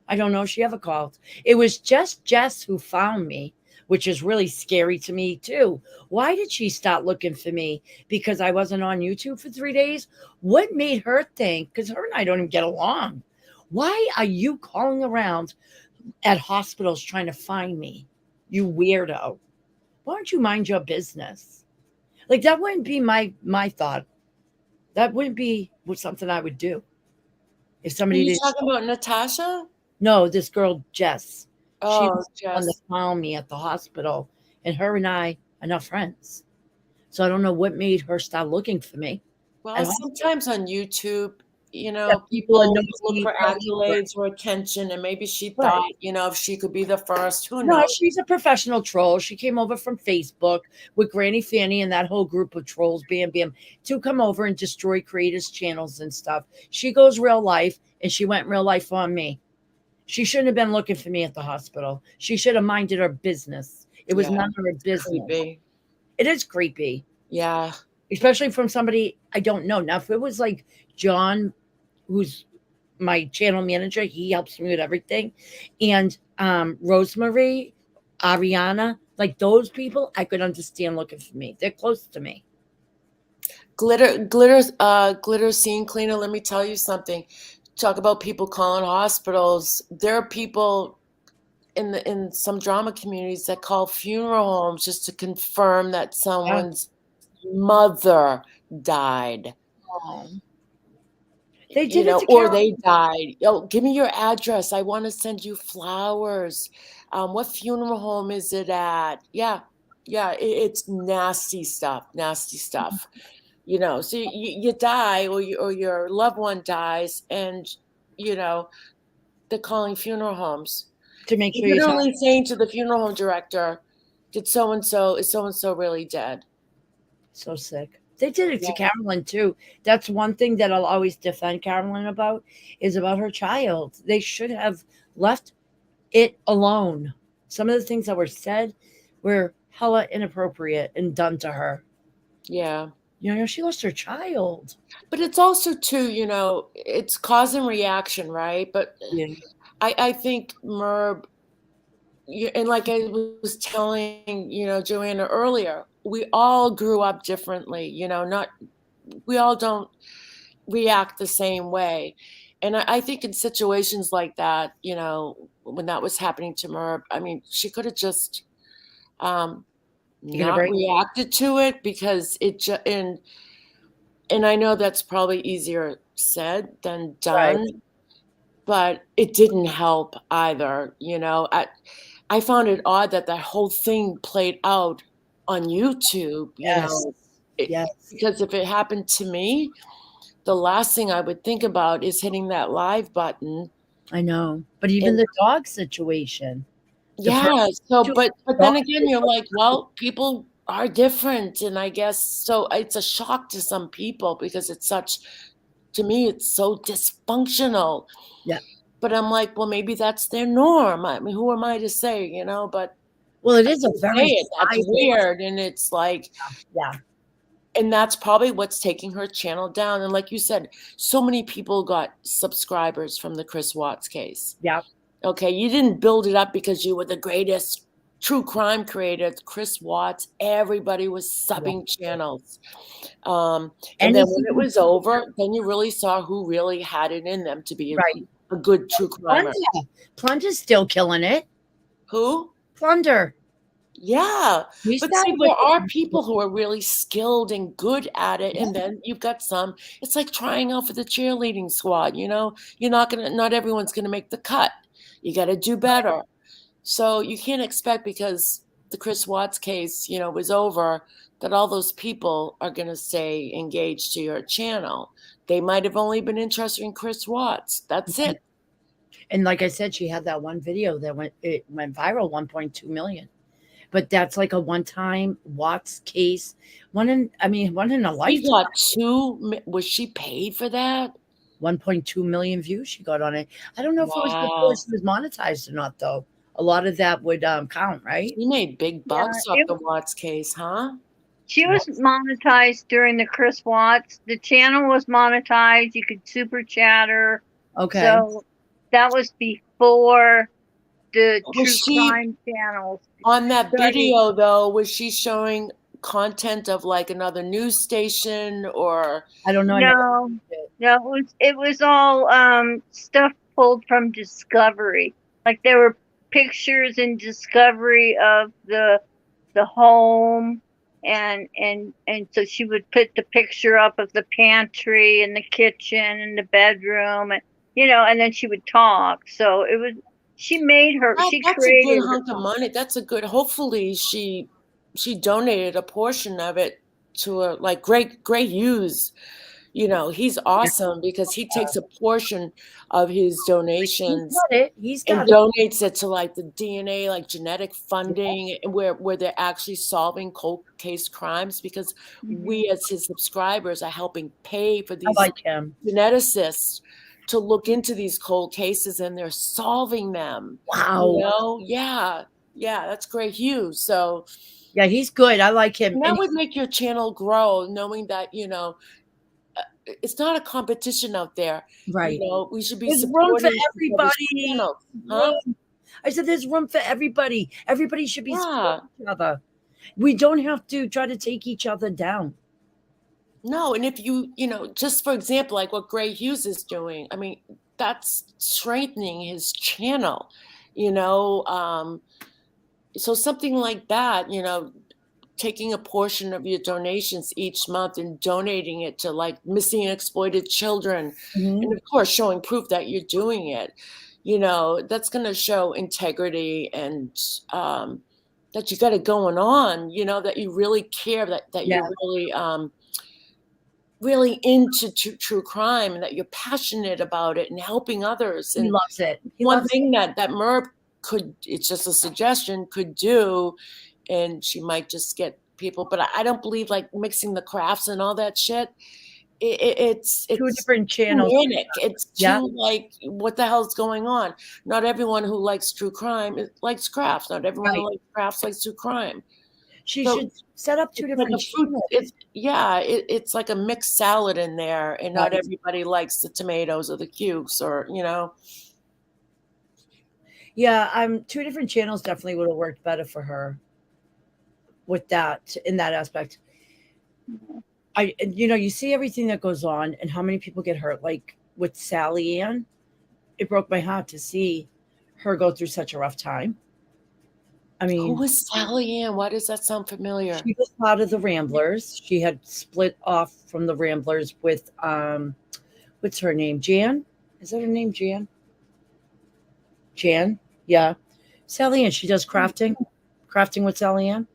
I don't know if she ever called. It was just Jess who found me, which is really scary to me too. Why did she start looking for me? Because I wasn't on YouTube for 3 days? What made her think, because her and I don't even get along, why are you calling around at hospitals trying to find me, you weirdo? Why don't you mind your business? Like that wouldn't be my thought. That wouldn't be something I would do if somebody Are you did. talking about Natasha? No, this girl Jess. She was the one Jess. that found me at the hospital, and her and I are not friends. So I don't know what made her start looking for me. Well, sometimes on YouTube, people are look nosy, for accolades or attention, and maybe she Right. thought, if she could be the first, who No, knows? she's a professional troll. She came over from Facebook with Granny Fanny and that whole group of trolls, Bam Bam, to come over and destroy creators' channels and stuff. She goes real life, and she went real life on me. She shouldn't have been looking for me at the hospital. She should have minded her business. It was none of her business. Creepy. It is creepy. Yeah. Especially from somebody I don't know. Now, if it was like John, who's my channel manager, he helps me with everything, and Rosemary, Ariana, like those people, I could understand looking for me. They're close to me. Glitter scene cleaner. Let me tell you something. Talk about people calling hospitals. There are people in some drama communities that call funeral homes just to confirm that someone's mother died. Oh. They did it to or Carol. they died. Give me your address. I want to send you flowers. What funeral home is it at? Yeah, it's nasty stuff. So you die, or your loved one dies, and they're calling funeral homes To make sure you're you're only saying to the funeral home director, is so and so really dead? so sick. They did it to Carolyn too. That's one thing that I'll always defend Carolyn about, is about her child. They should have left it alone. Some of the things that were said were hella inappropriate and done to her. Yeah. She lost her child. But it's also too, it's cause and reaction, right? But I think MRB, and like I was telling, Joanna earlier, we all grew up differently, we all don't react the same way. And I think in situations like that, when that was happening to MRB, I mean, she could have just not reacted to it, because and I know that's probably easier said than done, but it didn't help either. I found it odd that whole thing played out on YouTube, because if it happened to me, the last thing I would think about is hitting that live button. I know, but even the dog situation. Yeah. So, but then again, you're like, well, people are different, and I guess so. It's a shock to some people because to me, it's so dysfunctional. Yeah. But I'm like, well, maybe that's their norm. I mean, who am I to say, but well, it is a very that's weird, and it's like, And that's probably what's taking her channel down. And like you said, so many people got subscribers from the Chris Watts case. Yeah. Okay, you didn't build it up because you were the greatest true crime creator. Chris Watts, everybody was subbing channels. And then when it was over, then you really saw who really had it in them to be a good true crimer. Plunder's still killing it. Who? Plunder. Yeah. He's But not see, with- there are people who are really skilled and good at it. And then you've got some, it's like trying out for the cheerleading squad, you know? Not everyone's gonna make the cut. You gotta do better. So you can't expect, because the Chris Watts case, you know, was over, that all those people are gonna stay engaged to your channel. They might have only been interested in Chris Watts. That's it. And like I said, she had that one video that went viral, 1.2 million. But that's like a one-time Watts case. One in a She lifetime. got was she paid for that? 1.2 million views she got on it. I don't know if it was Wow. before she was monetized or not, though. A lot of that would count, right? She made big bucks Yeah, off it- the Watts case, huh? She was monetized during the Chris Watts. The channel was monetized. You could super chat her. Okay. So that was before the Was true she- crime channels. On that started- video, though, was she showing content of like another news station or? I don't know. No, it was all stuff pulled from Discovery. Like there were pictures in Discovery of the home, and so she would put the picture up of the pantry and the kitchen and the bedroom, and and then she would talk. So it was, she made her, she That's a created good hunk of money. That's a good. Hopefully, she donated a portion of it to a like Greg Hughes. You know, he's awesome because he takes a portion of his donations He's and got it. donates it to like the DNA, like genetic funding, where they're actually solving cold case crimes, because we as his subscribers are helping pay for I these like him. geneticists to look into these cold cases, and they're solving them. Wow. You know? Yeah, that's great, Hugh. So Yeah, he's good. I like him. that And would make your channel grow, knowing that, it's not a competition out there. right. We should be There's room for supporting each other's everybody. channels, huh? I said there's room for everybody. Everybody should be Yeah. supporting each other. We don't have to try to take each other down. No, and if just for example, like what Gray Hughes is doing, I mean, that's strengthening his channel, so something like that, taking a portion of your donations each month and donating it to like missing and exploited children, and of course showing proof that you're doing it, that's going to show integrity and that you got it going on, that you really care, that you're really into true crime, and that you're passionate about it and helping others. He And loves it. one thing that MRB it's just a suggestion, could do, and she might just get people, but I don't believe like mixing the crafts and all that shit. It's two different channels. Manic. It's too like, what the hell's going on? Not everyone who likes true crime likes crafts. Not everyone who likes crafts likes true crime. She should set up two different channels. It's like a mixed salad in there, and not everybody likes the tomatoes or the cukes, or Yeah, two different channels definitely would have worked better for her with that, in that aspect. You see everything that goes on and how many people get hurt. Like with Sally Ann, it broke my heart to see her go through such a rough time. I mean, who was Sally Ann? Why does that sound familiar? She was part of the Ramblers. She had split off from the Ramblers with what's her name? Jan? Is that her name? Jan? Yeah. Sally Ann. She does crafting with Sally Ann.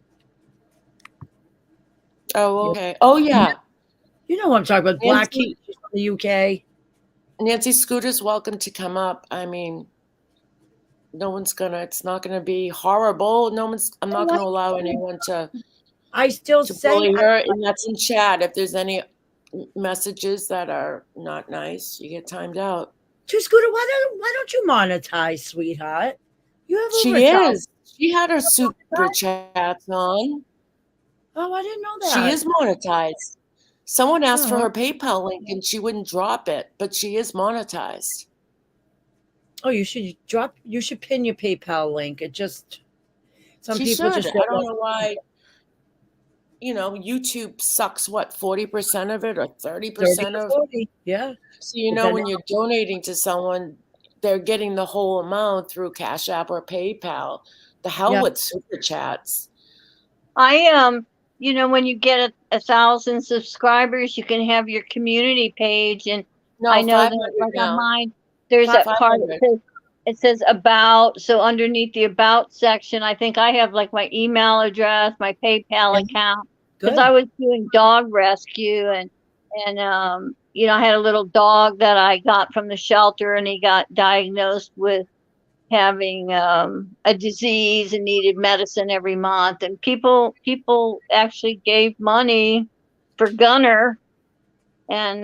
Oh, okay. Oh, yeah. You know what I'm talking about. Black Key from the UK. Nancy Scooter's welcome to come up. I mean, it's not gonna be horrible. I'm not gonna allow anyone to bully her, and that's in chat. If there's any messages that are not nice, you get timed out. Scooter, why don't you monetize, sweetheart? You have She had her super chats on. Oh, I didn't know She that. is monetized. Someone asked for Oh. her PayPal link and she wouldn't drop it, but she is monetized. Oh, you should pin your PayPal link. It just some She people should. just I don't don't know. know why, YouTube sucks what, 40% of it or 30 30% to of. 40. Yeah. So Depending when you're donating to someone, they're getting the whole amount through Cash App or PayPal. The hell Yeah. with super chats. When you get 1,000 subscribers, you can have your community page, and I No, know that, 500 like on now. mine, there's that part that 500. it says about. So underneath the about section, I think I have like my email address, my PayPal Yeah. account, because Good. I was doing dog rescue, and I had a little dog that I got from the shelter, and he got diagnosed with having a disease and needed medicine every month, and people actually gave money for Gunner, and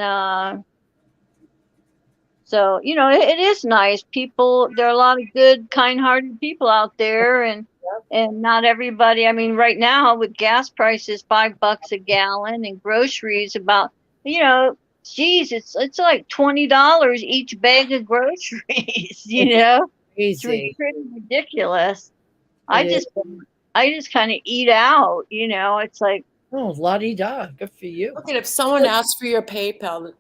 so it is nice. There are a lot of good, kind-hearted people out there, and not everybody. I mean, right now with gas prices $5 a gallon and groceries about, geez, it's like $20 each bag of groceries. It's Crazy. pretty ridiculous. It I is. just I just kind of eat out. It's like, Oh, la-di-da. Good for you. Look at if someone asks for your PayPal,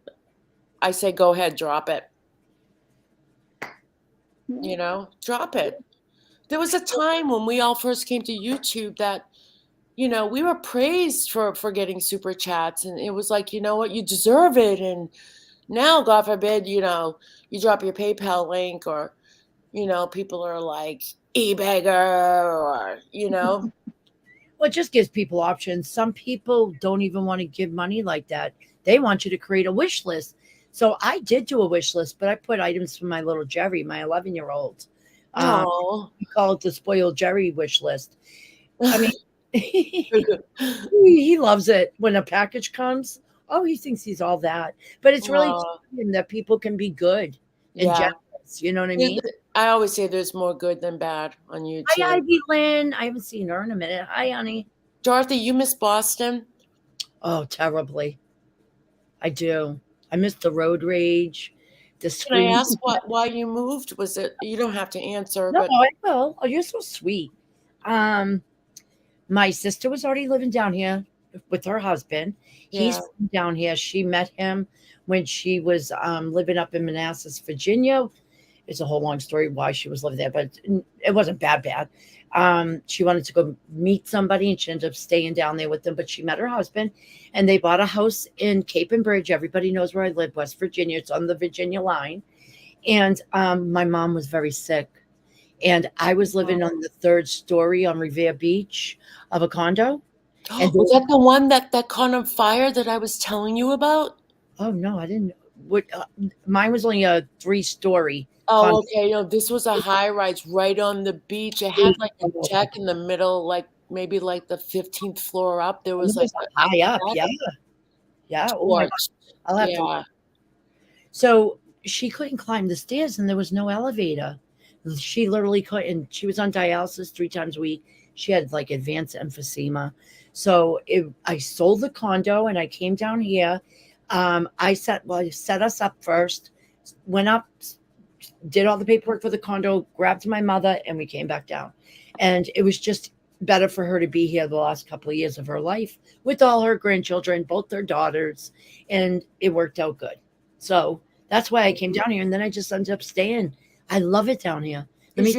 I say go ahead, drop it. Drop it. There was a time when we all first came to YouTube that, we were praised for getting super chats, and it was like, you know what, you deserve it. And now, God forbid, you drop your PayPal link, or, people are like e-beggar, or, Well, it just gives people options. Some people don't even want to give money like that. They want you to create a wish list. So I did do a wish list, but I put items for my little Jerry, my 11-year-old. Oh. We call it the spoiled Jerry wish list. I mean, he loves it when a package comes. Oh, he thinks he's all that. But it's really teaching that people can be good and Yeah. generous. You know what I mean? I always say there's more good than bad on YouTube. Hi, Ivy Lynn. I haven't seen her in a minute. Hi, honey. Dorothy, you miss Boston? Oh, terribly. I do. I miss the road rage, the Can I screaming. ask why you moved? Was it, you don't have to answer, No, but I will. Oh, you're so sweet. My sister was already living down here with her husband. He's yeah. from down here. She met him when she was living up in Manassas, Virginia. It's a whole long story why she was living there, but it wasn't bad. She wanted to go meet somebody, and she ended up staying down there with them. But she met her husband, and they bought a house in Cape and Bridge. Everybody knows where I live, West Virginia. It's on the Virginia line. And my mom was very sick, and I was living on the 3rd story on Revere Beach of a condo. And Was that the one that caught on fire that I was telling you about? Oh no, I didn't. What? Mine was only a 3-story. Oh, okay. No, this was a high rise right on the beach. It had like a deck in the middle, like maybe like the 15th floor up. There was like high up. Yeah. Oh my God. I'll have to. So she couldn't climb the stairs, and there was no elevator. She literally couldn't. She was on dialysis 3 times a week. She had like advanced emphysema. So I sold the condo, and I came down here. I set us up first, went up, did all the paperwork for the condo, grabbed my mother, and we came back down. And it was just better for her to be here the last couple of years of her life with all her grandchildren, both their daughters, and it worked out good. So that's why I came down here, and then I just ended up staying. I love it down here. Is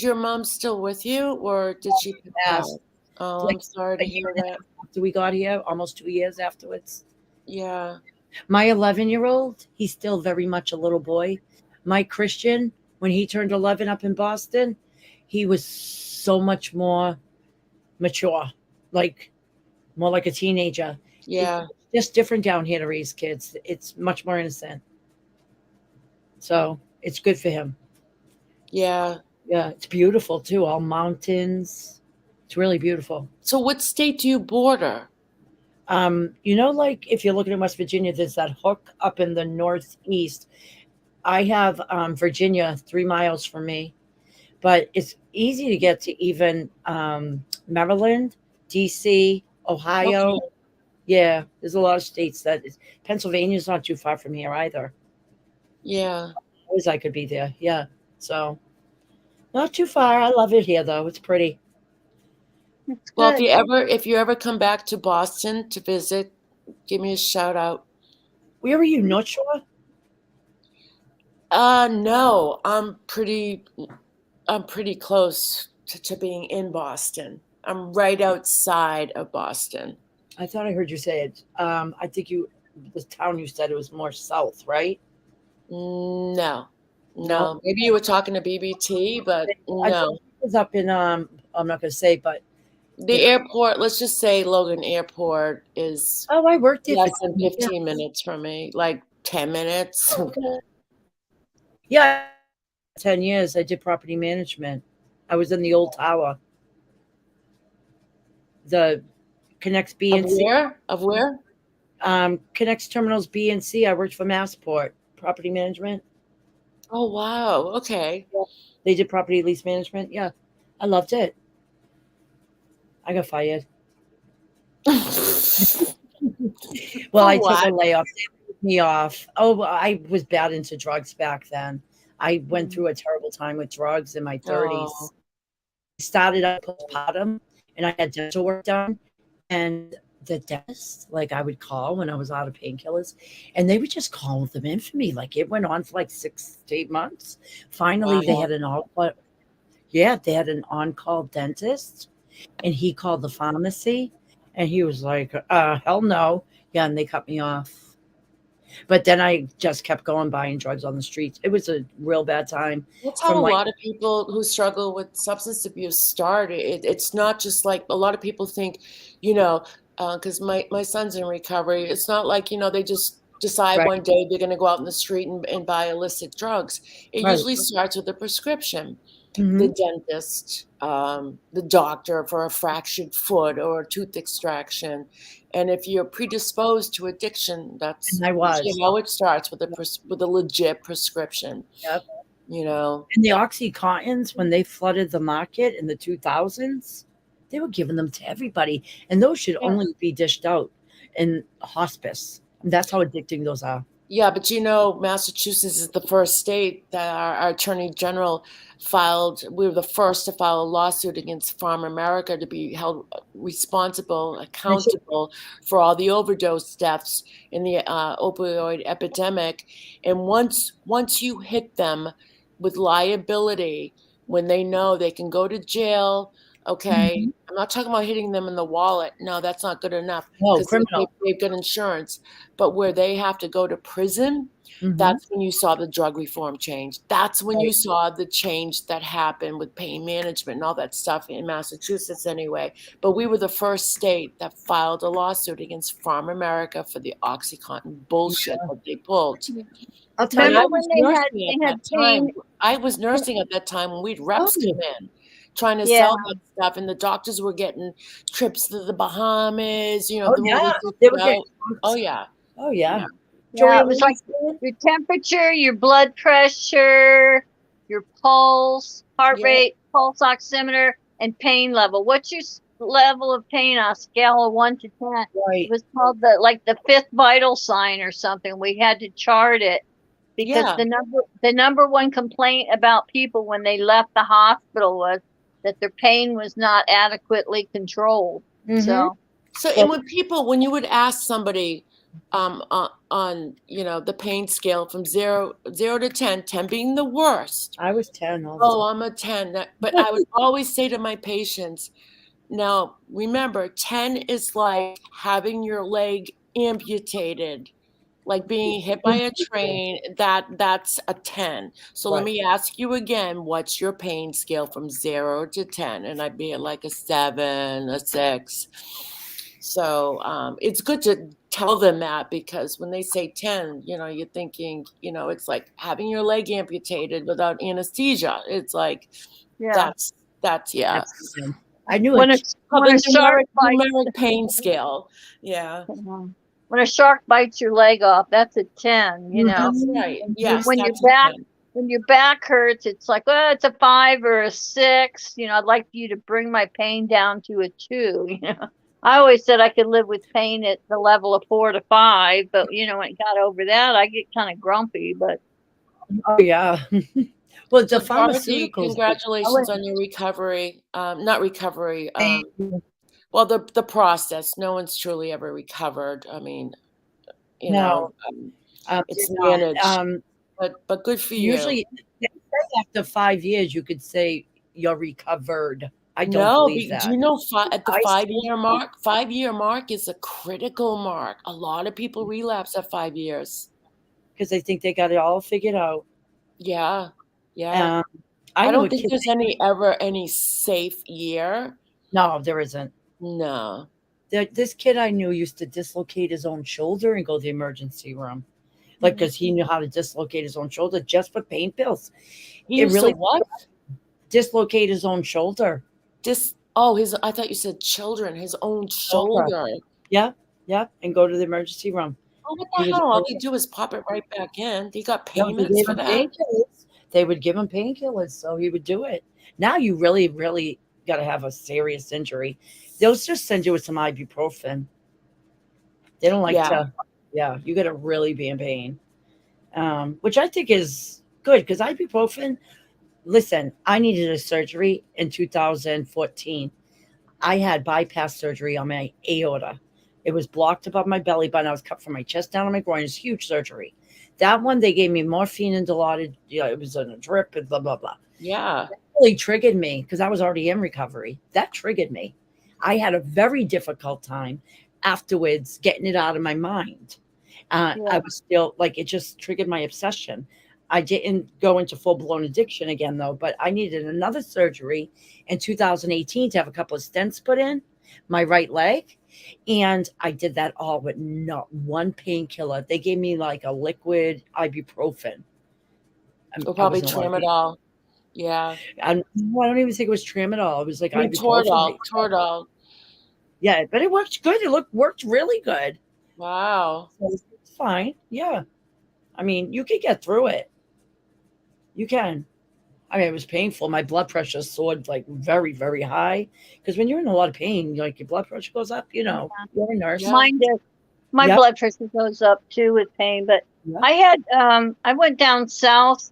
your mom still with you, or did she pass? Oh, I'm sorry to hear that. After we got here, almost 2 years afterwards. Yeah. My 11-year-old, he's still very much a little boy. My Christian, when he turned 11 up in Boston, he was so much more mature, like more like a teenager. Yeah. It's just different down here to raise kids. It's much more innocent. So it's good for him. Yeah. Yeah, it's beautiful too. All mountains. It's really beautiful. So what state do you border? Like if you're looking at West Virginia, there's that hook up in the northeast. I have Virginia 3 miles from me, but it's easy to get to even Maryland, DC, Ohio. Okay. Yeah, there's a lot of states that is, Pennsylvania's not too far from here either. Yeah. Always I could be there. Yeah. So not too far. I love it here though. It's pretty. It's Well, good. if you ever come back to Boston to visit, give me a shout out. Where are you? North Shore? No, I'm pretty close to being in Boston. I'm right outside of Boston. I thought I heard you say it. I think the town you said it was more south, right? No, No. no. Maybe you were talking to BBT, but I thought no. it was up in I'm not gonna say, but The airport, let's just say Logan Airport is oh, I worked there for less than 10 years. 15 minutes from me, like 10 minutes. Yeah, 10 years. I did property management. I was in the old tower. The connects B Of and C. where? Of where? Connects terminals B and C. I worked for Massport property management. Oh, wow. Okay. They did property lease management. Yeah, I loved it. I got fired. Well, I took a layoff. They laid me off. Oh, I was bad into drugs back then. I went through a terrible time with drugs in my 30s. Oh. Started out postpartum, and I had dental work done. And the dentist, like I would call when I was out of painkillers, and they would just call them in for me. Like it went on for like 6 to 8 months. Finally, they Wow. had an they had an on-call dentist, and he called the pharmacy, and he was like, hell no. Yeah, and they cut me off. But then I just kept going buying drugs on the streets. It was a real bad time. That's how a lot of people who struggle with substance abuse start. It's not just like a lot of people think, because my son's in recovery. It's not like, they just decide Right. one day they're going to go out in the street and buy illicit drugs. It Right. usually starts with a prescription. Mhm. The dentist, the doctor for a fractured foot or a tooth extraction. And if you're predisposed to addiction, that's And I was. usually how it starts with a legit prescription. Yep. And the Oxycontins, when they flooded the market in the 2000s, they were giving them to everybody. And those should only be dished out in hospice. And that's how addicting those are. Yeah, but Massachusetts is the first state that our Attorney General we were the first to file a lawsuit against Farm America to be held responsible, accountable for all the overdose deaths in the opioid epidemic. And once you hit them with liability, when they know they can go to jail, okay, I'm not talking about hitting them in the wallet. No, that's not good enough. No, Because criminal. they've got insurance. But where they have to go to prison, that's when you saw the drug reform change. That's when you saw the change that happened with pain management and all that stuff in Massachusetts anyway. But we were the first state that filed a lawsuit against Farm America for the OxyContin bullshit that they pulled. I'll tell And you. I was nursing at that time. I was nursing at that time when we'd reps come in trying to sell that stuff, and the doctors were getting trips to the Bahamas, They were getting Oh yeah. Oh yeah. Yeah, it was like your temperature, your blood pressure, your pulse, heart rate, pulse oximeter, and pain level. What's your level of pain on a scale of 1 to 10? Right. It was called the fifth vital sign or something. We had to chart it because the number one complaint about people when they left the hospital was that their pain was not adequately controlled. So and when you would ask somebody on the pain scale from 0 to 10, 10 being the worst. I was 10 all the time. I'm a 10. But I would always say to my patients, now remember, 10 is like having your leg amputated, like being hit by a train. That's a 10. So let me ask you again, what's your pain scale from 0 to 10? And I'd be at like a 7, a 6. So it's good to tell them that, because when they say 10, you're thinking, it's like having your leg amputated without anesthesia. It's like, that's. I knew when it. a shark numeric pain scale. Yeah. When a shark bites your leg off, that's a 10, That's right. Yes. When your back hurts, it's like, well, it's a 5 or a 6. I'd like you to bring my pain down to a 2. I always said I could live with pain at the level of 4 to 5, but when it got over that, I get kind of grumpy. But Oh yeah. Well, the So Dorothy, pharmaceuticals. I congratulations went, on your recovery. Not recovery. thank you. Well, the process. No one's truly ever recovered. I mean, No, it's did not. managed, but good for you. Usually, they say after 5 years, you could say you're recovered. I don't No, believe do you that. know at the I still 5 year mark? 5 year mark is a critical mark. A lot of people relapse at 5 years. because they think they got it all figured out. Yeah, yeah. Um, I I knew don't a think kid. there's any safe year. No, there isn't. No. This kid I knew used to dislocate his own shoulder and go to the emergency room, like because he knew how to dislocate his own shoulder just for pain pills. He It used to really what? dislocate his own shoulder. I thought you said children, his own Shoulder. shoulder. Yeah, yeah, and go to the emergency room. Oh, what He the was hell? All they broken. do is pop it right back in. He got No, they payments gave for him that. painkillers. They would give him painkillers, so he would do it. Now you really, really got to have a serious injury. They'll just send you with some ibuprofen. They don't like Yeah. to. Yeah, you got to really be in pain, which I think is good because ibuprofen. Listen, I needed a surgery in 2014. I had bypass surgery on my aorta. It was blocked above my belly button. I was cut from my chest down to my groin. It's huge surgery. That one, they gave me morphine and Dilaudid. It was in a drip and blah, blah, blah. Yeah. That really triggered me because I was already in recovery. That triggered me. I had a very difficult time afterwards getting it out of my mind. I was still like, it just triggered my obsession. I didn't go into full blown addiction again, though, but I needed another surgery in 2018 to have a couple of stents put in my right leg. And I did that all with not one painkiller. They gave me like a liquid ibuprofen. Or I probably was in a lot of pain. tramadol. Yeah. I don't even think it was tramadol. It was like I mean, ibuprofen. Toradol. Yeah, but it worked good. It worked really good. Wow. So it's fine. Yeah. I mean, you could get through it. You can. I mean, it was painful. My blood pressure soared like very, very high. Because when you're in a lot of pain, like your blood pressure goes up, you're a nurse. Yeah. mine did. My Yep. blood pressure goes up too with pain. But Yep. I went down south,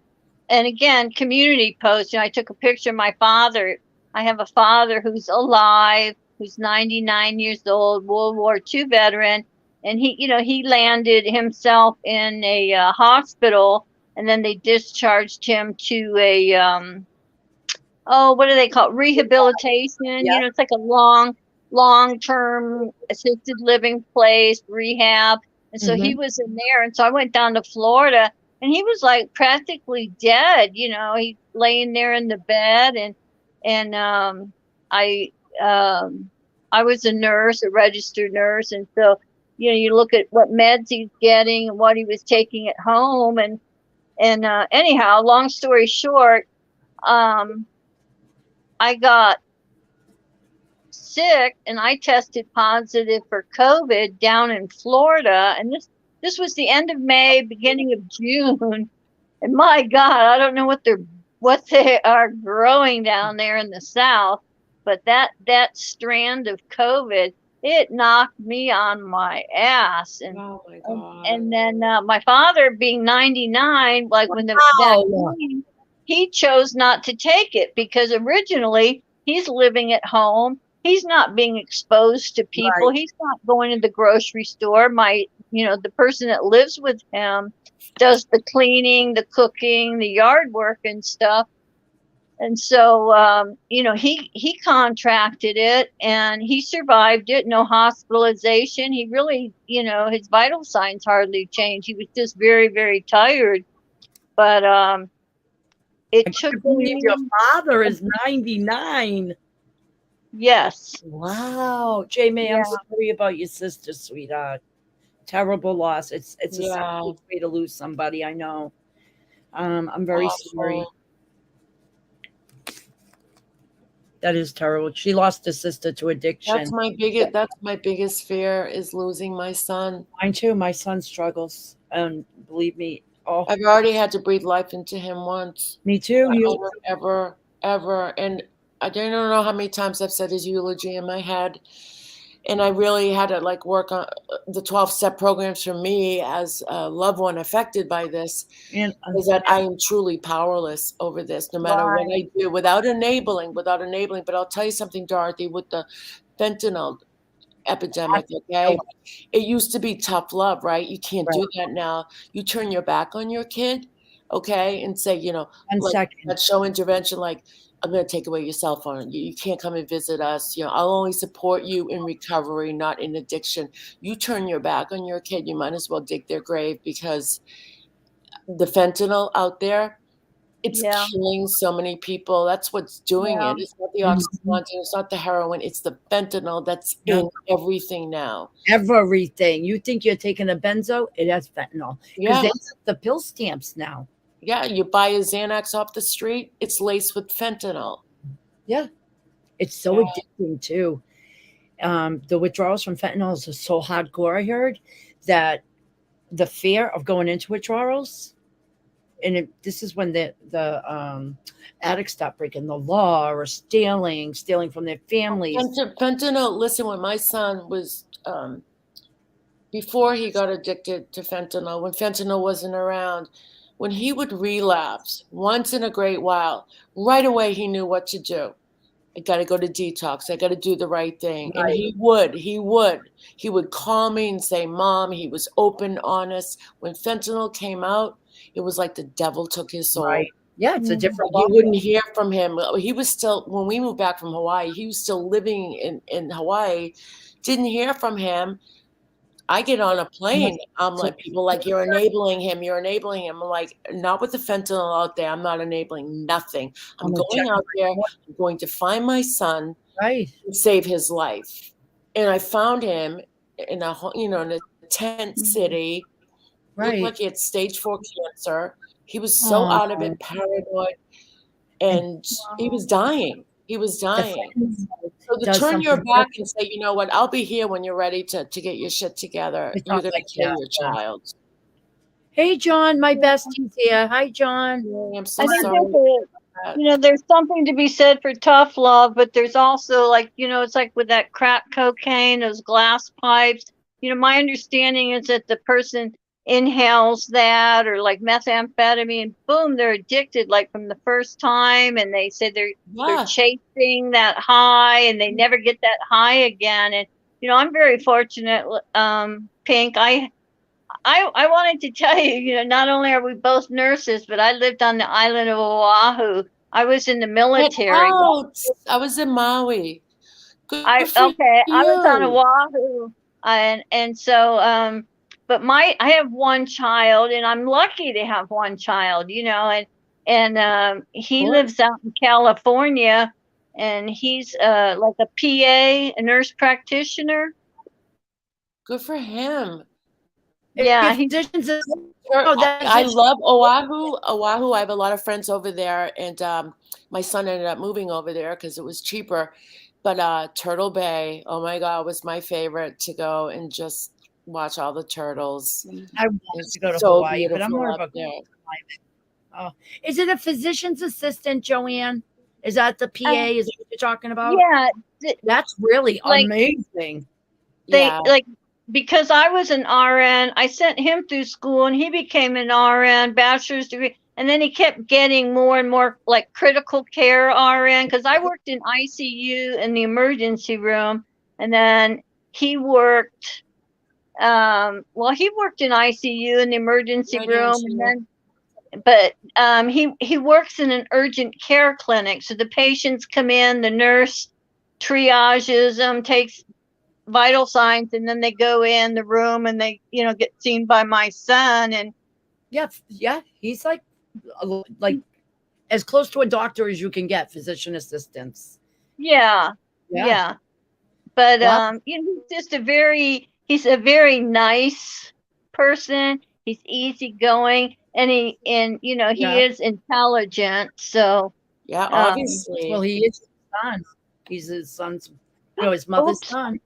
and again, community post. I took a picture of my father. I have a father who's alive, who's 99 years old, World War II veteran, and he landed himself in a hospital, and then they discharged him to a what do they call it? Rehabilitation. Yeah. It's like a long-term assisted living place, rehab. And so he was in there. And so I went down to Florida, and he was like practically dead. He laying there in the bed, and I was a nurse, a registered nurse, and so you look at what meds he's getting and what he was taking at home, and anyhow, long story short, I got sick and I tested positive for COVID down in Florida. And this was the end of May, beginning of June. And my God, I don't know what they are growing down there in the South, but that strand of COVID, it knocked me on my ass. And Oh my God. and then my father, being 99, like when the vaccine, he chose not to take it because originally he's living at home. He's not being exposed to people. Right. He's not going to the grocery store. The person that lives with him does the cleaning, the cooking, the yard work and stuff. And so, he contracted it and he survived it. No hospitalization. He really, his vital signs hardly changed. He was just very, very tired. But it took me. Your father is 99. Yes. Wow. Jamie, Yeah. I'm sorry about your sister, sweetheart. Terrible loss. It's a Yeah. sad way to lose somebody, I know. I'm very sorry. Awful. That is terrible. She lost a sister to addiction. That's my biggest fear is losing my son. Mine too. My son struggles. And believe me, I've already had to breathe life into him once. Me too. Ever. And I don't know how many times I've said his eulogy in my head. And I really had to like work on the 12-step programs for me as a loved one affected by this, And is that I am truly powerless over this, no matter what Right. I do, without enabling. But I'll tell you something, Dorothy, with the fentanyl epidemic, okay? It used to be tough love, right? You can't right, do that now. You turn your back on your kid, okay, and say, one like second. that show intervention, like, I'm gonna take away your cell phone. You can't come and visit us. I'll only support you in recovery, not in addiction. You turn your back on your kid, you might as well dig their grave, because the fentanyl out there, it's Yeah. killing so many people. That's what's doing Yeah. it. It's not the Mhm. OxyContin, it's not the heroin, it's the fentanyl that's Yep. in everything now. Everything. You think you're taking a benzo, it has fentanyl because Yeah, they have the pill stamps now. yeah, you buy a Xanax off the street, it's laced with fentanyl. Yeah, it's so Yeah. addicting too. The withdrawals from fentanyl is so hardcore. I heard that the fear of going into withdrawals, and this is when the addicts stop breaking the law or stealing from their families. Fentanyl, listen, when my son was, before he got addicted to fentanyl, when fentanyl wasn't around, when he would relapse once in a great while, right away he knew what to do. I got to go to detox. I got to do the right thing. And Right, he would call me and say, Mom, he was open, honest. When fentanyl came out, it was like the devil took his soul. right. Yeah, it's a Mhm. different You law. wouldn't hear from him. He was still, when we moved back from Hawaii, he was still living in Hawaii. Didn't hear from him. I get on a plane. I'm like, people like, you're enabling him. You're enabling him. I'm like, not with the fentanyl out there. I'm not enabling nothing. I'm I'm gonna check going out there. I'm going to find my son right. and save his life. And I found him in in a tent city. Looked Right. like he had stage 4 cancer. He was so Oh, out of it, paranoid, and and he was dying. He was the dying. fentanyl So to does turn your something back and different. say, you know what, I'll be here when you're ready to get your shit together. It's You're not gonna like kill that. your Yeah. child. Hey, John, my bestie's here. Hi, John. Really, I'm I so think sorry there's about that. there's something to be said for tough love, but there's also like, it's like with that crack cocaine, those glass pipes. My understanding is that the person inhales that or like methamphetamine, boom, they're addicted like from the first time, and they say they're Yeah. chasing that high and they never get that high again. And I'm very fortunate, Pink. I wanted to tell you, not only are we both nurses, but I lived on the island of Oahu. I was in the Get military. out. I was in Maui. Good for I was on you. Oahu, and so but I have one child, and I'm lucky to have one child, and Of he course. lives out in California, and he's like a PA, a nurse practitioner. Good for him. Yeah, If he's physicians, Sure, oh, that's I it. love Oahu. Oahu, I have a lot of friends over there, and my son ended up moving over there because it was cheaper. But Turtle Bay, oh my God, was my favorite to go and just watch all the turtles. I want It's to go to so Hawaii, but I'm beautiful more of up a there. oh, is it a physician's assistant, Joanne? Is that the PA? uh, Is that what you're talking about? yeah, That's really like amazing. they Yeah, like because I was an RN, I sent him through school and he became an RN, bachelor's degree, and then he kept getting more and more like critical care RN because I worked in ICU in the emergency room, and then he worked he worked in ICU in the emergency right into room, and you. then but he works in an urgent care clinic, so the patients come in, the nurse triages them, takes vital signs, and then they go in the room and they get seen by my son. And Yeah, yeah. He's like as close to a doctor as you can get. Physician assistants. yeah, Yeah. yeah, but Wow. he's a very nice person. He's easygoing, and he Yeah. is intelligent, so Yeah, um Well, obviously. he is his son. He's his son's, his mother's oops. son.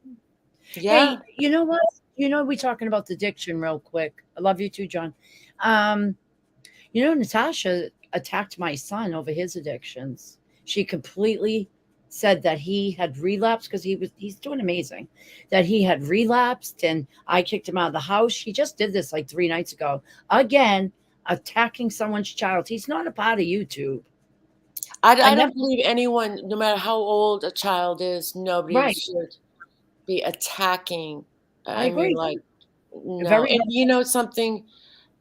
Hey, Yeah. you know what? We're talking about addiction real quick. I love you too, John. Natasha attacked my son over his addictions. She completely said that he had relapsed because he's doing amazing. That he had relapsed and I kicked him out of the house. He just did this like 3 nights ago. Again, attacking someone's child. He's not a part of YouTube. I never don't believe anyone, no matter how old a child is, nobody right. should be attacking. I I mean, agree. like, You're no. very And you know something,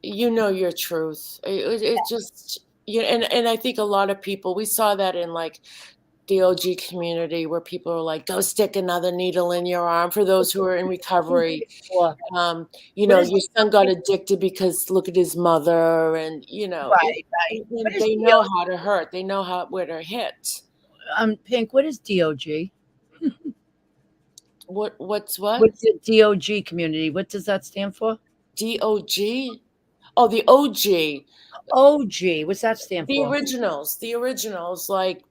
you know your truth. It just, you and I think a lot of people, we saw that in like the OG community where people are like, go stick another needle in your arm for those who are in recovery. what You know, is your son got addicted because look at his mother, and you know, right. What is they know how to hurt. They know where to hit. Pink, what is DOG? What's what? What's the DOG community? What does that stand for? DOG? Oh, the OG. OG. What's that stand The for? originals, like,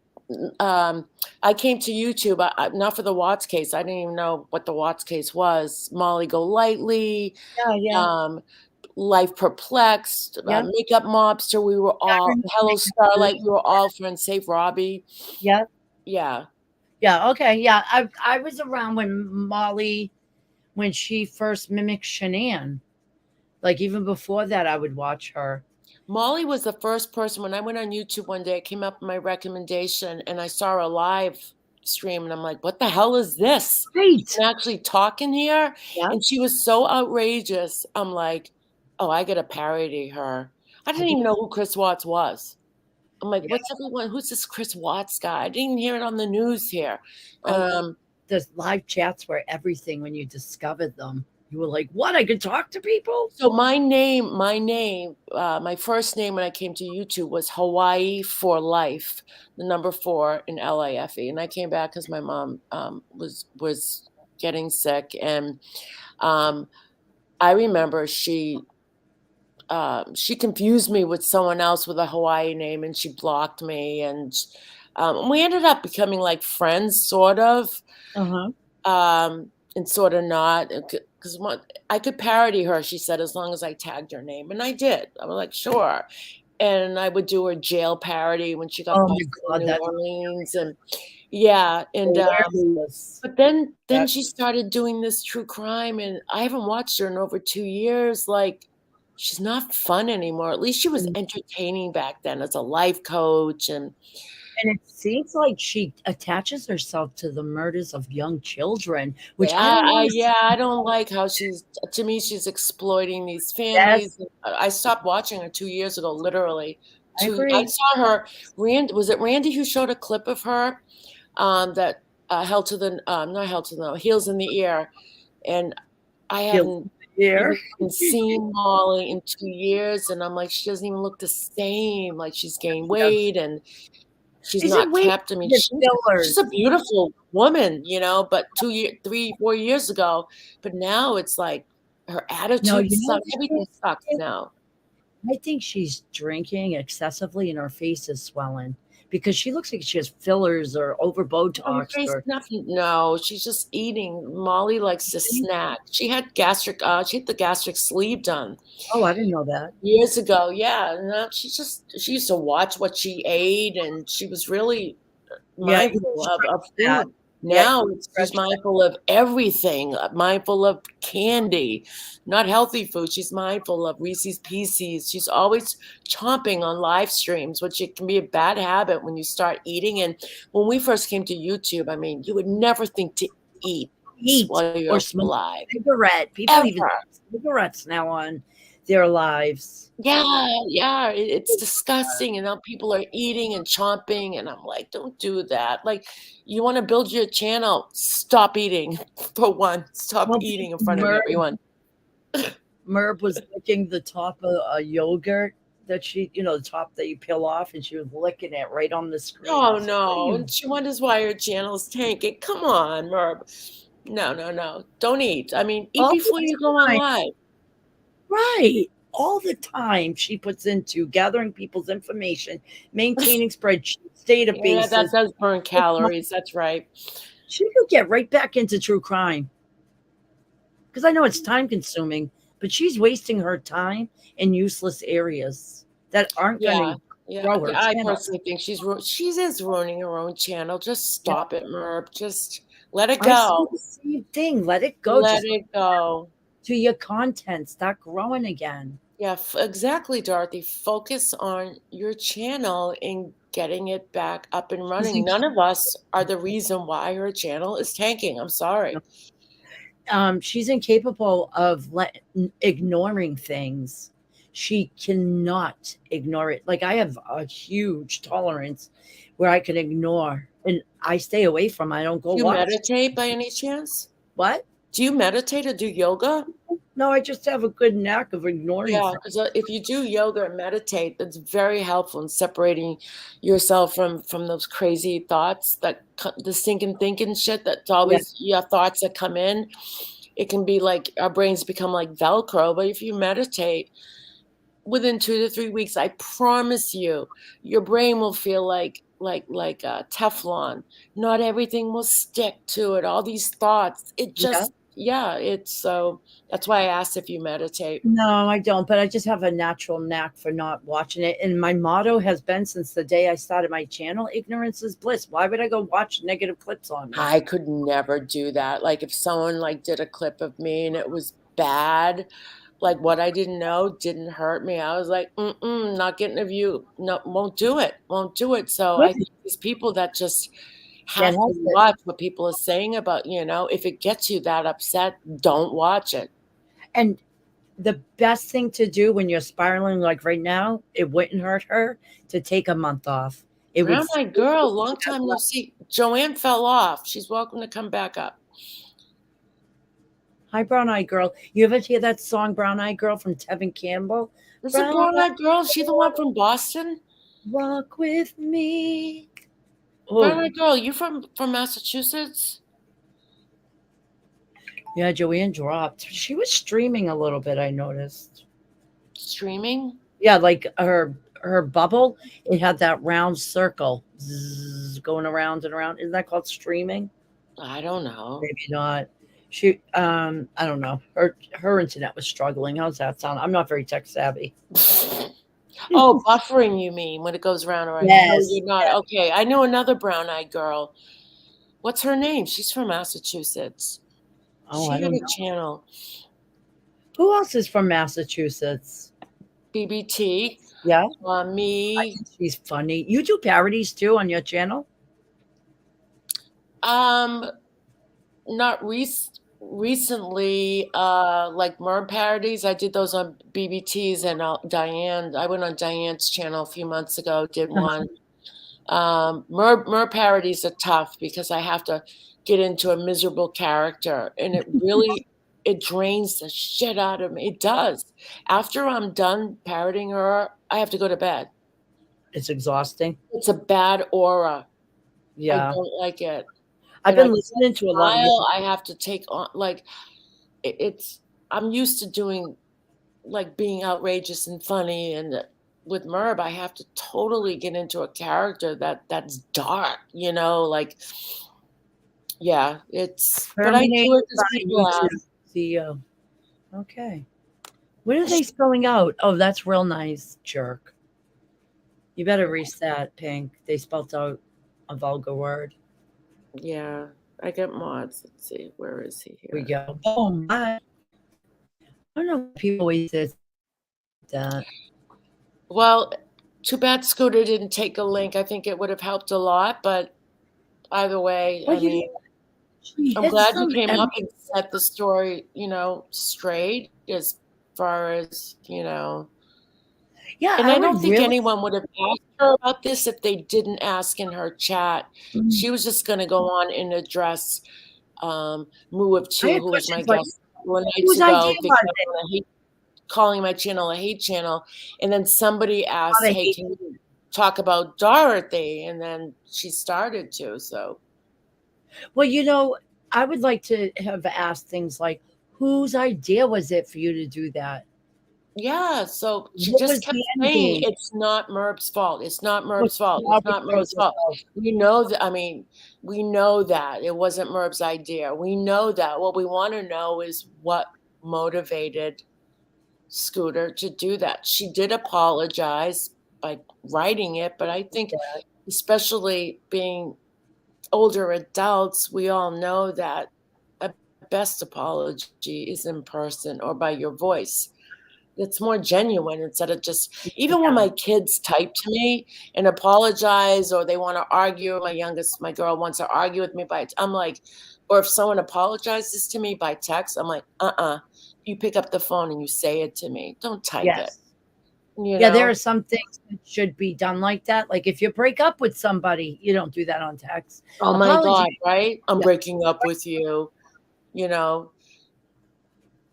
I came to YouTube, not for the Watts case. I didn't even know what the Watts case was. Molly Golightly, Yeah. um, Life Perplexed, Yeah. Makeup Mobster. We were all Hello Starlight. We were all friends. Save Robbie. Yeah. Yeah. Yeah. Okay. Yeah. I was around when she first mimicked Shanann. Like even before that, I would watch her. Molly was the first person when I went on YouTube one day. It came up in my recommendation, and I saw a live stream, and I'm like, "What the hell is this? Right. You can actually talk in here?" Yeah. And she was so outrageous. I'm like, "Oh, I gotta parody her." I didn't even know who Chris Watts was. I'm like, Yeah. Who's this Chris Watts guy? I didn't hear it on the news here. The live chats were everything when you discovered them. You were like, what? I could talk to people? So my first name when I came to YouTube was Hawaii for Life, the number 4 in LIFE. And I came back because my mom was getting sick. And I remember she confused me with someone else with a Hawaii name, and she blocked me. And we ended up becoming like friends, sort of. And sort of not, because I could parody her, she said, as long as I tagged her name. And I did. I was like, sure. And I would do her jail parody when she got busted in New Orleans. And yeah. And but then she started doing this true crime, and I haven't watched her in over 2 years. Like, she's not fun anymore. At least she was entertaining back then as a life coach. And it seems like she attaches herself to the murders of young children, which I don't like how to me, she's exploiting these families. I stopped watching her 2 years ago, literally. I saw her, was it Randy who showed a clip of her that Heels in the Ear. And I haven't even seen Molly in 2 years, and I'm like, she doesn't even look the same. Like, she's gained weight, and she's not kept. I mean, she's a beautiful woman, you know, but 3, 4 years ago. But now it's like her attitude sucks. Everything sucks now. I think she's drinking excessively and her face is swelling because she looks like she has fillers or over Botox. No, she's just eating. Molly likes to snack. She had the gastric sleeve done. Oh, I didn't know that. Years ago, yeah. No, she used to watch what she ate, and she was really mindful of food. Now she's mindful of everything, mindful of candy, not healthy food. She's mindful of Reese's Pieces. She's always chomping on live streams, which it can be a bad habit when you start eating. And when we first came to YouTube, I mean, you would never think to eat while you're or smoke alive. Cigarette. People even smoke cigarettes now on their lives. Yeah, it's disgusting. And now people are eating and chomping, and I'm like, don't do that. Like, you want to build your channel, stop eating for one. Stop eating in front of everyone. Merb was licking the top of a yogurt that the top that you peel off, and she was licking it right on the screen. Oh, no. And she wonders why her channel's tanking. Come on, Merb. No. Don't eat. I mean, eat before you go on live. Right. All the time she puts into gathering people's information, maintaining spreadsheets, databases. Yeah, that does burn calories. That's right. She could get right back into true crime. Because I know it's time consuming, but she's wasting her time in useless areas that aren't going to Yeah, grow her yeah, I channel. personally think she is ruining her own channel. Just stop it, Merb. Just let it I say go. the same thing. Let it go. Let Just it go. to your content. Start growing again. Yeah, exactly, Dorothy. Focus on your channel and getting it back up and running. None of us are the reason why her channel is tanking. I'm sorry. She's incapable of ignoring things. She cannot ignore it. Like I have a huge tolerance where I can ignore, and I stay away from. I don't go Do you watch. meditate by any chance? What? Do you meditate or do yoga? No, I just have a good knack of ignoring Yeah, things. because if you do yoga and meditate, that's very helpful in separating yourself from those crazy thoughts the stinking thinking shit that's Yeah. always thoughts that come in. It can be like our brains become like Velcro, but if you meditate within 2 to 3 weeks, I promise you, your brain will feel like Teflon. Not everything will stick to it. All these thoughts, Yeah. it's so that's why I asked if you meditate. No, I don't, but I just have a natural knack for not watching it. And my motto has been since the day I started my channel, ignorance is bliss. Why would I go watch negative clips on me? I could never do that. Like if someone like did a clip of me and it was bad, like what I didn't know didn't hurt me. I was like, not getting a view. No, won't do it. Won't do it. So I Good. think these people that just have Can't to help it. watch what people are saying about, if it gets you that upset, don't watch it. And the best thing to do when you're spiraling like right now, it wouldn't hurt her to take a month off. It would. Brown eyed girl, long time no see. Joanne fell off. She's welcome to come back up. Hi, Brown Eyed Girl. You ever hear that song, Brown Eyed Girl, from Tevin Campbell? This is a brown eyed girl. Is she the one from Boston? Walk with me. Brown Oh, eyed girl, you from Massachusetts? yeah, Joanne dropped. She was streaming a little bit, I noticed. Streaming? Yeah, like her bubble, it had that round circle going around and around. Isn't that called streaming? I don't know. Maybe not. She I don't know. Her internet was struggling. How's that sound? I'm not very tech savvy. Oh, buffering, you mean, when it goes round and around. No, Yes. you're not. Okay, I know another brown-eyed girl. What's her name? She's from Massachusetts. Oh, She I had don't a know. channel. Who else is from Massachusetts? BBT. Yeah. Me. She's funny. You do parodies too on your channel? Not recently, like Merb parodies. I did those on BBTs and Diane. I went on Diane's channel a few months ago, did one. Mer parodies are tough because I have to get into a miserable character, and it drains the shit out of me. It does. After I'm done parodying her, I have to go to bed. It's exhausting. It's a bad aura. Yeah. I don't like it. I've And I been listening to a lot of smile, I have to take on I'm used to doing like being outrageous and funny, and with Merb, I have to totally get into a character that's dark, like yeah, but I do it because people ask. CEO. Okay. When are they spelling out? Oh, that's real nice, jerk. You better reset, Pink. They spelled out a vulgar word. Yeah, I get mods. Let's see, where is he here? We go. Oh my. I don't know. People always say that. Well, too bad Scooter didn't take a link. I think it would have helped a lot, but either way, Well, I mean, I'm glad you came up and set the story, straight as far as, Yeah, and I don't think really. anyone would have asked her about this if they didn't ask in her chat. She was just going to go on and address Moo of Two, who was my guest a couple of nights ago, because I hate calling my channel a hate channel. And then somebody asked, hey, can you talk about Dorothy? And then she started to, so. Well, I would like to have asked things like, whose idea was it for you to do that? Yeah, so she What just was kept the end saying, game? it's not Merb's fault. It's not Merb's fault. not It's not Merb's Merb's fault. fault. We know that, we know that it wasn't Merb's idea. We know that. What we want to know is what motivated Scooter to do that. She did apologize by writing it, but I think especially being older adults, we all know that a best apology is in person or by your voice. It's more genuine instead of just even when my kids type to me and apologize or they want to argue, my girl wants to argue with me I'm like, or if someone apologizes to me by text, I'm like, you pick up the phone and you say it to me. Don't type it. Yes. You Yeah, there know? are some things that should be done like that. Like if you break up with somebody, you don't do that on text. Oh my Apology. God, right? I'm Yeah. breaking up with you,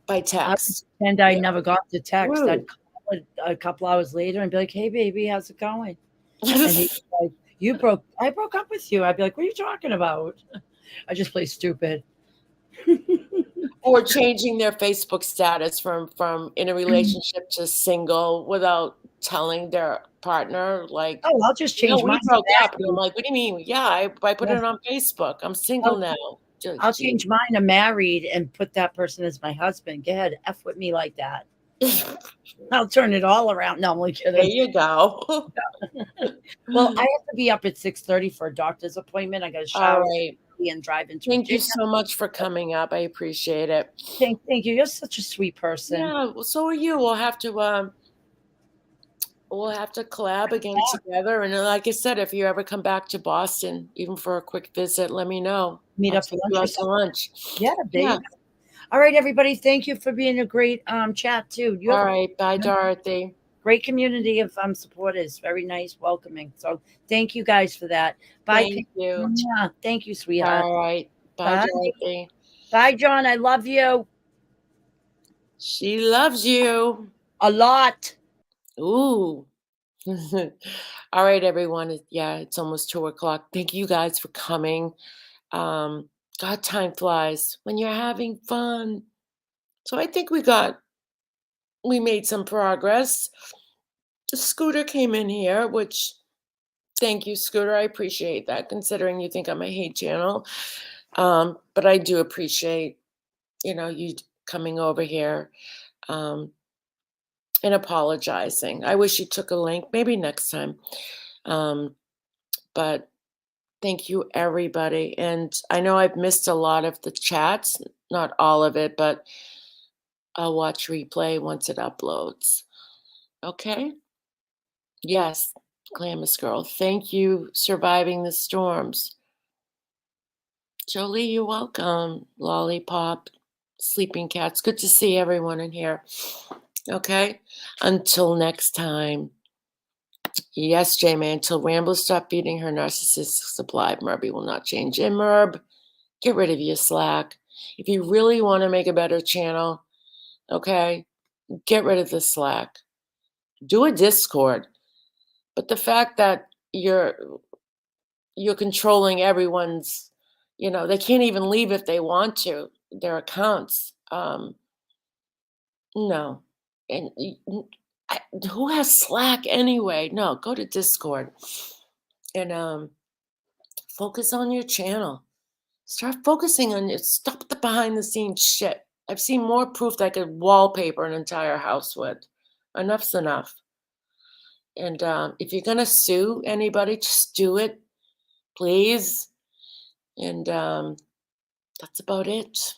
by I text. pretend I Yeah. never got the text. I'd Rude. call a couple hours later and be like, "Hey, baby, how's it going?" And he's like, I broke up with you." I'd be like, "What are you talking about?" I just play stupid. Or changing their Facebook status from in a relationship to single without telling their partner, like, Oh, I'll just change we mine. broke up. And I'm like, what do you mean? Yeah, I put Yeah. it on Facebook. I'm single I'll, now. I'll Gee. change mine to married and put that person as my husband. Go ahead, F with me like that. I'll turn it all around. No, I'm only There kidding. you go. Well, I have to be up at 6:30 for a doctor's appointment. I got to All shower right. and drive into Thank you Virginia. so much for coming up. I appreciate it. Thank you. You're such a sweet person. Yeah, well, so are you. We'll have to collab again together. And like I said, if you ever come back to Boston, even for a quick visit, let me know. Meet I'll up for take lunch you or out to something. lunch. Yeah, there Yeah. you go. All right, everybody. Thank you for being a great chat too. You have All a right. Bye, Dorothy. great community of supporters. Very nice, welcoming. So thank you guys for that. Bye. Thank you. Yeah, thank you, sweetheart. All right. Bye, Bye. Dorothy. Bye, John. I love you She loves you. a lot. Ooh. All right, everyone. Yeah, it's almost 2:00. Thank you guys for coming. God, time flies when you're having fun. So I think we made some progress. The Scooter came in here, which thank you, Scooter. I appreciate that, considering you think I'm a hate channel. But I do appreciate, you coming over here. Um, and apologizing. I wish you took a link, maybe next time. But thank you, everybody. And I know I've missed a lot of the chats, not all of it, but I'll watch replay once it uploads. Okay? Yes, Glamis Girl. Thank you, Surviving the Storms. Jolie, you're welcome. Lollipop, Sleeping Cats. Good to see everyone in here. Okay? Until next time. Yes, J-Man, until Rambler stop feeding her narcissistic supply, MRB will not change. And MRB, get rid of your Slack. If you really want to make a better channel, okay, get rid of the Slack. Do a Discord. But the fact that you're controlling everyone's, they can't even leave if they want to, their accounts. No. And who has Slack anyway? No, go to Discord. And focus on your channel. Start focusing on it. Stop the behind the scenes shit. I've seen more proof that I could wallpaper an entire house with. Enough's enough. And if you're gonna sue anybody, just do it, please. And that's about it.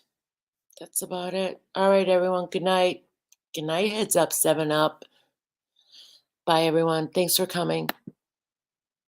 That's about it. All right, everyone. Good night. Good night. Heads up. 7 Up. Bye, everyone. Thanks for coming.